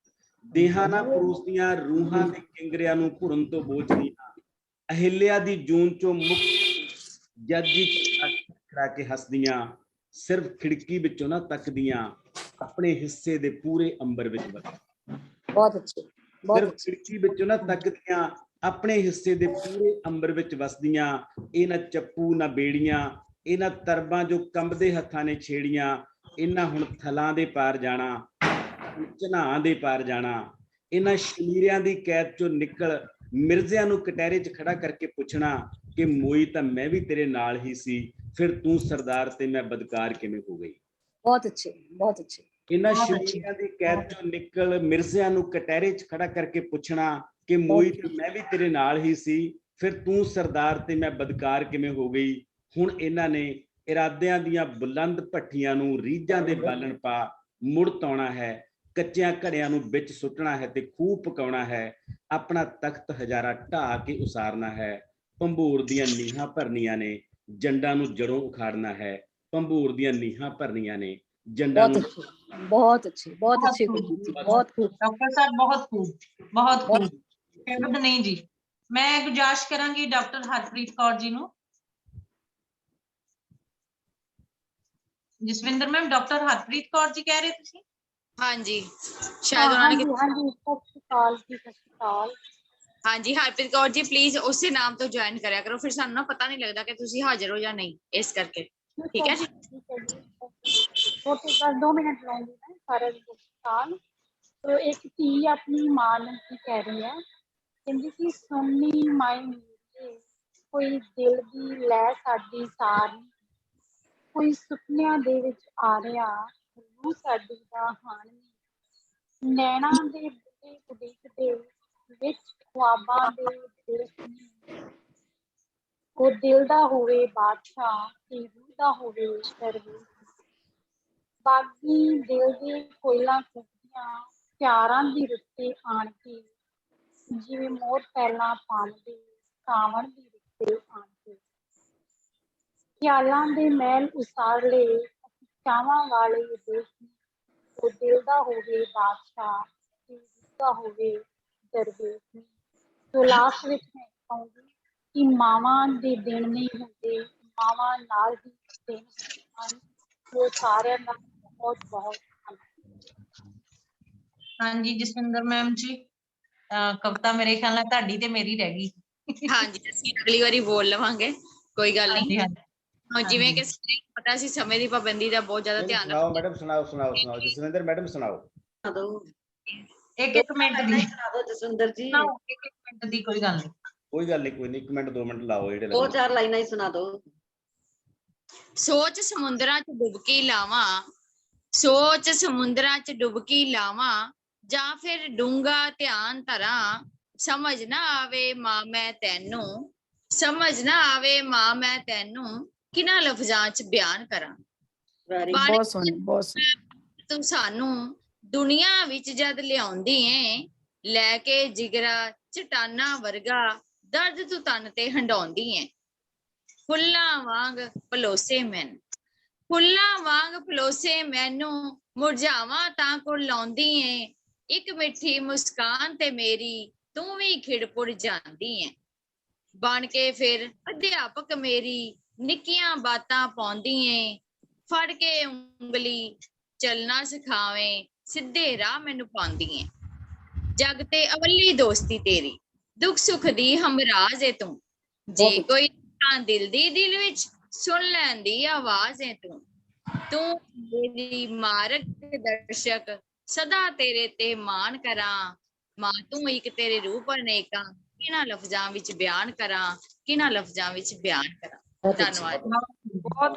ਦੇਹਾਂ ਨਾ ਪਰੋਸਦੀਆਂ, ਰੂਹਾਂ ਦੇ ਕਿੰਗਰਿਆਂ ਨੂੰ ਘੁਰਨ ਤੋਂ ਬੋਝਦੀਆਂ। ਅਹਿਲਿਆ ਦੀ ਜੂਨ ਚੋਂ ਮੁਕਤ ਜੱਜੀ ਕਰਾ ਕੇ ਹੱਸਦੀਆਂ, ਸਿਰਫ ਖਿੜਕੀ ਵਿੱਚੋਂ ਨਾ ਤੱਕਦੀਆਂ, ਆਪਣੇ ਹਿੱਸੇ ਦੇ ਪੂਰੇ ਅੰਬਰ ਵਿੱਚ ਬਹੁਤ ਅੱਛੇ, ਸਿਰਫ ਖਿੜਕੀ ਵਿੱਚੋਂ ਨਾ ਤੱਕਦੀਆਂ, ਆਪਣੇ ਹਿੱਸੇ ਦੇ ਪੂਰੇ ਅੰਬਰ ਵਿੱਚ ਵਸਦੀਆਂ। ਇਹ ਨਾ ਚੱਪੂ ਨਾ ਬੇੜੀਆਂ, ਇਹਨਾਂ ਤਰਬਾਂ ਜੋ ਕੰਬਦੇ ਹੱਥਾਂ ਨੇ ਛੇੜੀਆਂ, ਇਹਨਾਂ ਹੁਣ ਥਲਾਂ ਦੇ ਪਾਰ ਜਾਣਾ, ਝਨਾਹਾਂ ਦੇ ਪਾਰ ਜਾਣਾ। ਇਹਨਾਂ ਸ਼ਮੀਰਿਆਂ ਦੀ ਕੈਦ ਚੋਂ ਨਿਕਲ ਮਿਰਜ਼ਿਆਂ ਨੂੰ ਕਟਹਿਰੇ 'ਚ ਖੜਾ ਕਰਕੇ ਪੁੱਛਣਾ ਕਿ ਮੋਈ ਤਾਂ ਮੈਂ ਵੀ ਤੇਰੇ ਨਾਲ ਹੀ ਸੀ, ਫਿਰ ਤੂੰ ਸਰਦਾਰ ਤੇ ਮੈਂ ਬਦਕਾਰ ਕਿਵੇਂ ਹੋ ਗਈ। ਬਹੁਤ ਅੱਛੇ, ਬਹੁਤ ਅੱਛੇ। ਇਹਨਾਂ ਸ਼ਮੀਰਿਆਂ ਦੀ ਕੈਦ ਚੋਂ ਨਿਕਲ ਮਿਰਜ਼ਿਆਂ ਨੂੰ ਕਟਹਿਰੇ 'ਚ ਖੜਾ ਕਰਕੇ ਪੁੱਛਣਾ ਕਿ ਮੋਈ ਤਾਂ ਮੈਂ ਵੀ ਤੇਰੇ ਨਾਲ ਹੀ ਸੀ, ਫਿਰ ਤੂੰ ਸਰਦਾਰ ਤੇ ਮੈਂ ਬਦਕਾਰ ਕਿਵੇਂ ਹੋ ਗਈ। ਹੁਣ ਇਹਨਾਂ ਨੇ ਇਰਾਦਿਆਂ ਦੀਆਂ ਬੁਲੰਦ ਭੱਠੀਆਂ ਨੂੰ ਰੀਝਾਂ ਦੇ ਬਾਲਣ ਪਾ ਮੁੜ ਤਾਉਣਾ ਹੈ, ਕੱਚਿਆਂ ਘੜਿਆਂ ਨੂੰ ਵਿੱਚ ਸੁੱਟਣਾ ਹੈ ਤੇ ਖੂਹ ਪਕਾਉਣਾ ਹੈ, ਆਪਣਾ ਤਖਤ ਹਜ਼ਾਰਾ ਢਾਹ ਕੇ ਉਸਾਰਨਾ ਹੈ। ਭੰਬੂਰ ਦੀਆਂ ਨੀਹਾਂ ਭਰਨੀਆਂ ਨੇ, ਜੰਡਾਂ ਨੂੰ ਜੜੋਂ ਉਖਾੜਨਾ ਹੈ। ਭੰਬੂਰ ਦੀਆਂ ਨੀਹਾਂ ਭਰਨੀਆਂ ਨੇ, ਜੰਡਾਂ ਨੂੰ। ਬਹੁਤ ਅੱਛੇ, ਬਹੁਤ ਅੱਛੇ ਗੁਰਜੀਤ ਜੀ, ਬਹੁਤ ਖੂਬ। ਡਾਕਟਰ ਸਾਹਿਬ ਬਹੁਤ ਖੂਬ, ਬਹੁਤ ਖੂਬ। ਸ਼ਬਦ ਨਹੀਂ ਜੀ। ਮੈਂ ਗੁਜ਼ਾਰਿਸ਼ ਕਰਾਂਗੀ ਡਾਕਟਰ ਹਰਪ੍ਰੀਤ ਕੌਰ ਜੀ ਨੂੰ। ਜਸਵਿੰਦਰ ਮੈਮ, ਡਾਕਟਰ ਹਰਪ੍ਰੀਤ ਕੌਰ ਜੀ ਕਹਿ ਰਹੇ ਤੁਸੀਂ? ਹਾਂਜੀ, ਸ਼ਾਇਦ ਉਹਨਾਂ ਨੇ। ਹਾਂਜੀ, ਸਤਿ ਸ਼੍ਰੀ ਅਕਾਲ ਜੀ, ਸਤਿ ਸ਼੍ਰੀ ਅਕਾਲ। ਹਾਂਜੀ, ਹਰਪ੍ਰੀਤ ਕੌਰ ਜੀ ਪਲੀਜ਼ ਉਸੇ ਨਾਮ ਤੋਂ ਜੁਆਇਨ ਕਰਿਆ ਕਰੋ, ਫਿਰ ਸਾਨੂੰ ਨਾ ਪਤਾ ਨਹੀਂ ਲੱਗਦਾ ਕਿ ਤੁਸੀਂ ਹਾਜ਼ਰ ਹੋ ਜਾਂ ਨਹੀਂ, ਇਸ ਕਰਕੇ। ਠੀਕ ਹੈ ਜੀ। बस 2 मिनट लूंगी मैं सारे साल। तो एक धी अपनी मां ਨੂੰ ਕੀ ਕਹਿ ਰਹੀ ਹੈ, ਕਹਿੰਦੀ ਕਿ ਸੁਣਨੀ ਮਾਈ ਮੇਰੇ, ਕੋਈ ਦਿਲ ਦੀ ਲੈ ਸਾਡੀ ਸਾਰ, ਕੋਈ ਸੁਪਨਿਆਂ ਦੇ ਵਿੱਚ ਆ ਰਿਹਾ ਰੂਹ ਸਾਡੀ ਦਾ ਹਾਣ, ਨੈਣਾ ਦੇ ਬੁੱਢੇ ਉਡੀਕਦੇ ਵਿੱਚ ख्वाबां ਦੇ ਦੇਸ਼ ਨਹੀਂ, ਉਹ ਦਿਲ ਦਾ ਹੋਵੇ ਬਾਦਸ਼ਾਹ ਤੇ ਰੂਹ ਦਾ ਹੋਵੇ ਦਰਵੇਸ਼, ਬਾਗੀ ਦਿਲ ਦੇ ਕੋਇਲਾਂ ਕੁੱਟਦੀਆਂ ਪਿਆਰਾਂ ਦੀ ਰੁੱਤੇ ਆਣ ਕੇ, ਜਿਵੇਂ ਮੋਰ ਪਹਿਲਾਂ ਪਾਉਂਦੇ ਸਾਵਣ ਦੀ ਰੁੱਤੇ ਆਣ ਕੇ, ਖਿਆਲਾਂ ਦੇ ਮਹਿਲ ਉਸਾਰ ਲਏ ਅਸੀਂ ਚਾਵਾਂ ਵਾਲੇ ਦੇਸ਼ ਨੂੰ, ਉਹ ਦਿਲ ਦਾ ਹੋਵੇ ਬਾਦਸ਼ਾਹ ਤੇ ਰੂਹ ਦਾ ਹੋਵੇ ਦਰਵੇਸ਼ ਨਹੀਂ। ਸੋ ਲਾਸਟ ਵਿੱਚ ਮੈਂ ਕਹੂੰਗੀ ਕਿ ਮਾਵਾਂ ਦੇ ਦਿਨ ਨਹੀਂ ਹੁੰਦੇ, ਮਾਵਾਂ ਨਾਲ ਹੀ ਦਿਨ ਹੁੰਦੇ ਹਨ। ਉਹ ਸਾਰਿਆਂ ਦਾ ਬਹੁਤ ਬਹੁਤ ਹਾਂਜੀ ਜਸਵਿੰਦਰ ਮੈਮ ਜੀ, ਕਵਿਤਾ ਮੇਰੇ ਖਿਆਲ ਨਾਲ ਤੁਹਾਡੀ ਤੇ ਮੇਰੀ ਰਹਿ ਗਈ। ਹਾਂਜੀ, ਅਸੀਂ ਅਗਲੀ ਵਾਰੀ ਬੋਲ ਲਵਾਂਗੇ, ਕੋਈ ਗੱਲ ਨਹੀਂ। ਜਿਵੇਂ ਕਿ ਪਤਾ ਸੀ ਸਮੇਂ ਦੀ ਪਾਬੰਦੀ ਦਾ ਬਹੁਤ ਜ਼ਿਆਦਾ ਧਿਆਨ ਰੱਖਣਾ। ਸੁਣਾਓ ਮੈਡਮ, ਸੁਣਾਓ ਜਸਵਿੰਦਰ ਮੈਡਮ, ਸੁਣਾਓ। ਇੱਕ ਮਿੰਟ ਦੀ ਸੁਣਾ ਦਿਓ ਜਸਵਿੰਦਰ ਜੀ। ਇੱਕ ਮਿੰਟ ਦੀ ਕੋਈ ਗੱਲ ਨਹੀਂ, ਕੋਈ ਗੱਲ ਨਹੀਂ, ਕੋਈ ਨਹੀਂ, 1 ਮਿੰਟ 2 ਮਿੰਟ ਲਾਓ ਜਿਹੜੇ 2-4 ਲਾਈਨਾਂ ਹੀ ਸੁਣਾ ਦਿਓ। ਸੋਚ ਸਮੁੰਦਰਾਂ 'ਚ ਡੁਬਕੀ ਲਾਵਾਂ, ਸੋਚ ਸਮੁੰਦਰਾਂ 'ਚ ਡੁਬਕੀ ਲਾਵਾਂ, ਜਾਂ ਫਿਰ ਡੂੰਘਾ ਧਿਆਨ ਧਰਾਂ, ਸਮਝ ਨਾ ਆਵੇ ਮਾਂ ਮੈਂ ਤੈਨੂੰ, ਸਮਝ ਨਾ ਆਵੇ ਮਾਂ ਮੈਂ ਤੈਨੂੰ, ਕਿਹਨਾਂ ਲਫ਼ਜ਼ਾਂ 'ਚ ਬਿਆਨ ਕਰਾਂ। ਬਹੁਤ ਸੋਹਣੀ, ਬਹੁਤ ਸੋਹਣੀ। ਤੂੰ ਸਾਨੂੰ ਦੁਨੀਆ ਵਿੱਚ ਜਦ ਲਿਆਉਂਦੀ ਏ, ਲੈ ਕੇ ਜਿਗਰਾ ਚਟਾਨਾ ਵਰਗਾ, ਦਰਦ ਤੂੰ ਤਨ ਤੇ ਹੰਡਾਉਂਦੀ ਏ। ਫੁੱਲਾਂ ਵਾਂਗ ਪਲੋਸੇ ਮੈਨੂੰ, ਫੁੱਲਾਂ ਵਾਂਗ ਪਲੋਸੇ ਮੈਨੂੰ, ਮੁਰਝਾਵਾਂ ਤਾਂ ਕੋਲ ਲਾਉਂਦੀ ਏ, ਇੱਕ ਮਿੱਠੀ ਮੁਸਕਾਨ ਤੇ ਮੇਰੀ ਤੂੰ ਵੀ ਖਿੜਪੁੜ ਜਾਂਦੀ ਏ। ਬਣ ਕੇ ਫਿਰ ਅਧਿਆਪਕ ਮੇਰੀ ਨਿੱਕੀਆਂ ਬਾਤਾਂ ਪਾਉਂਦੀ ਏ, ਫੜ ਕੇ ਉਂਗਲੀ ਚੱਲਣਾ ਸਿਖਾਵੇਂ, ਸਿੱਧੇ ਰਾਹ ਮੈਨੂੰ ਪਾਉਂਦੀ ਏ। ਜਗ ਤੇ ਅਵੱਲੀ ਦੋਸਤੀ ਤੇਰੀ, ਦੁੱਖ ਸੁੱਖ ਦੀ ਹਮਰਾਜ਼ ਏ ਤੂੰ, ਜੇ ਕੋਈ ਤਾਂ ਦਿਲ ਦੀ ਦਿਲ ਵਿੱਚ ਸੁਣ ਲੈਂਦੀ ਆਵਾਜ਼ ਏ ਤੂੰ, ਤੂੰ ਮੇਰੀ ਮਾਰਗ ਦਰਸ਼ਕ, ਸਦਾ ਤੇਰੇ ਤੇ ਮਾਣ ਕਰਾਂ, ਮਾਂ ਤੂੰ ਇੱਕ ਤੇਰੇ ਰੂਪ ਅਨੇਕਾਂ, ਕਿਹਨਾਂ ਲਫ਼ਜ਼ਾਂ ਵਿੱਚ ਬਿਆਨ ਕਰਾਂ, ਕਿਹਨਾਂ ਲਫ਼ਜ਼ਾਂ ਵਿੱਚ ਬਿਆਨ ਕਰਾਂ। ਧੰਨਵਾਦ।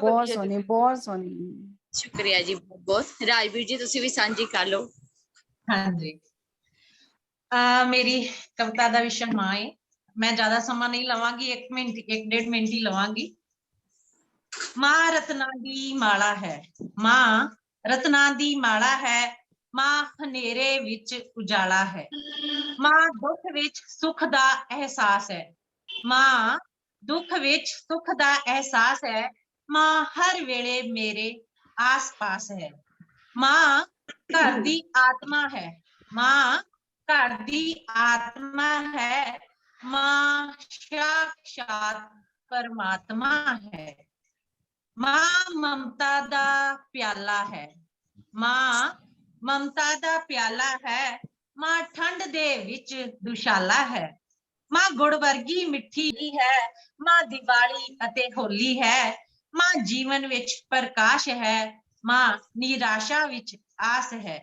ਬਹੁਤ ਸੋਹਣੀ, ਬਹੁਤ ਸੋਹਣੀ। ਸ਼ੁਕਰੀਆ ਜੀ ਬਹੁਤ ਬਹੁਤ। ਰਾਜਵੀਰ ਜੀ ਤੁਸੀਂ ਵੀ ਸਾਂਝੀ ਕਰ ਲਓ। ਹਾਂਜੀ, ਮੇਰੀ ਕਵਿਤਾ ਦਾ ਵਿਸ਼ਾ ਮਾਂ ਹੈ। ਮੈਂ ਜ਼ਿਆਦਾ ਸਮਾਂ ਨਹੀਂ ਲਵਾਂਗੀ, 1 ਮਿੰਟ 1-1.5 ਮਿੰਟ ਹੀ ਲਵਾਂਗੀ। ਮਾਂ ਰਤਨਾਂ ਦੀ ਮਾਲਾ ਹੈ, ਮਾਂ ਰਤਨਾਂ ਦੀ ਮਾਲਾ ਹੈ, ਮਾਂ ਹਨੇਰੇ ਵਿੱਚ ਉਜਾਲਾ ਹੈ, ਮਾਂ ਦੁੱਖ ਵਿੱਚ ਸੁੱਖ ਦਾ ਅਹਿਸਾਸ ਹੈ, ਮਾਂ ਦੁੱਖ ਵਿੱਚ ਸੁੱਖ ਦਾ ਅਹਿਸਾਸ ਹੈ, ਮਾਂ ਹਰ ਵੇਲੇ ਮੇਰੇ ਆਸ-ਪਾਸ ਹੈ, ਮਾਂ ਘਰ ਦੀ ਆਤਮਾ ਹੈ, ਮਾਂ ਘਰ ਦੀ ਆਤਮਾ ਹੈ, माँ साक्षात परमात्मा है। माँ ममता दा प्याला है। माँ ममता दा प्याला है। माँ ठंड दे विच दुशाला है। माँ गुड़ वर्गी मिठी है। माँ दिवाली अते होली है। माँ जीवन विच प्रकाश है। माँ निराशा विच आस है।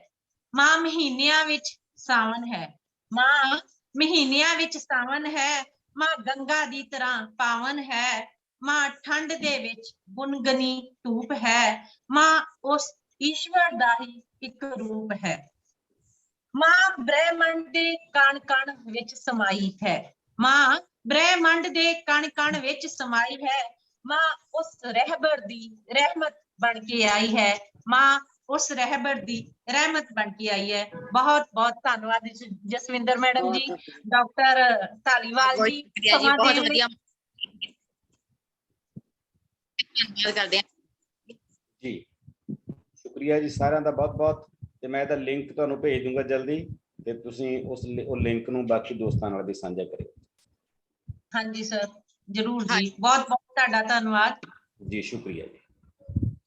माँ महीनियां विच सावन है। माँ महीनियां विच सावन है। माँ गंगा दी तरह पावन है। माँ ठंड दे विच गुनगनी धूप है। माँ उस ईश्वर दा ही एक रूप है। माँ ब्रह्मंड दे कण कण विच समाई है। माँ ब्रह्मंड दे कण कण विच समाई है। माँ उस रहबर दी रहमत बन के आई है। माँ उस रहबर दी रहमत बन के आई है। बहुत बहुत धन्यवाद जसविंदर मैडम जी, डॉक्टर धालीवाल जी, समा बहुत देण लई। बढ़िया ਕਰਦੇ ਹਾਂ ਜੀ ਸ਼ੁਕਰੀਆ ਜੀ ਸਾਰਿਆਂ ਦਾ ਬਹੁਤ ਬਹੁਤ। ਤੇ ਮੈਂ ਇਹਦਾ ਲਿੰਕ ਤੁਹਾਨੂੰ ਭੇਜ ਦੂੰਗਾ ਜਲਦੀ, ਤੇ ਤੁਸੀਂ ਉਹ ਲਿੰਕ ਨੂੰ ਬਾਕੀ ਦੋਸਤਾਂ ਨਾਲ ਵੀ ਸਾਂਝਾ ਕਰਿਓ। ਹਾਂਜੀ ਸਰ, ਜਰੂਰ ਜੀ, ਬਹੁਤ ਬਹੁਤ ਤੁਹਾਡਾ ਧੰਨਵਾਦ ਜੀ ਸ਼ੁਕਰੀਆ ਜੀ।